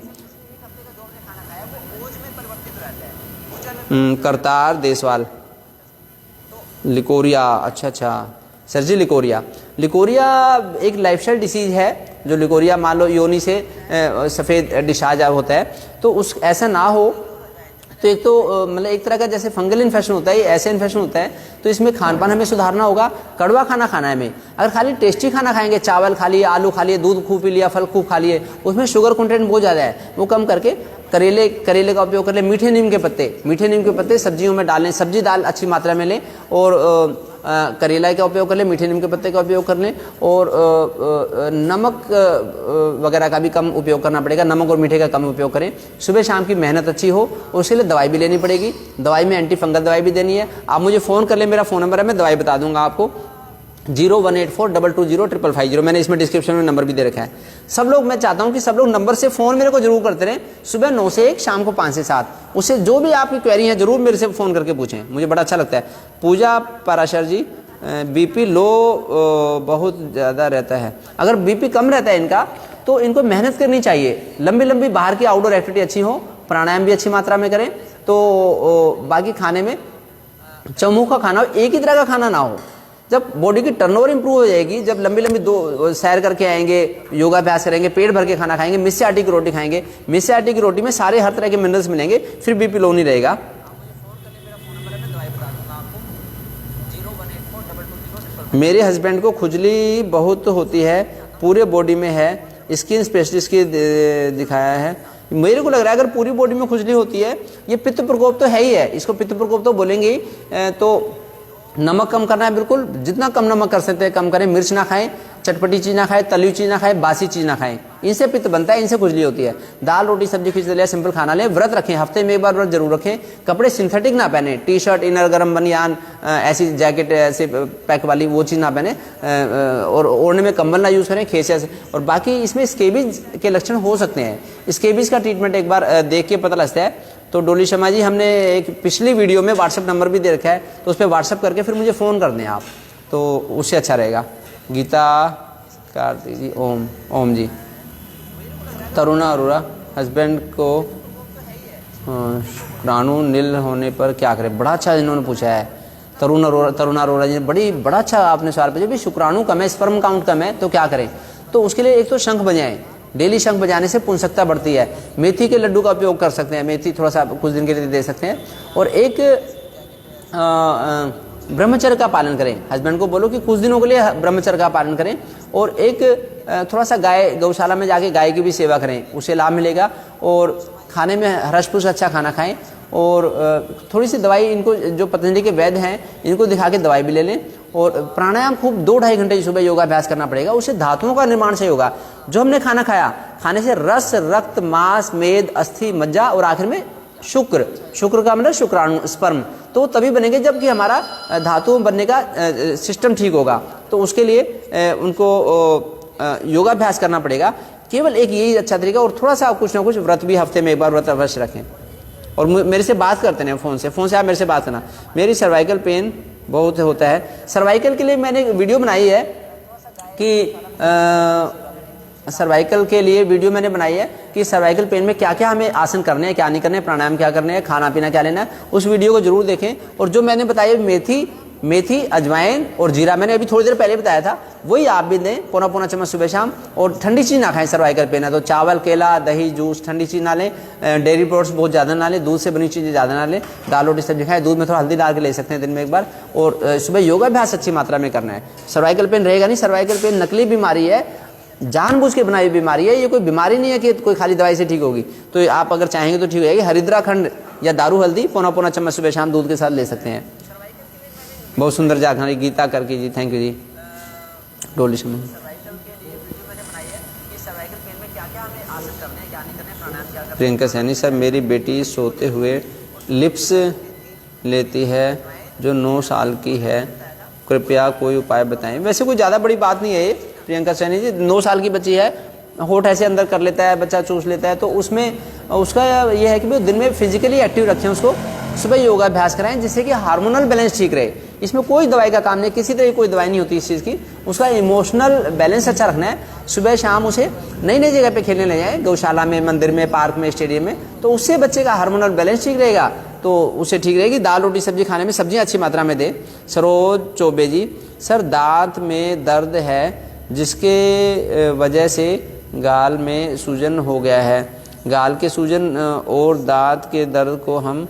करतार देसवाल, लिकोरिया, अच्छा सर जी, लिकोरिया एक लाइफस्टाइल डिसीज है, जो लिकोरिया मान लो योनि से सफ़ेद डिस्चार्ज होता है, तो उस ऐसा ना हो। तो एक तो मतलब एक तरह का जैसे फंगल इन्फेक्शन होता है, ऐसे इन्फेक्शन होता है, तो इसमें खान पान हमें सुधारना होगा। कड़वा खाना खाना है हमें। अगर खाली टेस्टी खाना खाएंगे, चावल खा लिए, आलू खा लिए, दूध खूब पी लिया, फल खूब खा लिए, उसमें शुगर कंटेंट बहुत ज़्यादा है, वो कम करके करेले का उपयोग कर ले। मीठे नीम के पत्ते सब्जियों में डालें, सब्जी दाल अच्छी मात्रा में लें, और करेला का उपयोग कर लें, मीठे नीम के पत्ते का उपयोग कर लें, और नमक वगैरह का भी कम उपयोग करना पड़ेगा, नमक और मीठे का कम उपयोग करें। सुबह शाम की मेहनत अच्छी हो, उसके लिए दवाई भी लेनी पड़ेगी, दवाई में एंटी फंगल दवाई भी देनी है। आप मुझे फ़ोन कर लें, मेरा फ़ोन नंबर है, मैं दवाई बता दूंगा आपको, 01842205550। मैंने इसमें डिस्क्रिप्शन में नंबर भी दे रखा है। सब लोग, मैं चाहता हूं कि सब लोग नंबर से फ़ोन मेरे को जरूर करते रहें, सुबह 9 से 1, शाम को 5 से 7। उससे जो भी आपकी क्वेरी है जरूर मेरे से फ़ोन करके पूछें, मुझे बड़ा अच्छा लगता है। पूजा पराशर जी, बीपी लो बहुत ज़्यादा रहता है। अगर बीपी कम रहता है इनका, तो इनको मेहनत करनी चाहिए, लंबी बाहर की आउटडोर एक्टिविटी अच्छी हो, प्राणायाम भी अच्छी मात्रा में करें। तो बाकी खाने में चौमुखा खाना हो, एक ही तरह का खाना ना हो। जब बॉडी की टर्नओवर इंप्रूव हो जाएगी, जब लंबी दो सैर करके आएंगे, योगाभ्यास करेंगे, पेट भर के खाना खाएंगे, मिस्से आटे की रोटी खाएंगे, मिस्से आटे की रोटी में सारे हर तरह के मिनरल्स मिलेंगे, फिर बीपी लो नहीं रहेगा। मेरे हस्बैंड को खुजली बहुत होती है, पूरे बॉडी में है, स्किन स्पेशलिस्ट की दिखाया है। मेरे को लग रहा है अगर पूरी बॉडी में खुजली होती है, ये पित्त प्रकोप तो है ही है, इसको पित्त प्रकोप तो बोलेंगे ही। तो नमक कम करना है, बिल्कुल जितना कम नमक कर सकते हैं कम करें, मिर्च ना खाएं, चटपटी चीज़ ना खाए, तली हुई चीज़ ना खाए, बासी चीज़ ना खाएं। इनसे पित्त बनता है, इनसे खुजली होती है। दाल रोटी सब्जी खिचड़ी सिंपल खाना लें। व्रत रखें, हफ्ते में एक बार व्रत जरूर रखें। कपड़े सिंथेटिक ना पहने, टी शर्ट, इनर, गर्म बनियान, ऐसी जैकेट ऐसे पैक वाली वो चीज़ ना पहने, और ओढ़ने में कंबल ना यूज़ करें खेसिया से। और बाकी इसमें स्केबीज के लक्षण हो सकते हैं। स्केबीज का ट्रीटमेंट एक बार देख के पता लगता है। तो डोली शर्मा जी, हमने एक पिछली वीडियो में व्हाट्सअप नंबर भी दे रखा है, तो उस पर व्हाट्सअप करके फिर मुझे फ़ोन कर दें आप, तो उससे अच्छा रहेगा। गीता कार्तिक जी, ओम जी। तरुणा अरोरा, हस्बैंड को शुक्राणु नील होने पर क्या करें? बड़ा अच्छा इन्होंने पूछा है तरुणा अरोरा जी ने, बड़ा अच्छा आपने सवाल पूछा। भी शुक्राणु कम है, स्पर्म काउंट कम है, तो क्या करें? तो उसके लिए एक तो शंख बजाएं। डेली शंख बजाने से पुंसकता बढ़ती है। मेथी के लड्डू का उपयोग कर सकते हैं, मेथी थोड़ा सा कुछ दिन के लिए दे सकते हैं। और एक ब्रह्मचर्य का पालन करें। हस्बैंड को बोलो कि कुछ दिनों के लिए ब्रह्मचर्य का पालन करें। और एक थोड़ा सा गौशाला में जाके गाय की भी सेवा करें, उससे लाभ मिलेगा। और खाने में हरस पुश अच्छा खाना खाएं। और थोड़ी सी दवाई, इनको जो पतंजलि के वैद्य हैं इनको दिखा के दवाई भी ले लें। और प्राणायाम खूब 2-2.5 घंटे सुबह योगाभ्यास करना पड़ेगा, उससे धातुओं का निर्माण सही होगा। जो हमने खाना खाया, खाने से रस, रक्त, मांस, मेद, अस्थि, मज्जा और आखिर में शुक्र का मतलब शुक्राणु, स्पर्म, तो तभी बनेंगे जबकि हमारा धातु बनने का सिस्टम ठीक होगा। तो उसके लिए उनको योगाभ्यास करना पड़ेगा। केवल एक यही अच्छा तरीका। और थोड़ा सा कुछ ना कुछ व्रत भी हफ्ते में एक बार व्रत अवश्य रखें। और मेरे से बात करते हैं फ़ोन से आप मेरे से बात करना। मेरी सर्वाइकल पेन बहुत होता है। सर्वाइकल के लिए मैंने वीडियो बनाई है कि सर्वाइकल के लिए वीडियो मैंने बनाई है कि सर्वाइकल पेन में क्या क्या हमें आसन करने हैं, क्या नहीं करने, प्राणायाम क्या करने हैं, खाना पीना क्या लेना है। उस वीडियो को जरूर देखें। और जो मैंने बताया मेथी, अजवाइन और जीरा, मैंने अभी थोड़ी देर पहले बताया था, वही आप भी दें पौना चम्मच सुबह शाम। और ठंडी चीज़ ना खाएं। सर्वाइकल पेन है तो चावल, केला, दही, जूस, ठंडी चीज़ ना लें। डेयरी प्रोडक्ट्स बहुत ज़्यादा ना लें। दूध से बनी चीज़ें ज़्यादा ना लें। दाल रोटी सब्जी खाएं। दूध में थोड़ा हल्दी डाल के ले सकते हैं दिन में एक बार। और सुबह योगाभ्यास अच्छी मात्रा में करना है। सर्वाइकल पेन रहेगा नहीं। सर्वाइकल पेन नकली बीमारी है, जानबूझ के बनाई हुई बीमारी है। ये कोई बीमारी नहीं है कि कोई खाली दवाई से ठीक होगी। तो आप अगर चाहेंगे तो ठीक हो जाएगी। हरिद्रा खंड या दारू हल्दी पौना चम्मच सुबह शाम दूध के साथ ले सकते हैं। बहुत सुंदर जानकारी गीता करके जी, थैंक यू जी। डोली शर्मा, प्रियंका सैनी, सर मेरी बेटी सोते हुए लिप्स लेती है जो 9 साल की है, कृपया कोई उपाय बताएं। वैसे कोई ज़्यादा बड़ी बात नहीं है ये प्रियंका सैनी जी। 9 साल की बच्ची है, होठ ऐसे अंदर कर लेता है, बच्चा चूस लेता है, तो उसमें उसका ये है कि भाई दिन में फिजिकली एक्टिव रखें उसको। सुबह योगाभ्यास कराएं जिससे कि हार्मोनल बैलेंस ठीक रहे। इसमें कोई दवाई का काम नहीं, किसी तरह की कोई दवाई नहीं होती इस चीज़ की। उसका इमोशनल बैलेंस अच्छा रखना है। सुबह शाम उसे नई नई जगह पे खेलने ले जाएं, गौशाला में, मंदिर में, पार्क में, स्टेडियम में, तो उससे बच्चे का हार्मोनल बैलेंस ठीक रहेगा, तो उससे ठीक रहेगी। दाल रोटी सब्जी खाने में सब्जियां अच्छी मात्रा में दें। सरोज चौबे जी, सर दांत में दर्द है जिसके वजह से गाल में सूजन हो गया है। गाल के सूजन और दांत के दर्द को हम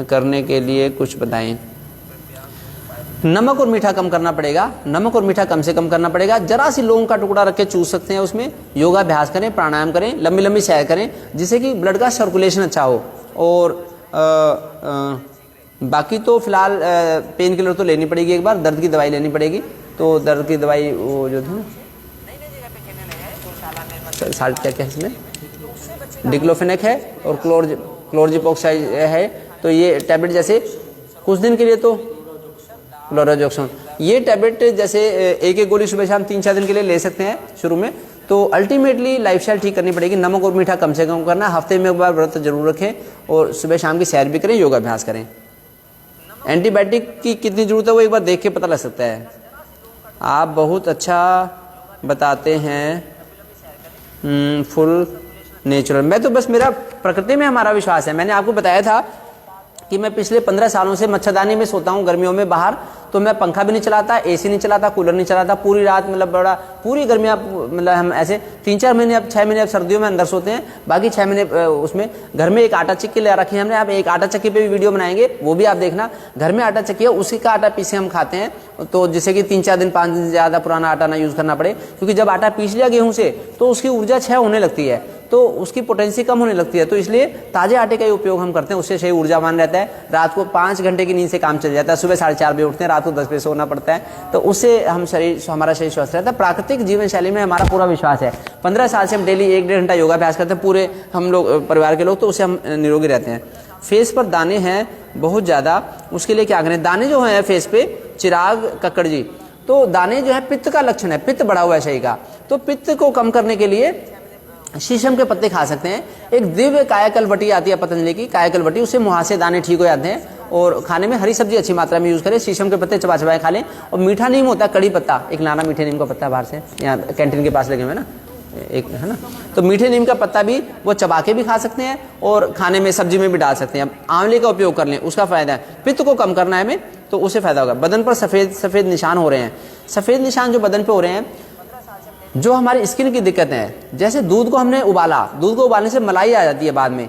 करने के लिए कुछ बताएं। नमक और मीठा कम करना पड़ेगा। नमक और मीठा कम से कम करना पड़ेगा। जरा सी लौंग का टुकड़ा रख के चूस सकते हैं उसमें। योगाभ्यास करें, प्राणायाम करें, लंबी लंबी सैर करें जिससे कि ब्लड का सर्कुलेशन अच्छा हो। और बाकी तो फिलहाल पेन किलर तो लेनी पड़ेगी, एक बार दर्द की दवाई लेनी पड़ेगी। तो दर्द की दवाई वो जो थी ना, साल्ट क्या क्या इसमें डिक्लोफेनेक है और क्लोरजिपोक्साइड है। तो ये टैबलेट जैसे कुछ दिन के लिए तो क्लोरोजोक्सोन, ये टैबलेट जैसे एक एक गोली सुबह शाम 3-4 दिन के लिए ले सकते हैं शुरू में। तो अल्टीमेटली लाइफस्टाइल ठीक करनी पड़ेगी। नमक और मीठा कम से कम करना, हफ्ते में एक बार व्रत जरूर रखें और सुबह शाम की सैर भी करें, योगाभ्यास करें। एंटीबायोटिक की कितनी जरूरत है वो एक बार देख के पता लग सकता है। आप बहुत अच्छा बताते हैं, फुल नेचुरल। मैं तो बस, मेरा प्रकृति में हमारा विश्वास है। मैंने आपको बताया था कि मैं पिछले 15 सालों से मच्छरदानी में सोता हूँ गर्मियों में बाहर। तो मैं पंखा भी नहीं चलाता, एसी नहीं चलाता, कूलर नहीं चलाता, पूरी रात मतलब बड़ा पूरी गर्मियाँ, मतलब हम ऐसे 3-4 महीने, अब 6 महीने अब सर्दियों में अंदर सोते हैं, बाकी 6 महीने उसमें। घर में एक आटा चक्की ले रखी है हमने, आप एक आटा चक्की पे भी वीडियो बनाएंगे, वो भी आप देखना। घर में आटा चक्की है, उसी का आटा पीसे हम खाते हैं, तो जिससे कि 3-4 दिन 5 दिन से ज़्यादा पुराना आटा ना यूज़ करना पड़े। क्योंकि जब आटा पीस लिया गेहूँ से तो उसकी ऊर्जा क्षय होने लगती है, तो उसकी पोटेंसी कम होने लगती है। तो इसलिए ताजे आटे का ही उपयोग हम करते हैं, उससे शरीर ऊर्जावान रहता है। रात को 5 घंटे की नींद से काम चल जाता है। सुबह 4:30 बजे उठते हैं, रात को 10 बजे सोना पड़ता है, तो उससे हमारा शरीर स्वस्थ रहता है। प्राकृतिक जीवन शैली में हमारा पूरा विश्वास है। 15 साल से हम डेली 1-1.5 घंटा योगाभ्यास करते हैं, पूरे हम लोग परिवार के लोग, तो उससे हम निरोगी रहते हैं। फेस पर दाने हैं बहुत ज़्यादा, उसके लिए क्या करें? दाने जो हैं फेस पे, चिराग कक्कड़ जी, तो दाने जो है पित्त का लक्षण है, पित्त बढ़ा हुआ है शरीर का, तो पित्त को कम करने के लिए शीशम के पत्ते खा सकते हैं। एक दिव्य कायाकल्पटी आती है पतंजलि की, कायाकल्पटी, उससे मुहासे दाने ठीक हो जाते हैं। और खाने में हरी सब्जी अच्छी मात्रा में यूज करें, शीशम के पत्ते चबा चबाए खा लें। और मीठा नीम होता है, कड़ी पत्ता, एक लाना मीठे नीम का पत्ता बाहर से, यहाँ कैंटीन के पास लगे हुए ना, एक है ना, तो मीठे नीम का पत्ता भी वो चबा के भी खा सकते हैं और खाने में सब्जी में भी डाल सकते हैं। आंवले का उपयोग कर लें, उसका फायदा है। पित्त को कम करना है हमें, तो उससे फायदा होगा। बदन पर सफेद सफेद निशान हो रहे हैं, सफेद निशान जो बदन पे हो रहे हैं, जो हमारी स्किन की दिक्कत है, जैसे दूध को हमने उबाला, दूध को उबालने से मलाई आ जाती है बाद में,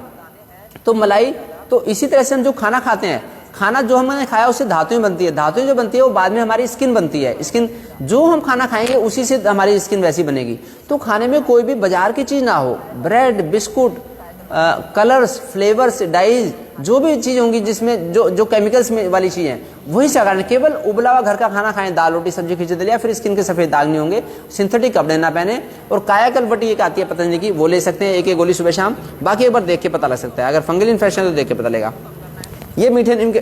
तो मलाई, तो इसी तरह से हम जो खाना खाते हैं, खाना जो हमने खाया उससे धातुएं बनती है, धातुएं जो बनती है वो बाद में हमारी स्किन बनती है। स्किन जो हम खाना खाएंगे उसी से हमारी स्किन वैसी बनेगी। तो खाने में कोई भी बाजार की चीज ना हो, bread, biscuit, colours, flavours, dyes, जो भी चीज होंगी जिसमें जो केमिकल्स में वाली चीज है वही से हटाना। केवल उबला हुआ घर का खाना खाएं, दाल रोटी सब्जी खिचड़ी दलिया, फिर स्किन के सफेद दाग नहीं होंगे। सिंथेटिक कपड़े ना पहने। और कायाकल्पटी एक आती है पतंजलि की, वो ले सकते हैं, एक गोली सुबह शाम, बाकी एक बार देख के पता लग सकता है। अगर फंगल इन्फेक्शन है तो देख के पता लगेगा। ये मीठे नीम के,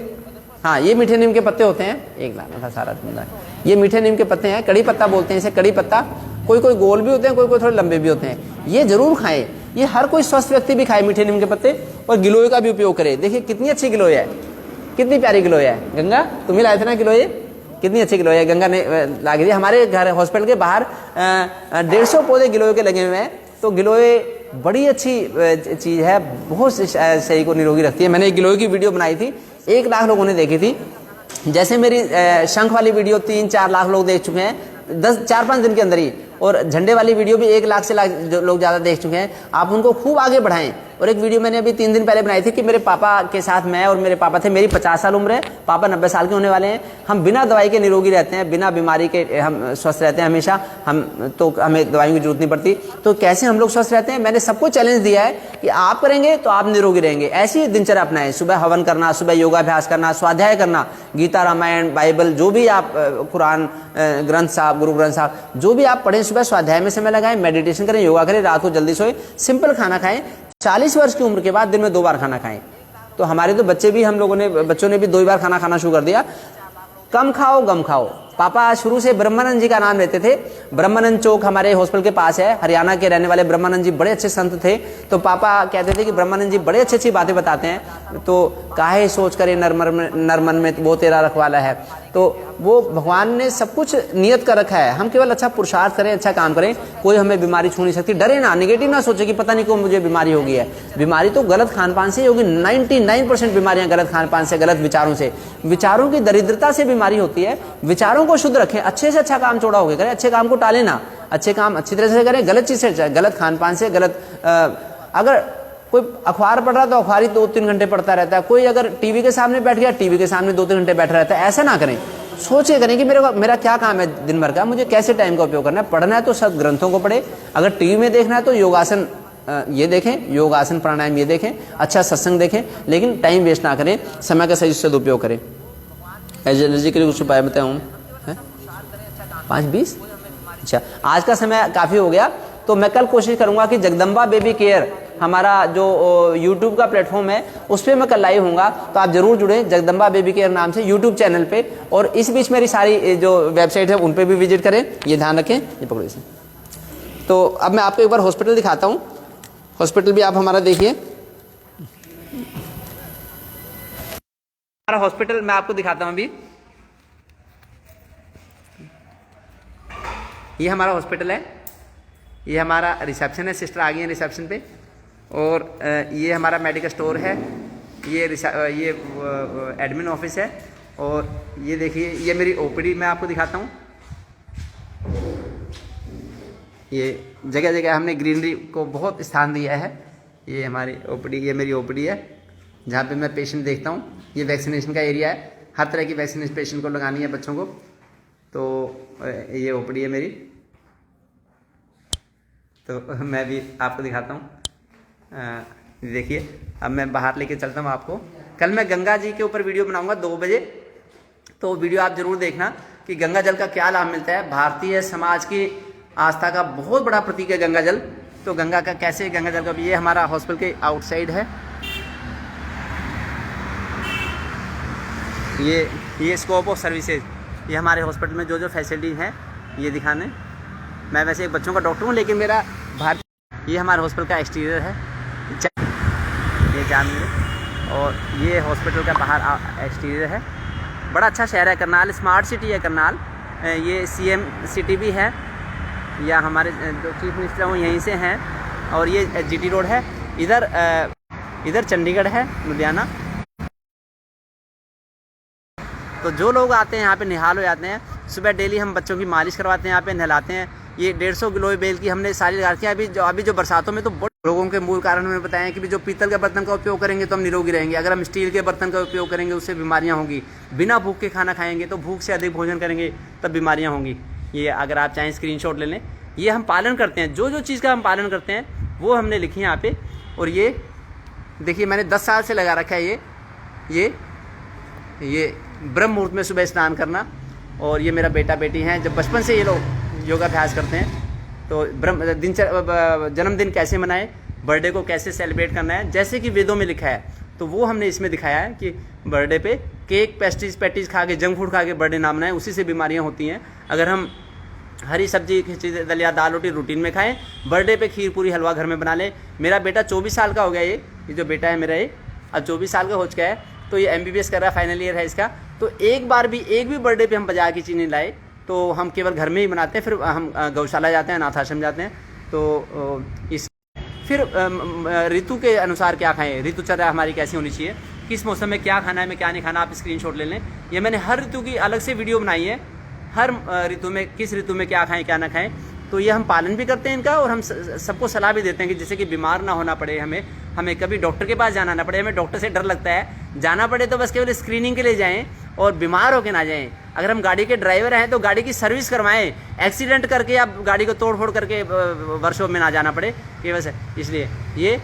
हाँ ये मीठे नीम के पत्ते होते हैं, एक लाना था सारा धंधा। ये मीठे नीम के पत्ते हैं, कड़ी पत्ता बोलते हैं इसे, कड़ी पत्ता। कोई कोई गोल भी होते हैं, कोई कोई थोड़े लंबे भी होते हैं। ये जरूर खाएं, ये हर कोई स्वस्थ व्यक्ति भी खाए मीठे नीम के पत्ते। और गिलोय का भी उपयोग करे। देखिए कितनी अच्छी गिलोय है, कितनी प्यारी गिलोय है। गंगा तुम ही लाए थे ना गिलोय, कितनी अच्छी गिलोय है, गंगा ने ला दी। हमारे घर हॉस्पिटल के बाहर 150 पौधे गिलोय के लगे हुए हैं। तो गिलोय बड़ी अच्छी चीज है, बहुत शरीर को निरोगी रखती है। मैंने एक गिलोय की वीडियो बनाई थी, 1 लाख लोगों ने देखी थी। जैसे मेरी शंख वाली वीडियो 3-4 लाख लोग देख चुके हैं 4-5 दिन के अंदर ही। और झंडे वाली वीडियो भी 1 लाख से लोग ज्यादा देख चुके हैं। आप उनको खूब आगे बढ़ाएं। और एक वीडियो मैंने अभी 3 दिन पहले बनाई थी कि मेरे पापा के साथ मैं और मेरे पापा थे। मेरी 50 साल उम्र है, पापा 90 साल के होने वाले हैं। हम बिना दवाई के निरोगी रहते हैं, बिना बीमारी के हम स्वस्थ रहते हैं हमेशा। तो हमें दवाइयों की जरूरत नहीं पड़ती। तो कैसे हम लोग स्वस्थ रहते हैं? मैंने सबको चैलेंज दिया है कि आप करेंगे तो आप निरोगी रहेंगे। ऐसी दिनचर्या अपनाएं, सुबह हवन करना, सुबह योगाभ्यास करना, स्वाध्याय करना, गीता, रामायण, बाइबल, जो भी आप, कुरान ग्रंथ साहब, गुरु ग्रंथ साहब, जो भी आप पढ़ें, सुबह स्वाध्याय में समय लगाएं, मेडिटेशन करें, योगा करें, रात को जल्दी सोए, सिंपल खाना खाएं। 40 वर्ष की उम्र के बाद दिन में 2 बार खाना खाएं। तो हमारे तो बच्चे भी, हम लोगों ने, बच्चों ने भी 2 बार खाना खाना शुरू कर दिया। कम खाओ गम खाओ। पापा शुरू से ब्रह्मानंद जी का नाम लेते थे। ब्रह्मानंद चौक हमारे हॉस्पिटल के पास है, हरियाणा के रहने वाले ब्रह्मानंद जी बड़े अच्छे संत थे। तो पापा कहते थे कि ब्रह्मानंद जी बड़े अच्छी अच्छी बातें बताते हैं। तो काहे सोच करे नरमन में वो तेरा रखवाला है। तो वो भगवान ने सब कुछ नियत कर रखा है, हम केवल अच्छा पुरुषार्थ करें, अच्छा काम करें। कोई हमें बीमारी छू नहीं सकती। डरे ना, निगेटिव ना सोचे कि पता नहीं क्यों मुझे बीमारी हो गई है। बीमारी तो गलत खान पान से होगी। 99% बीमारियां गलत खान पान से, गलत विचारों से, विचारों की दरिद्रता से बीमारी होती है। विचारों को शुद्ध रखें, अच्छे से अच्छा काम छोड़ा होगा करें, अच्छे काम को टालें ना, अच्छे काम अच्छी तरह से करें, गलत चीज से, गलत खान पान से, गलत अगर कोई अखबार पढ़ रहा तो अखबार ही 2-3 घंटे पढ़ता रहता है। कोई अगर टीवी के सामने बैठ गया, टीवी के सामने 2-3 घंटे बैठा रहता है। ऐसा ना करें, सोचे करें कि मेरा क्या काम है दिन भर का, मुझे कैसे टाइम का उपयोग करना है। पढ़ना है तो सद ग्रंथों को पढ़े, अगर टीवी में देखना है तो योगासन ये देखें, योगासन प्राणायाम ये देखें, अच्छा सत्संग देखें, लेकिन टाइम वेस्ट ना करें, समय का सही सदुपयोग करें। एलर्जी के लिए कुछ उपाय बताऊँ? 5-20? अच्छा, आज का समय काफ़ी हो गया, तो मैं कल कोशिश करूंगा कि जगदम्बा बेबी केयर हमारा जो YouTube का प्लेटफॉर्म है उस पर मैं कल लाइव होऊंगा। तो आप जरूर जुड़ें जगदम्बा बेबी केयर नाम से YouTube चैनल पे। और इस बीच मेरी सारी जो वेबसाइट है उन पे भी विजिट करें, ये ध्यान रखें। ये पकड़ो इसे। तो अब मैं आपको एक बार हॉस्पिटल दिखाता हूँ। हॉस्पिटल भी आप हमारा देखिए। हमारा हॉस्पिटल मैं आपको दिखाता हूँ अभी। ये हमारा हॉस्पिटल है, ये हमारा रिसेप्शन है, सिस्टर आ गई है रिसेप्शन पे। और ये हमारा मेडिकल स्टोर है, ये एडमिन ऑफिस है। और ये देखिए, ये मेरी ओपीडी मैं आपको दिखाता हूँ। ये जगह जगह हमने ग्रीनरी को बहुत स्थान दिया है। ये हमारी ओपीडी, ये मेरी ओपीडी है जहाँ पे मैं पेशेंट देखता हूँ। ये वैक्सीनेशन का एरिया है, हर तरह की वैक्सीनेशन पेशेंट को लगानी है, बच्चों को। तो ये ओपीडी है मेरी। तो मैं भी आपको दिखाता हूँ। देखिए, अब मैं बाहर लेके चलता हूँ आपको। कल मैं गंगा जी के ऊपर वीडियो बनाऊंगा 2 बजे। तो वीडियो आप जरूर देखना कि गंगा जल का क्या लाभ मिलता है। भारतीय समाज की आस्था का बहुत बड़ा प्रतीक है गंगा जल। तो गंगा का कैसे गंगा जल का, ये हमारा हॉस्पिटल के आउटसाइड है। ये स्कोप ऑफ सर्विसेज, ये हमारे हॉस्पिटल में जो जो फैसिलिटीज़ हैं ये दिखाने। मैं वैसे एक बच्चों का डॉक्टर हूँ, लेकिन मेरा ये हमारे हॉस्पिटल का एक्सटीरियर है, ये जामिया, और ये हॉस्पिटल का बाहर एक्सटीरियर है। बड़ा अच्छा शहर है करनाल, स्मार्ट सिटी है करनाल। ये CM सिटी भी है, या हमारे जो चीफ मिनिस्टर हैं वो यहीं से हैं। और ये GT रोड है, इधर चंडीगढ़ है, लुधियाना। तो जो लोग आते हैं यहाँ पे निहाल हो जाते हैं। सुबह डेली हम बच्चों की मालिश करवाते हैं, यहाँ पे नहलाते हैं। ये 150 गिलोय बेल की हमने सारी लगा रखी है। अभी जो बरसातों में तो रोगों के मूल कारण हमें बताएं कि जो पीतल के बर्तन का उपयोग करेंगे तो हम निरोगी रहेंगे। अगर हम स्टील के बर्तन का उपयोग करेंगे उससे बीमारियां होंगी। बिना भूख के खाना खाएंगे तो भूख से अधिक भोजन करेंगे तब बीमारियां होंगी। ये अगर आप चाहें स्क्रीनशॉट ले लें। ये हम पालन करते हैं, जो चीज़ का हम पालन करते हैं वो हमने लिखी है यहाँ पे। और ये देखिए मैंने 10 साल से लगा रखा है ये ब्रह्म मुहूर्त में सुबह स्नान करना। और ये मेरा बेटा बेटी हैं, जब बचपन से ये लोग योगाभ्यास करते हैं। तो जन्मदिन कैसे मनाएं, बर्थडे को कैसे सेलिब्रेट करना है, जैसे कि वेदों में लिखा है, तो वो हमने इसमें दिखाया है कि बर्थडे पे केक पैटीज खा के, जंक फूड खा के बर्थडे ना मनाएं, उसी से बीमारियां होती हैं। अगर हम हरी सब्जी, खिचड़ी, दलिया, दाल रोटी रूटीन में खाएं, बर्थडे पे खीर पूरी हलवा घर में बना लें। मेरा बेटा 24 साल का हो गया, ये जो बेटा है मेरा, ये अब 24 साल का हो चुका है। तो ये MBBS कर रहा है, फाइनल ईयर है इसका। तो एक भी बर्थडे पे हम बाजार की चीज़ नहीं लाए, तो हम केवल घर में ही बनाते हैं। फिर हम गौशाला जाते हैं, अनाथ आश्रम जाते हैं। तो फिर ऋतु के अनुसार क्या खाएं, ऋतुचर्या हमारी कैसी होनी चाहिए, किस मौसम में क्या खाना है, में क्या नहीं खाना, आप स्क्रीनशॉट ले लें। ये मैंने हर ऋतु की अलग से वीडियो बनाई है, हर ऋतु में किस ऋतु में क्या खाएं क्या ना खाएं। तो ये हम पालन भी करते हैं इनका, और हम सबको सलाह भी देते हैं कि जैसे कि बीमार ना होना पड़े, हमें कभी डॉक्टर के पास जाना ना पड़े। हमें डॉक्टर से डर लगता है, जाना पड़े तो बस केवल स्क्रीनिंग के लिए जाएं और बीमार होके ना जाएं। अगर हम गाड़ी के ड्राइवर हैं तो गाड़ी की सर्विस करवाएं, एक्सीडेंट करके आप गाड़ी को तोड़ फोड़ करके वर्कशॉप में ना जाना पड़े कि बस। इसलिए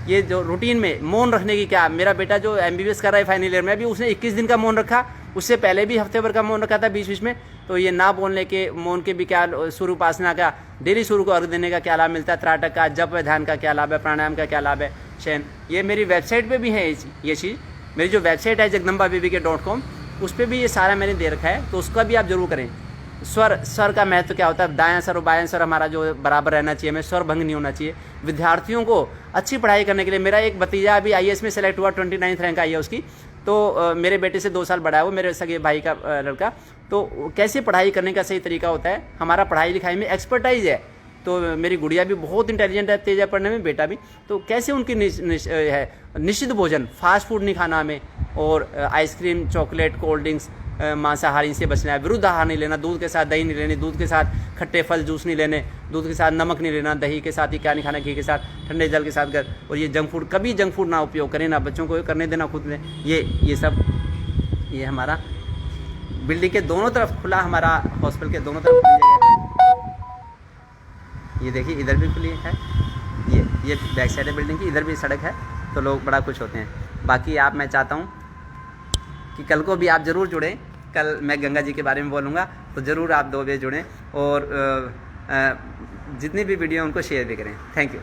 ये जो रूटीन में मौन रखने की, क्या मेरा बेटा जो MBBS कर रहा है फाइनल ईयर में, अभी उसने 21 दिन का मौन रखा, उससे पहले भी हफ्ते भर का मौन रखा था बीच में। तो ये ना बोलने के, मौन के भी क्या, सूर्य उपासना का, डेली सूर्य को अर्घ देने का क्या लाभ मिलता है, त्राटक का, जप व ध्यान का क्या लाभ है, प्राणायाम का क्या लाभ है, शयन। ये मेरी वेबसाइट पे भी है ये चीज़। मेरी जो वेबसाइट है jagdambababk.com, उस पर भी ये सारा मैंने दे रखा है, तो उसका भी आप जरूर करें। स्वर का महत्व क्या होता है, दायां स्वर और बायां स्वर हमारा जो बराबर रहना चाहिए, हमें स्वर भंग नहीं होना चाहिए। विद्यार्थियों को अच्छी पढ़ाई करने के लिए, मेरा एक भतीजा अभी IAS में सेलेक्ट हुआ, 29th रैंक आई है उसकी। तो मेरे बेटे से 2 साल बड़ा है वो, मेरे सगे भाई का लड़का। तो कैसे पढ़ाई करने का सही तरीका होता है, हमारा पढ़ाई लिखाई में एक्सपर्टाइज है। तो मेरी गुड़िया भी बहुत इंटेलिजेंट है, तेज है पढ़ने में, बेटा भी। तो कैसे उनकी निश्चित भोजन, फास्ट फूड नहीं खाना हमें, और आइसक्रीम, चॉकलेट, कोल्ड ड्रिंक्स, मांसाहारी से बचना है, विरुद्ध आहार नहीं लेना, दूध के साथ दही नहीं लेनी, दूध के साथ खट्टे फल जूस नहीं लेने, दूध के साथ नमक नहीं लेना, दही के साथ ही क्या नहीं खाना, घी के साथ, ठंडे जल के साथ और ये जंक फूड, कभी जंक फूड ना उपयोग करें, ना बच्चों को करने देना, खुद में। ये सब, ये हमारा बिल्डिंग के दोनों तरफ खुला, हमारा हॉस्पिटल के दोनों तरफ खुली जगह है। ये देखिए इधर भी खुली है, ये बैक साइड है बिल्डिंग की, इधर भी सड़क है, तो लोग बड़ा खुश होते हैं। बाकी मैं चाहता हूँ कि कल को भी आप ज़रूर जुड़ें। कल मैं गंगा जी के बारे में बोलूँगा, तो ज़रूर आप 2 बजे जुड़ें, और जितनी भी वीडियो उनको शेयर भी करें। Thank you.